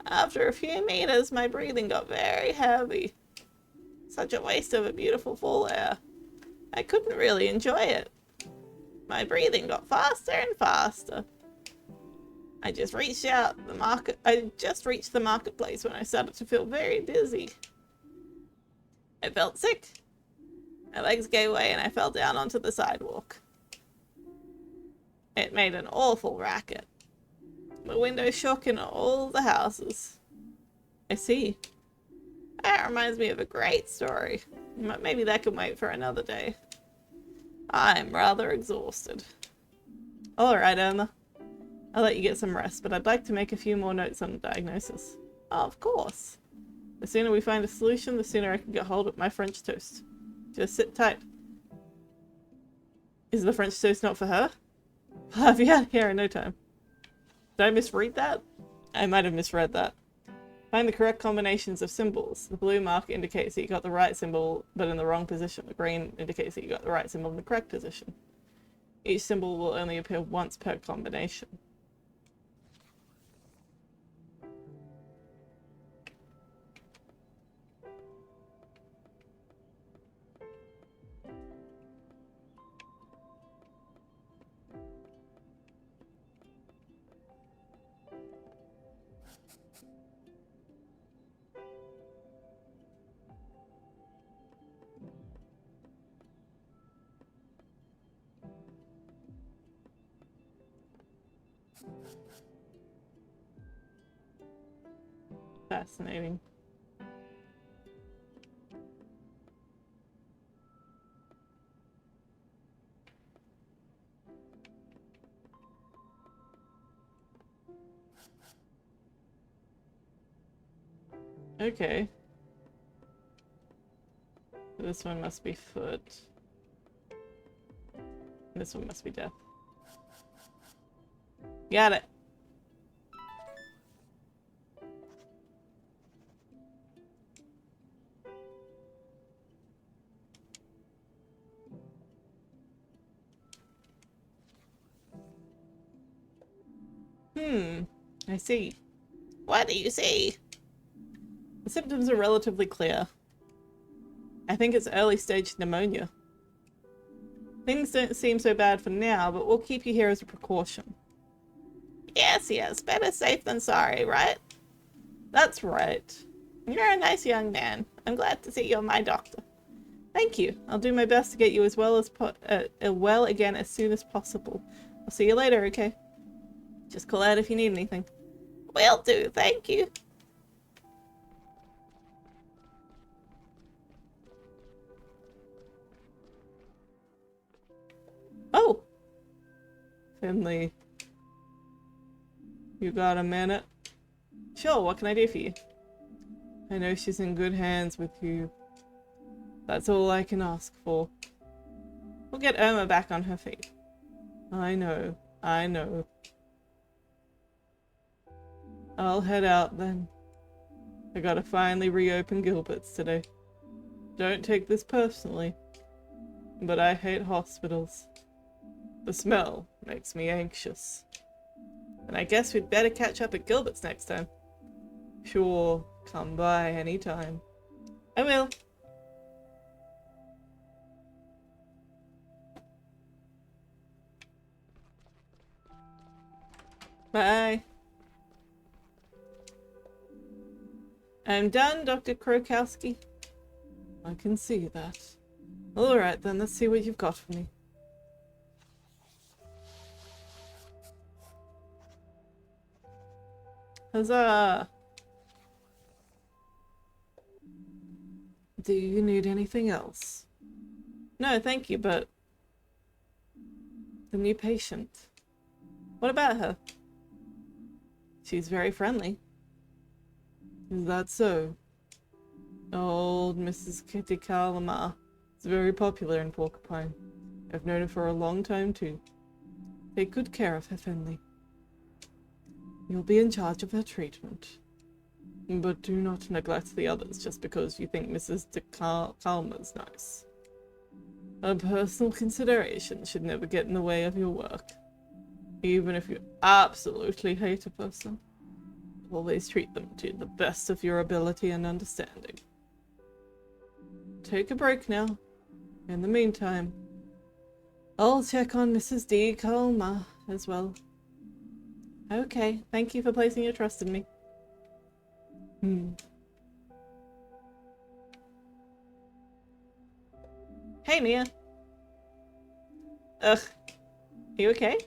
After a few meters, my breathing got very heavy. Such a waste of a beautiful fall air. I couldn't really enjoy it. My breathing got faster and faster. I just reached the marketplace when I started to feel very dizzy. I felt sick. My legs gave way and I fell down onto the sidewalk. It made an awful racket. The windows shook in all the houses. I see. That reminds me of a great story. Maybe that can wait for another day. I'm rather exhausted. Alright, Irma. I'll let you get some rest, but I'd like to make a few more notes on the diagnosis. Oh, of course. The sooner we find a solution, the sooner I can get hold of my French toast. Just sit tight. Is the French toast not for her? I'll have you out of here in no time. Did I misread that? I might have misread that. Find the correct combinations of symbols. The blue mark indicates that you got the right symbol, but in the wrong position. The green indicates that you got the right symbol in the correct position. Each symbol will only appear once per combination. Fascinating. Okay. This one must be foot. This one must be death. Got it. I see. What do you see? The symptoms are relatively clear. I think it's early stage pneumonia. Things don't seem so bad for now, but we'll keep you here as a precaution. Yes, yes, better safe than sorry, right? That's right. You're a nice young man. I'm glad to see you're my doctor. Thank you. I'll do my best to get you as well again as soon as possible. I'll see you later, okay? Just call out if you need anything. Will do, thank you. Oh! Finley. You got a minute? Sure, what can I do for you? I know she's in good hands with you. That's all I can ask for. We'll get Irma back on her feet. I know, I know. I'll head out then. I gotta finally reopen Gilbert's today. Don't take this personally, but I hate hospitals. The smell makes me anxious. And I guess we'd better catch up at Gilbert's next time. Sure, come by anytime. I will. Bye. I'm done, Dr. Krokowski. I can see that. Alright then, let's see what you've got for me. Huzzah! Do you need anything else? No, thank you, but... the new patient. What about her? She's very friendly. Is that so? Old Mrs. Kitty Calamar is very popular in Porcupine. I've known her for a long time too. Take good care of her, Finley. You'll be in charge of her treatment. But do not neglect the others just because you think Mrs. Calmer's nice. A personal consideration should never get in the way of your work. Even if you absolutely hate a person. Always treat them to the best of your ability and understanding. Take a break now. In the meantime, I'll check on Mrs. D. Colma as well. Okay, thank you for placing your trust in me. Hey, Mia. Ugh. You okay?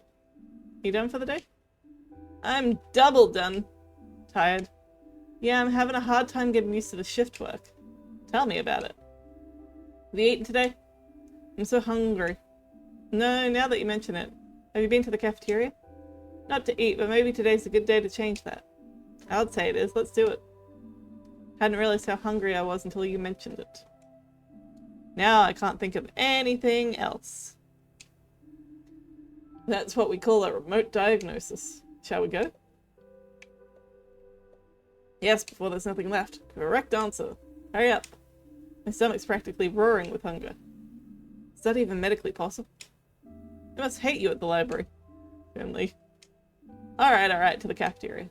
You done for the day? I'm double done. Tired. Yeah, I'm having a hard time getting used to the shift work. Tell me about it. Have you eaten today? I'm so hungry. No, now that you mention it. Have you been to the cafeteria? Not to eat, but maybe today's a good day to change that. I'd say it is. Let's do it. Hadn't realized how hungry I was until you mentioned it. Now I can't think of anything else. That's what we call a remote diagnosis. Shall we go? Yes, before there's nothing left. Correct answer. Hurry up. My stomach's practically roaring with hunger. Is that even medically possible? I must hate you at the library. Finley. Alright, to the cafeteria.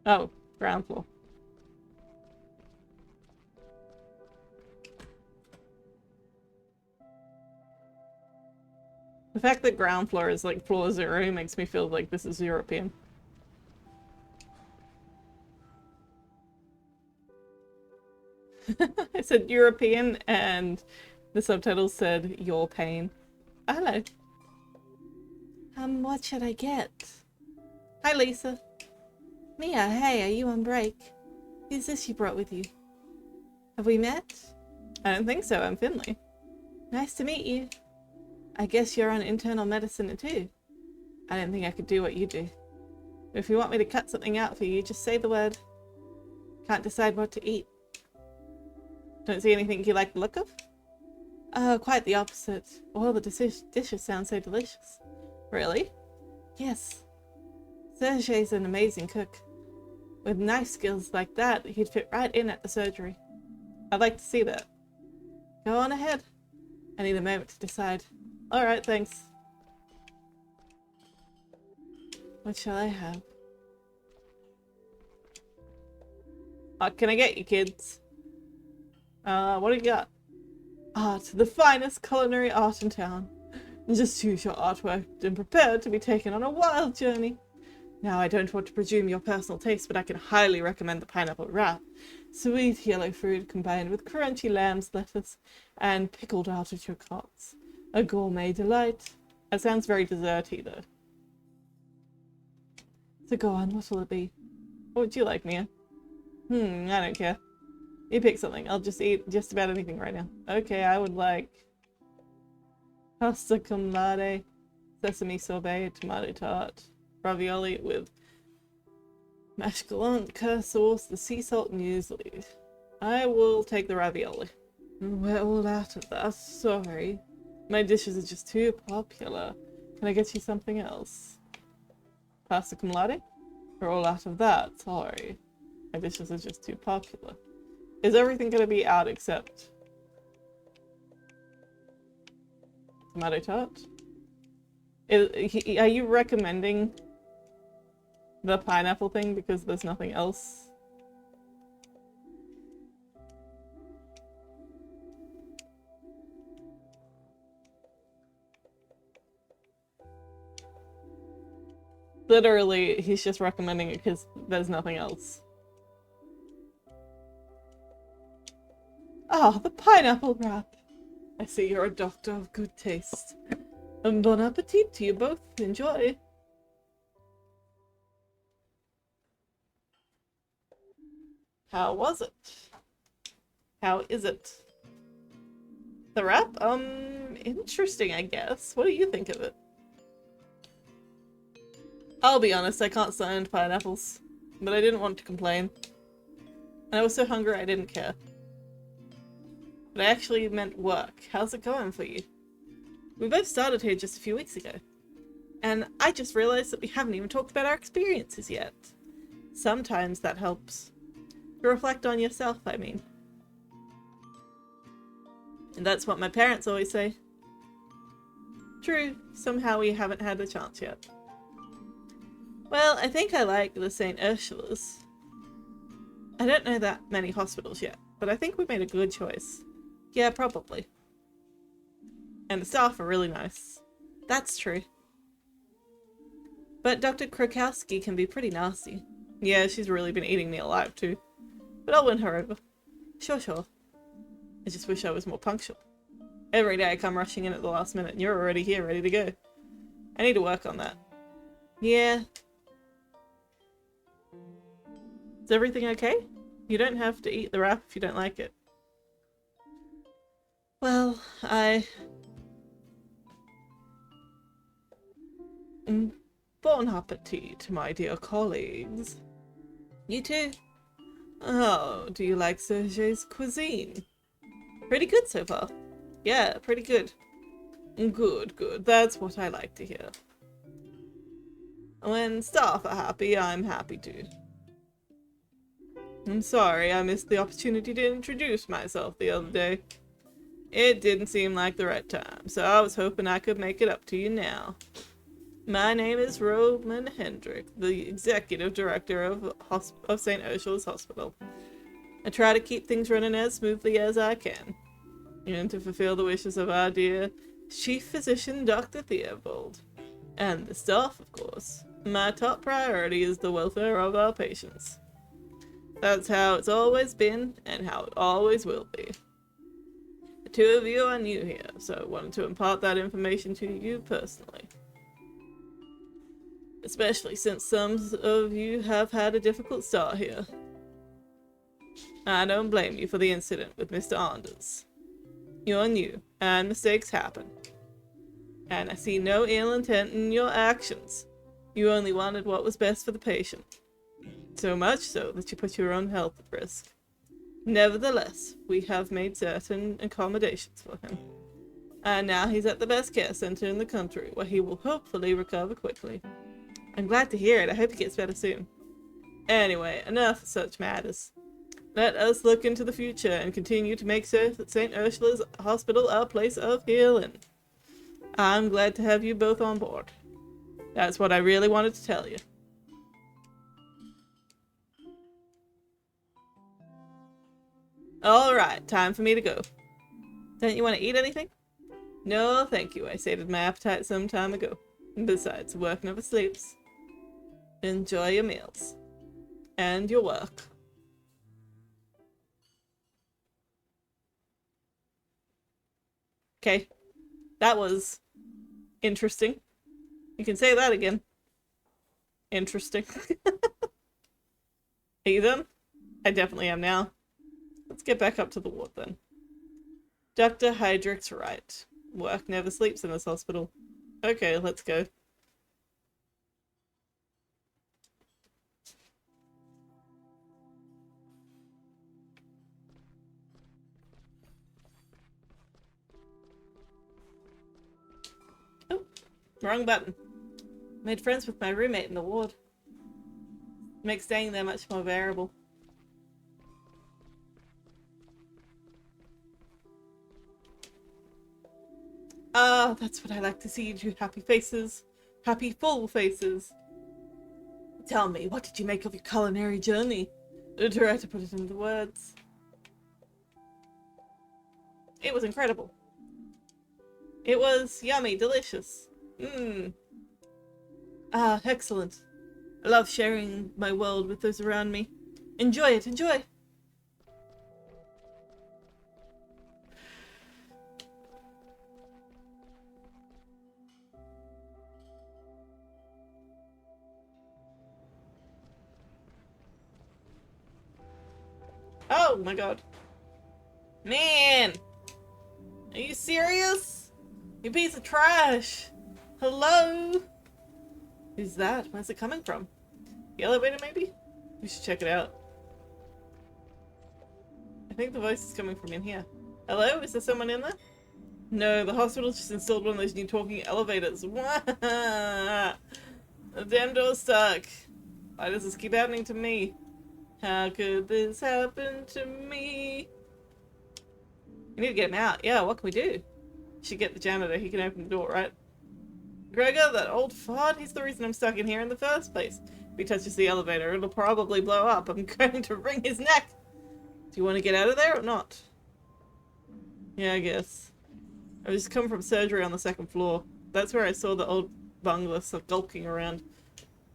Oh, ground floor. The fact that ground floor is like floor 0 makes me feel like this is European. I said European and the subtitles said your pain. Hello. What should I get? Hi, Lisa. Mia, hey, are you on break? Who's this you brought with you? Have we met? I don't think so, I'm Finley. Nice to meet you. I guess you're on internal medicine too. I don't think I could do what you do. If you want me to cut something out for you, just say the word. Can't decide what to eat. Don't see anything you like the look of? Oh, quite the opposite. All the dishes sound so delicious. Really? Yes. Sergei's an amazing cook. With knife skills like that, he'd fit right in at the surgery. I'd like to see that. Go on ahead. I need a moment to decide. Alright, thanks. What shall I have? What can I get you, kids? What do you got? Art, the finest culinary art in town. Just choose your artwork and prepare to be taken on a wild journey. Now, I don't want to presume your personal taste, but I can highly recommend the pineapple wrap. Sweet yellow fruit combined with crunchy lamb's lettuce and pickled artichokes. A gourmet delight. That sounds very desserty, though. So go on, what will it be? What would you like, Mia? I don't care. You pick something. I'll just eat just about anything right now. Okay, I would like pasta con latte, sesame sorbet, tomato tart, ravioli with mashed galanka sauce, the sea salt muesli. I will take the ravioli. We're all out of that. Sorry. My dishes are just too popular. Can I get you something else? Pasta con latte? We're all out of that. Sorry. My dishes are just too popular. Is everything going to be out except tomato tart? Are you recommending the pineapple thing because there's nothing else? Literally, he's just recommending it because there's nothing else. Ah, the pineapple wrap. I see you're a doctor of good taste. Bon appetit to you both. Enjoy. How was it? How is it? The wrap? Interesting, I guess. What do you think of it? I'll be honest, I can't stand pineapples, but I didn't want to complain. And I was so hungry I didn't care. But I actually meant work. How's it going for you? We both started here just a few weeks ago. And I just realized that we haven't even talked about our experiences yet. Sometimes that helps. To reflect on yourself, I mean. And that's what my parents always say. True, somehow we haven't had a chance yet. Well, I think I like the St. Ursula's. I don't know that many hospitals yet, but I think we made a good choice. Yeah, probably. And the staff are really nice. That's true. But Dr. Krakowski can be pretty nasty. Yeah, she's really been eating me alive too. But I'll win her over. Sure, sure. I just wish I was more punctual. Every day I come rushing in at the last minute and you're already here, ready to go. I need to work on that. Yeah. Is everything okay? You don't have to eat the wrap if you don't like it. Well, Bon appetit, my dear colleagues. You too. Oh, do you like Sergei's cuisine? Pretty good so far. Yeah, pretty good. Good, good. That's what I like to hear. When staff are happy, I'm happy too. I'm sorry I missed the opportunity to introduce myself the other day. It didn't seem like the right time, so I was hoping I could make it up to you now. My name is Roman Hendrick, the executive director of St. Ursula's Hospital. I try to keep things running as smoothly as I can, and to fulfill the wishes of our dear chief physician, Dr. Theobald. And the staff, of course. My top priority is the welfare of our patients. That's how it's always been, and how it always will be. The two of you are new here, so I wanted to impart that information to you personally. Especially since some of you have had a difficult start here. I don't blame you for the incident with Mr. Anders. You're new, and mistakes happen. And I see no ill intent in your actions. You only wanted what was best for the patient. So much so that you put your own health at risk. Nevertheless, we have made certain accommodations for him. And now he's at the best care center in the country, where he will hopefully recover quickly. I'm glad to hear it. I hope he gets better soon. Anyway, enough of such matters. Let us look into the future and continue to make St. Ursula's Hospital a place of healing. I'm glad to have you both on board. That's what I really wanted to tell you. Alright, time for me to go. Don't you want to eat anything? No, thank you. I sated my appetite some time ago. Besides, work never sleeps. Enjoy your meals. And your work. Okay. That was interesting. You can say that again. Interesting. Are you done? I definitely am now. Let's get back up to the ward then. Dr. Heydrich's right. Work never sleeps in this hospital. Okay, let's go. Oh, wrong button. Made friends with my roommate in the ward. Makes staying there much more bearable. Ah, that's what I like to see, you happy faces. Happy, full faces. Tell me, what did you make of your culinary journey? Try to put it into words. It was incredible. It was yummy, delicious. Ah, excellent. I love sharing my world with those around me. Enjoy it, enjoy! Oh my god. Man! Are you serious? You piece of trash! Hello? Who's that? Where's it coming from? The elevator, maybe? We should check it out. I think the voice is coming from in here. Hello? Is there someone in there? No, the hospital just installed one of those new talking elevators. The damn door's stuck. Why does this keep happening to me? How could this happen to me? We need to get him out. Yeah, what can we do? Should get the janitor. He can open the door, right? Gregor, that old fart, he's the reason I'm stuck in here in the first place. If he touches the elevator, it'll probably blow up. I'm going to wring his neck. Do you want to get out of there or not? Yeah, I guess. I just come from surgery on the second floor. That's where I saw the old bungler skulking around.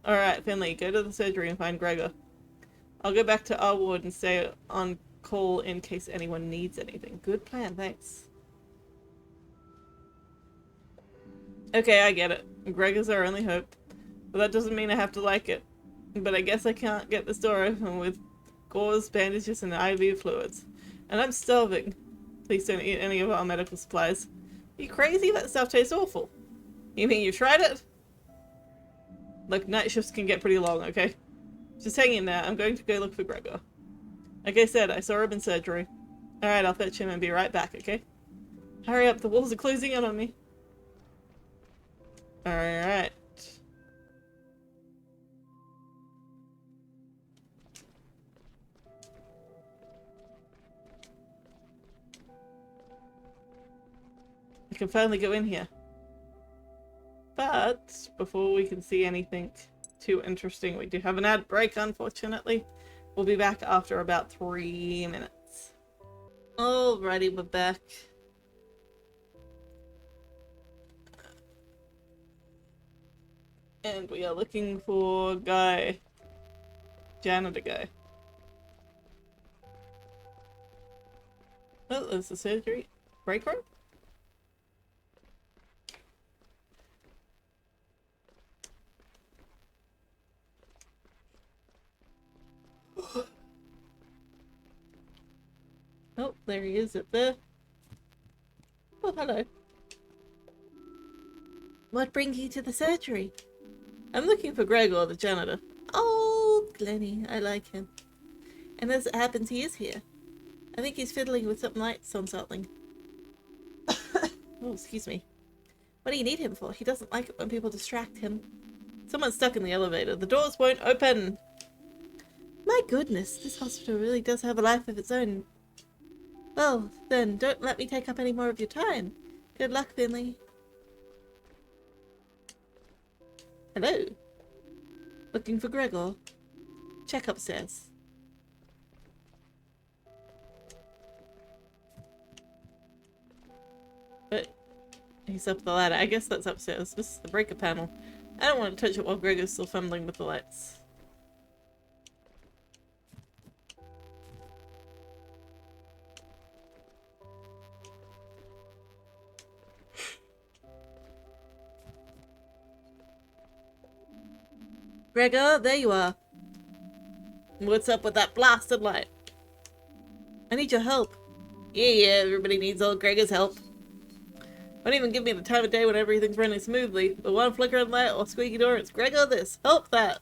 Alright, Finley, go to the surgery and find Gregor. I'll go back to our ward and stay on call in case anyone needs anything. Good plan, thanks. Okay, I get it. Gregor's our only hope. But that doesn't mean I have to like it. But I guess I can't get this door open with gauze, bandages, and IV fluids. And I'm starving. Please don't eat any of our medical supplies. Are you crazy? That stuff tastes awful. You mean you tried it? Look, night shifts can get pretty long, okay? Just hang in there. I'm going to go look for Gregor. Like I said, I saw him in surgery. Alright, I'll fetch him and be right back, okay? Hurry up, the walls are closing in on me. Alright. I can finally go in here. But before we can see anything too interesting, we do have an ad break, unfortunately. We'll be back after about 3 minutes. Alrighty, we're back. And we are looking for guy. Janitor guy. Oh, there's the surgery. Break room? Oh, there he is up there. Oh, hello. What brings you to the surgery? I'm looking for Gregor, the janitor. Oh, Glenny, I like him. And as it happens, he is here. I think he's fiddling with some lights on something. Oh, excuse me. What do you need him for? He doesn't like it when people distract him. Someone's stuck in the elevator. The doors won't open. My goodness, this hospital really does have a life of its own. Well, then, don't let me take up any more of your time. Good luck, Finley. Hello. Looking for Gregor. Check upstairs. But he's up the ladder. I guess that's upstairs. This is the breaker panel. I don't want to touch it while Gregor's still fumbling with the lights. Gregor, there you are. What's up with that blasted light? I need your help. Yeah, everybody needs old Gregor's help. Don't even give me the time of day when everything's running smoothly. The one flickering light or squeaky door, it's Gregor this. Help that.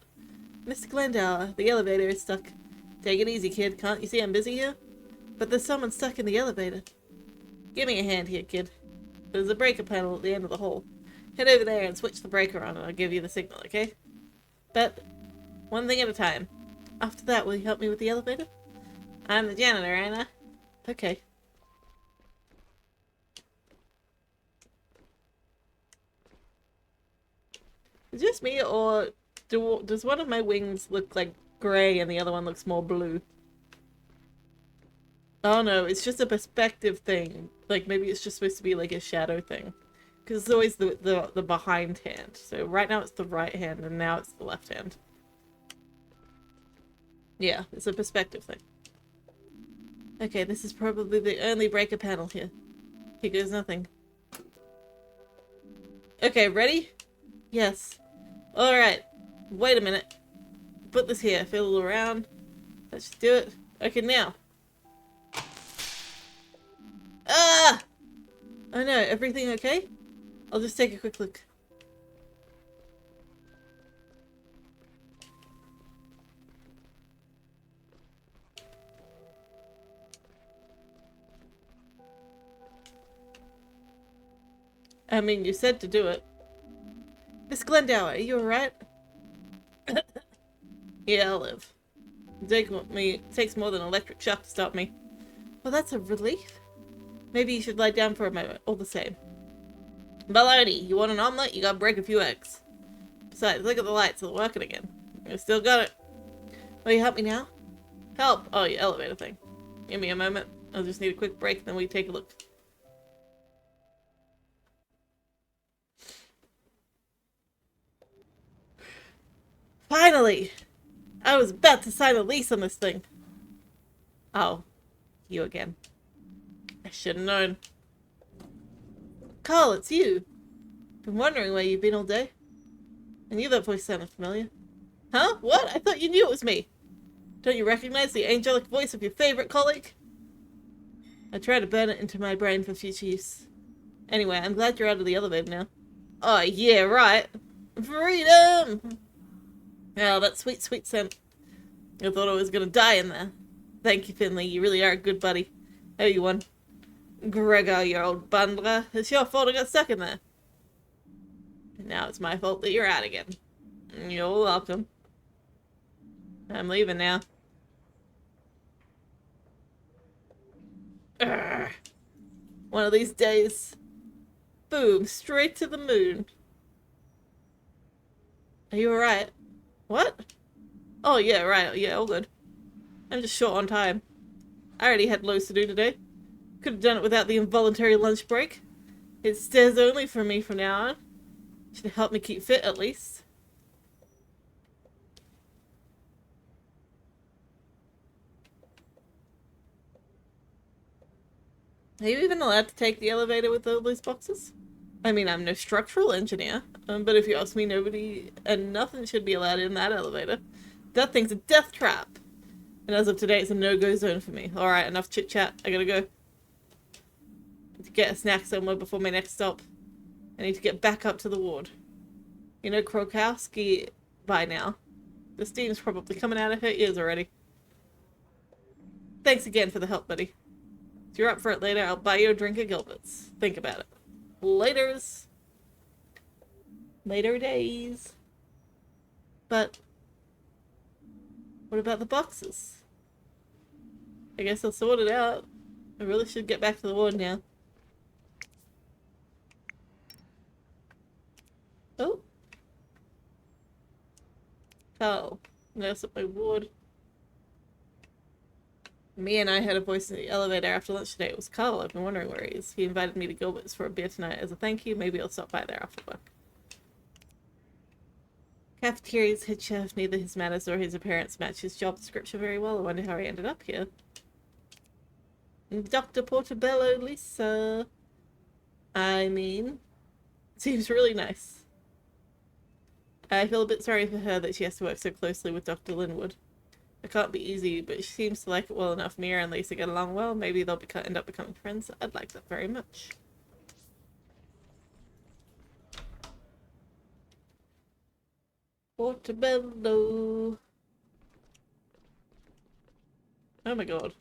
Mr. Glendower, the elevator is stuck. Take it easy, kid. Can't you see I'm busy here? But there's someone stuck in the elevator. Give me a hand here, kid. There's a breaker panel at the end of the hall. Head over there and switch the breaker on and I'll give you the signal, okay? But one thing at a time. After that, will you help me with the elevator? I'm the janitor, ain't I? Okay. Is this me, or does one of my wings look like grey and the other one looks more blue? Oh no, it's just a perspective thing. Like, maybe it's just supposed to be like a shadow thing. Because it's always the behind hand. So right now it's the right hand, and now it's the left hand. Yeah, it's a perspective thing. Okay, this is probably the only breaker panel here. Here goes nothing. Okay, ready? Yes. Alright. Wait a minute. Put this here. Fiddle around. Let's just do it. Okay, now. Ah! Oh no, everything okay? I'll just take a quick look. I mean, you said to do it. Miss Glendower, are you alright? Yeah, I'll live. It takes more than an electric shock to stop me. Well, that's a relief. Maybe you should lie down for a moment, all the same. Baloney, you want an omelette? You gotta break a few eggs. Besides, look at the lights, they're working again. You still got it. Will you help me now? Help! Oh, your elevator thing. Give me a moment. I'll just need a quick break, then we take a look. Finally! I was about to sign a lease on this thing. Oh, you again. I should have known. Carl, it's you. Been wondering where you've been all day. I knew that voice sounded familiar. Huh? What? I thought you knew it was me. Don't you recognize the angelic voice of your favorite colleague? I try to burn it into my brain for future use. Anyway, I'm glad you're out of the elevator now. Oh, yeah, right. Freedom! Oh, that sweet, sweet scent. I thought I was gonna die in there. Thank you, Finley. You really are a good buddy. How you won? Gregor, you old bundler. It's your fault I got stuck in there. And now it's my fault that you're out again. You're welcome. I'm leaving now. Urgh. One of these days. Boom, straight to the moon. Are you alright? What? Oh, yeah, right. Yeah, all good. I'm just short on time. I already had loads to do today. Could have done it without the involuntary lunch break. It's stairs only for me from now on. Should have helped me keep fit, at least. Are you even allowed to take the elevator with all those boxes? I mean, I'm no structural engineer, but if you ask me, nobody and nothing should be allowed in that elevator. That thing's a death trap. And as of today, it's a no-go zone for me. Alright, enough chit-chat. I gotta go. Need to get a snack somewhere before my next stop. I need to get back up to the ward. You know Krokowski by now. The steam's probably coming out of her ears already. Thanks again for the help, buddy. If you're up for it later, I'll buy you a drink at Gilbert's. Think about it. Laters. Later days. But what about the boxes? I guess I'll sort it out. I really should get back to the ward now. Oh. Carl. Nurse at my ward. Me and I had a voice in the elevator after lunch today. It was Carl. I've been wondering where he is. He invited me to Gilbert's for a beer tonight. As a thank you, maybe I'll stop by there after work. Cafeteria's head chef. Neither his manners nor his appearance match his job description very well. I wonder how he ended up here. Dr. Portobello Lisa. I mean, seems really nice. I feel a bit sorry for her that she has to work so closely with Dr. Linwood. It can't be easy, but she seems to like it well enough. Mia and Lisa get along well. Maybe they'll end up becoming friends. I'd like that very much. Portobello. Oh my god.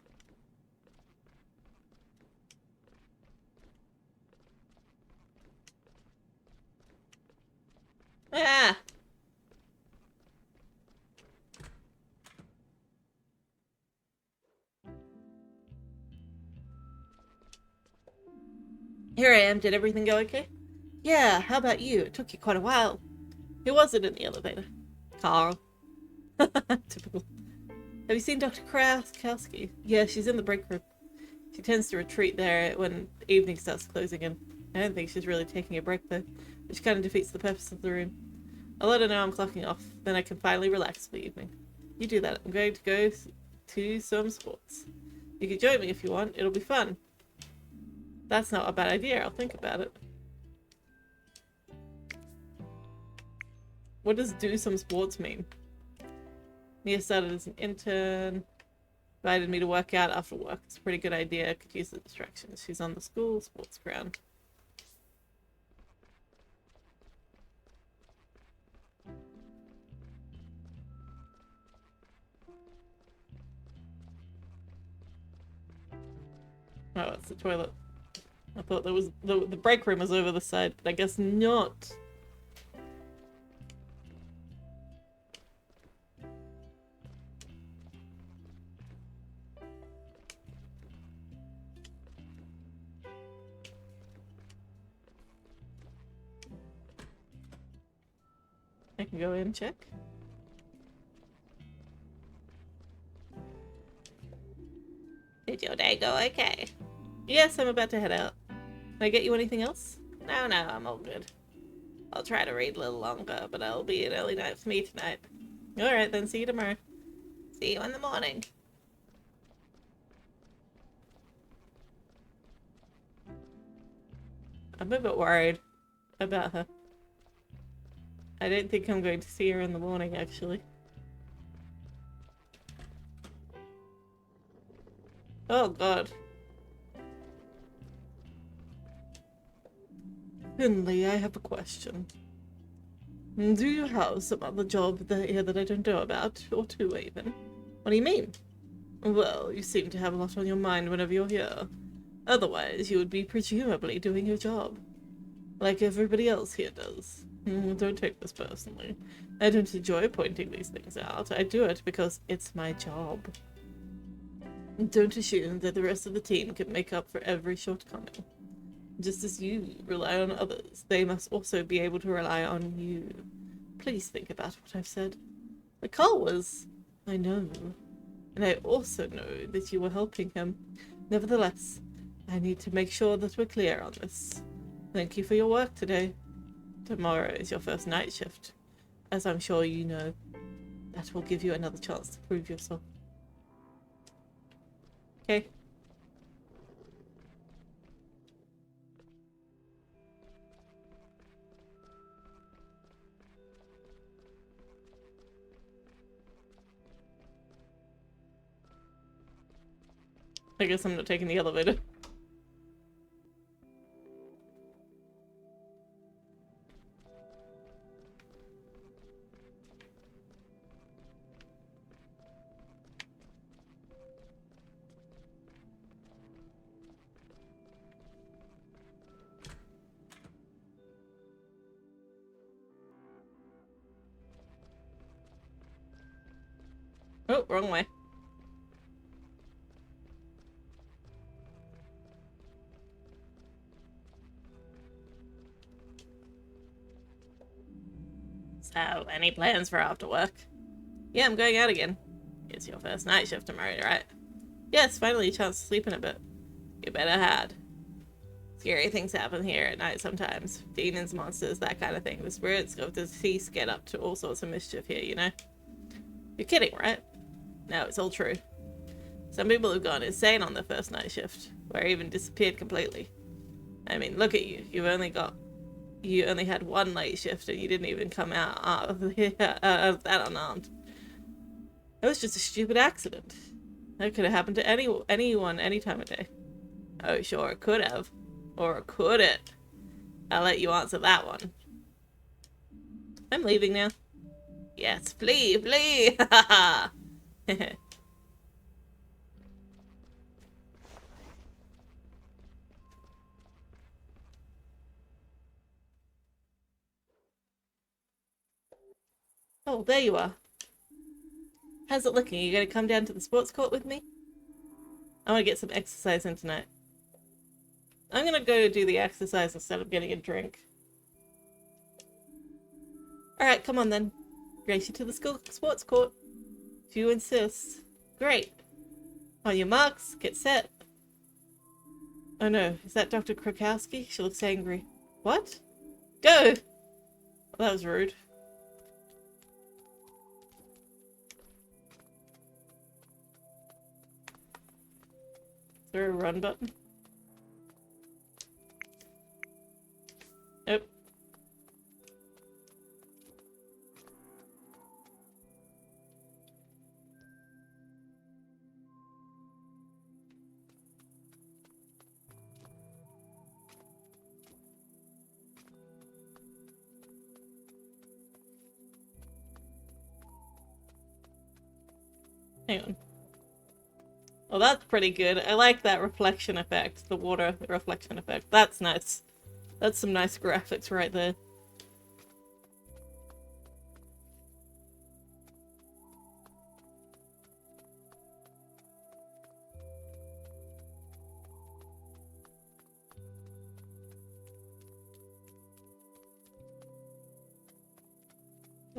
Ah! Here I am. Did everything go okay? Yeah, how about you? It took you quite a while. Who was it in the elevator? Carl. Typical. Have you seen Dr. Krauskowski? Yeah, she's in the break room. She tends to retreat there when evening starts closing in. I don't think she's really taking a break though, which kind of defeats the purpose of the room. I'll let her know I'm clocking off, then I can finally relax for the evening. You do that. I'm going to go to some sports. You can join me if you want. It'll be fun. That's not a bad idea. I'll think about it. What does do some sports mean? Mia started as an intern. Invited me to work out after work. It's a pretty good idea. I could use the distractions. She's on the school sports ground. Oh, it's the toilet. I thought there was the break room was over the side, but I guess not. can go in, check. Did your day go okay? Yes, I'm about to head out. Can I get you anything else? No, I'm all good. I'll try to read a little longer, but it'll be an early night for me tonight. Alright then, see you tomorrow. See you in the morning. I'm a bit worried about her. I don't think I'm going to see her in the morning, actually. Oh god. Finley, I have a question. Do you have some other job here that I don't know about? Or two, even? What do you mean? Well, you seem to have a lot on your mind whenever you're here. Otherwise, you would be presumably doing your job. Like everybody else here does. Don't take this personally. I don't enjoy pointing these things out. I do it because it's my job. Don't assume that the rest of the team can make up for every shortcoming. Just as you rely on others, they must also be able to rely on you. Please think about what I've said. The call was, I know. And I also know that you were helping him. Nevertheless, I need to make sure that we're clear on this. Thank you for your work today. Tomorrow is your first night shift. As I'm sure you know, that will give you another chance to prove yourself. Okay. I guess I'm not taking the elevator. Oh, wrong way. So, any plans for after work? Yeah, I'm going out again. It's your first night shift tomorrow, right? Yes, finally a chance to sleep in a bit. You better had. Scary things happen here at night sometimes. Demons, monsters, that kind of thing. The spirits of the deceased get up to all sorts of mischief here, you know? You're kidding, right? No, it's all true. Some people have gone insane on their first night shift, or even disappeared completely. I mean, look at you. You only had one night shift and you didn't even come out of that unarmed. It was just a stupid accident. That could have happened to anyone, any time of day. Oh, sure, it could have. Or could it? I'll let you answer that one. I'm leaving now. Yes, flee, flee! Ha ha! Oh, there you are. How's it looking? You gonna come down to the sports court with me? I want to get some exercise in tonight. I'm gonna go do the exercise instead of getting a drink. Alright, come on then. Race you to the sports court. If you insist. Great. On your marks, get set. Oh no, is that Dr. Krakowski? She looks angry. What? Go! Well, that was rude. Is there a run button? Nope. Hang on. Well, that's pretty good. I like that reflection effect. The water reflection effect. That's nice. That's some nice graphics right there.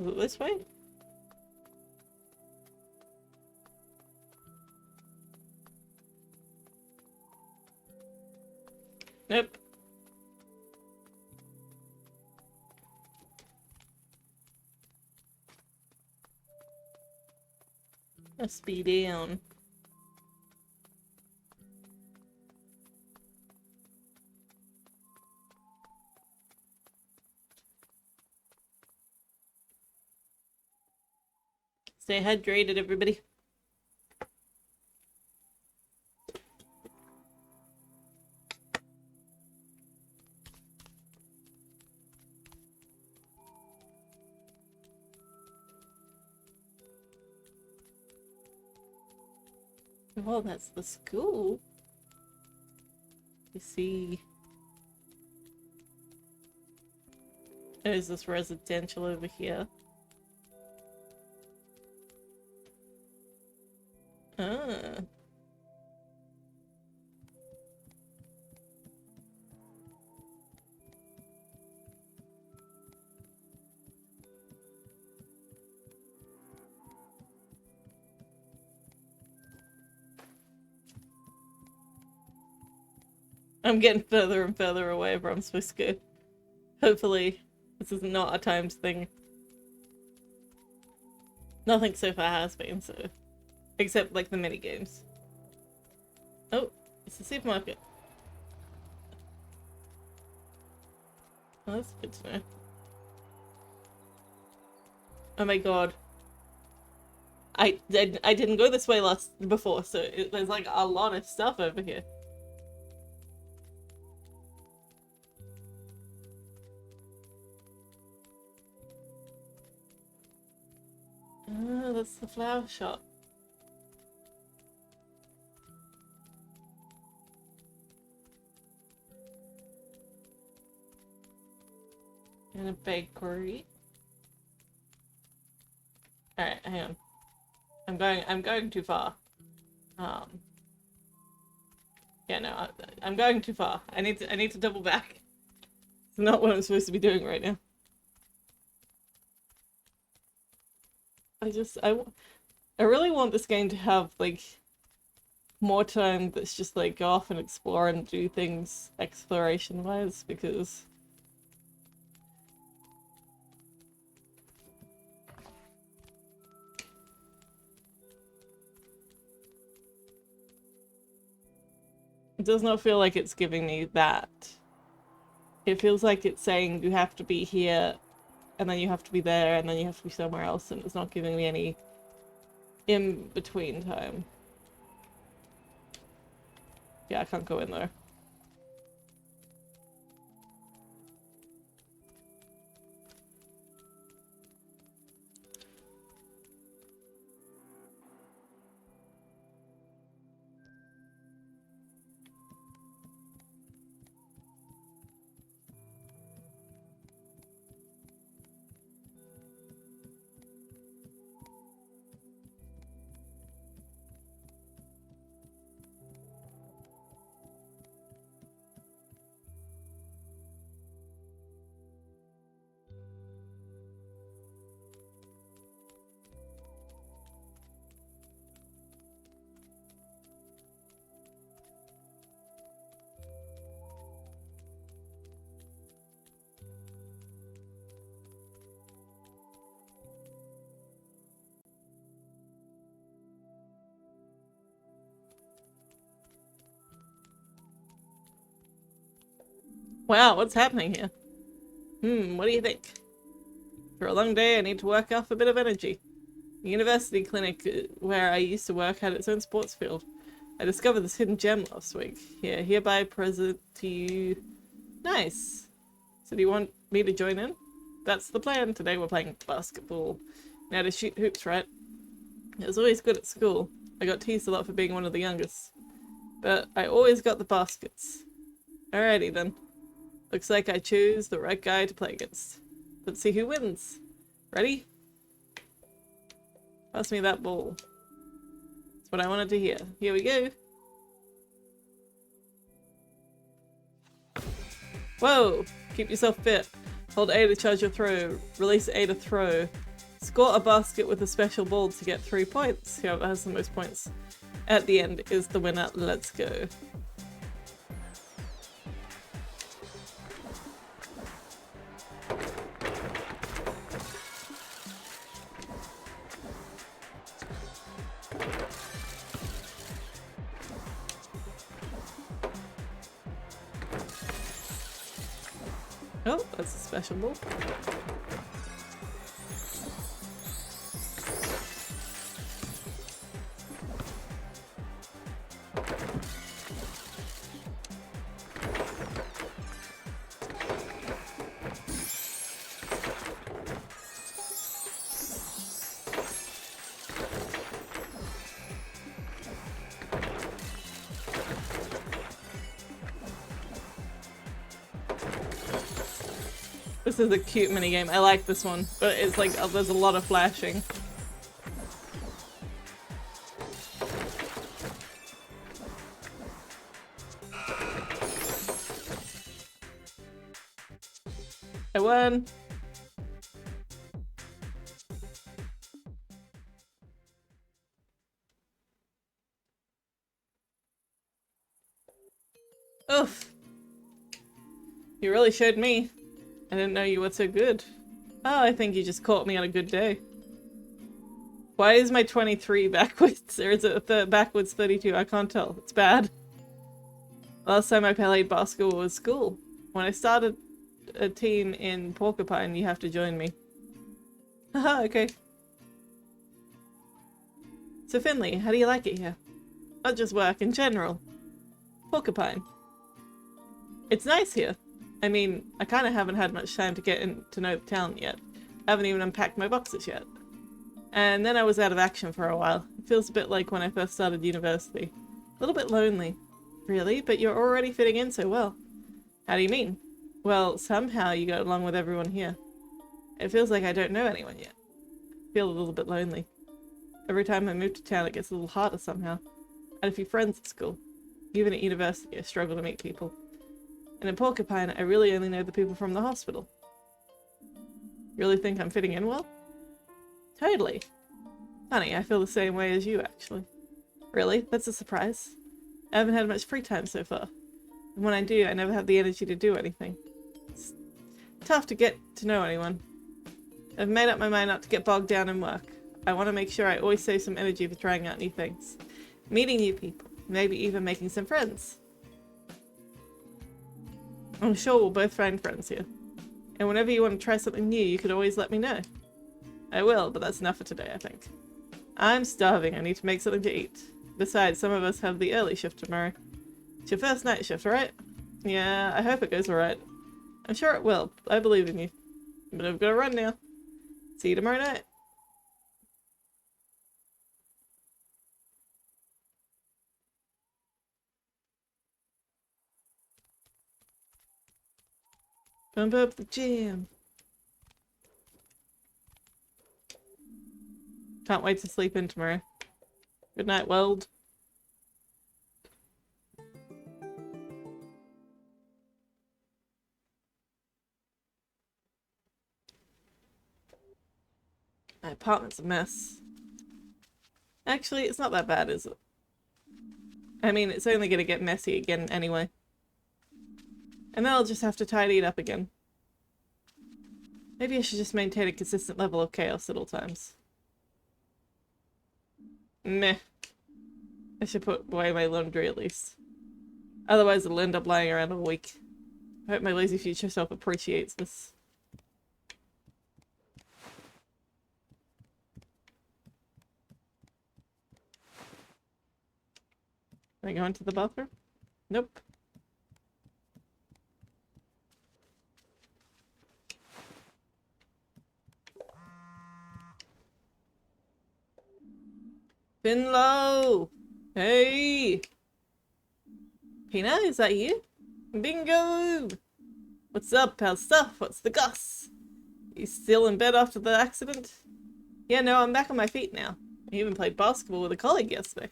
it this way? Nope. Must be down. Stay hydrated, everybody. Well, that's the school. You see. Is this residential over here? Ah. I'm getting further and further away where I'm supposed to go. Hopefully, this is not a timed thing. Nothing so far has been, so... Except, like, the mini-games. Oh, it's a supermarket. Oh, that's good to know. Oh my god. I didn't go this way before, so there's, like, a lot of stuff over here. Oh, that's the flower shop. And a bakery. Alright, hang on. I'm going too far. Yeah, no, I'm going too far. I need to double back. It's not what I'm supposed to be doing right now. I really want this game to have, like, more time that's just, like, go off and explore and do things exploration-wise, because... It does not feel like it's giving me that. It feels like it's saying you have to be here, and then you have to be there, and then you have to be somewhere else, and it's not giving me any in-between time. Yeah, I can't go in there. Wow, what's happening here? What do you think? For a long day, I need to work off a bit of energy. The university clinic where I used to work had its own sports field. I discovered this hidden gem last week. Here, hereby present to you. Nice. So do you want me to join in? That's the plan. Today we're playing basketball. Now to shoot hoops, right? I was always good at school. I got teased a lot for being one of the youngest. But I always got the baskets. Alrighty then. Looks like I choose the right guy to play against. Let's see who wins. Ready? Pass me that ball. That's what I wanted to hear. Here we go. Whoa! Keep yourself fit. Hold A to charge your throw. Release A to throw. Score a basket with a special ball to get 3 points. Whoever has the most points at the end is the winner. Let's go. Oh, that's a special ball. This is a cute minigame. I like this one, but it's like there's a lot of flashing. I won. Oof. You really showed me. I didn't know you were so good. Oh, I think you just caught me on a good day. Why is my 23 backwards? Or is it backwards 32? I can't tell. It's bad. Last time I played basketball was school. When I started a team in Porcupine, you have to join me. Haha, okay. So Finley, how do you like it here? Not just work, in general. Porcupine. It's nice here. I mean, I kind of haven't had much time to get in to know the town yet. I haven't even unpacked my boxes yet. And then I was out of action for a while. It feels a bit like when I first started university. A little bit lonely. Really? But you're already fitting in so well. How do you mean? Well, somehow you got along with everyone here. It feels like I don't know anyone yet. I feel a little bit lonely. Every time I move to town it gets a little harder somehow. I had a few friends at school. Even at university I struggle to meet people. And in Porcupine, I really only know the people from the hospital. Really think I'm fitting in well? Totally. Funny, I feel the same way as you, actually. Really? That's a surprise. I haven't had much free time so far. And when I do, I never have the energy to do anything. It's tough to get to know anyone. I've made up my mind not to get bogged down in work. I want to make sure I always save some energy for trying out new things. Meeting new people. Maybe even making some friends. I'm sure we'll both find friends here. And whenever you want to try something new, you could always let me know. I will, but that's enough for today, I think. I'm starving. I need to make something to eat. Besides, some of us have the early shift tomorrow. It's your first night shift, right? Yeah, I hope it goes alright. I'm sure it will. I believe in you. But I've got to run now. See you tomorrow night. Pump up the jam. Can't wait to sleep in tomorrow. Good night, world. My apartment's a mess. Actually, it's not that bad, is it? I mean, it's only gonna get messy again anyway. And then I'll just have to tidy it up again. Maybe I should just maintain a consistent level of chaos at all times. Meh. I should put away my laundry at least. Otherwise it'll end up lying around all week. I hope my lazy future self appreciates this. Can I go into the bathroom? Nope. Finlow! Hey! Pina, is that you? Bingo! What's up? How's stuff? What's the goss? You still in bed after the accident? Yeah, no, I'm back on my feet now. I even played basketball with a colleague yesterday.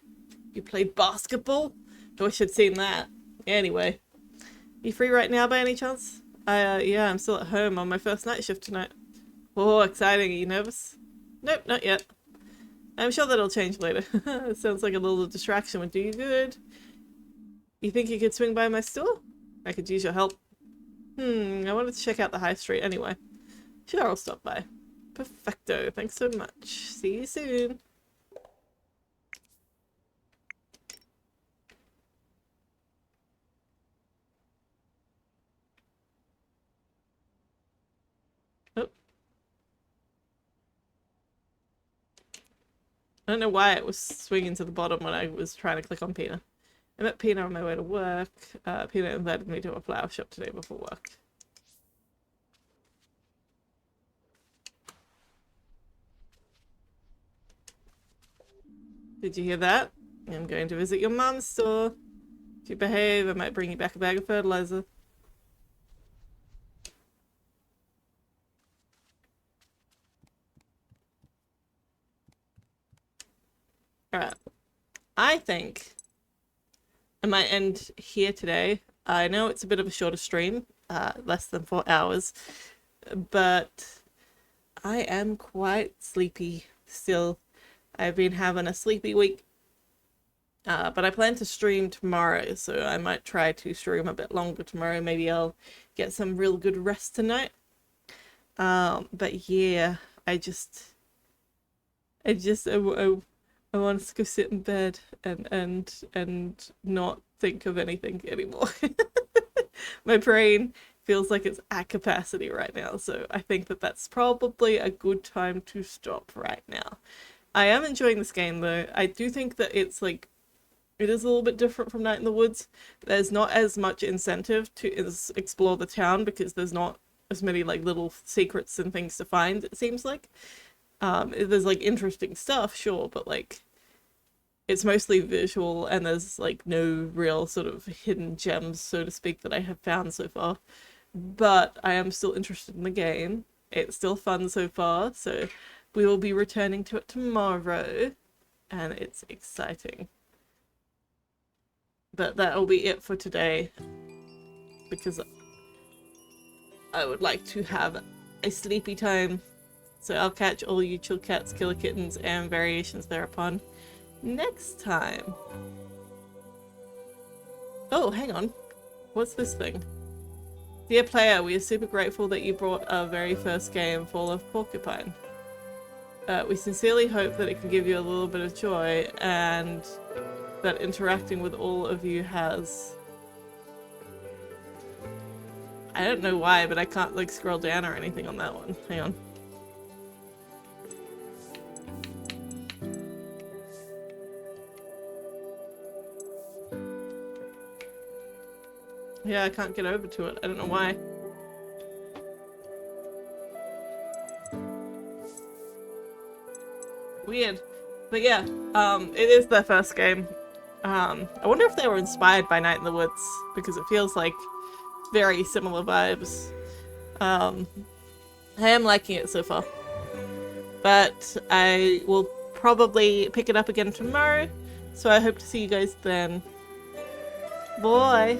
You played basketball? I wish I'd seen that. Anyway. You free right now by any chance? Yeah, I'm still at home on my first night shift tonight. Oh, exciting. Are you nervous? Nope, not yet. I'm sure that'll change later. It sounds like a little distraction would do you good. You think you could swing by my store? I could use your help. I wanted to check out the high street anyway. Sure, I'll stop by. Perfecto. Thanks so much. See you soon. Oh. I don't know why it was swinging to the bottom when I was trying to click on Pina. I met Pina on my way to work. Pina invited me to a flower shop today before work. Did you hear that? I'm going to visit your mom's store. If you behave, I might bring you back a bag of fertilizer. Alright. I think I might end here today. I know it's a bit of a shorter stream, less than 4 hours, but I am quite sleepy still. I've been having a sleepy week, but I plan to stream tomorrow, so I might try to stream a bit longer tomorrow. Maybe I'll get some real good rest tonight. But yeah, I want to go sit in bed and not think of anything anymore. My brain feels like it's at capacity right now, so I think that that's probably a good time to stop right now. I am enjoying this game though. I do think that it's like, it is a little bit different from Night in the Woods. There's not as much incentive to explore the town because there's not as many like little secrets and things to find, it seems like. There's like interesting stuff, sure, but like it's mostly visual and there's like no real sort of hidden gems, so to speak, that I have found so far. But I am still interested in the game. It's still fun so far, so we will be returning to it tomorrow, and it's exciting. But that'll be it for today, because I would like to have a sleepy time. So I'll catch all you chill cats, killer kittens, and variations thereupon next time. Oh, hang on. What's this thing? Dear player, we are super grateful that you brought our very first game, Fall of Porcupine. We sincerely hope that it can give you a little bit of joy, and that interacting with all of you has... I don't know why, but I can't like scroll down or anything on that one. Hang on. Yeah, I can't get over to it. I don't know why. Weird. But yeah, it is their first game. I wonder if they were inspired by Night in the Woods, because it feels like very similar vibes. I am liking it so far. But I will probably pick it up again tomorrow, so I hope to see you guys then. Bye!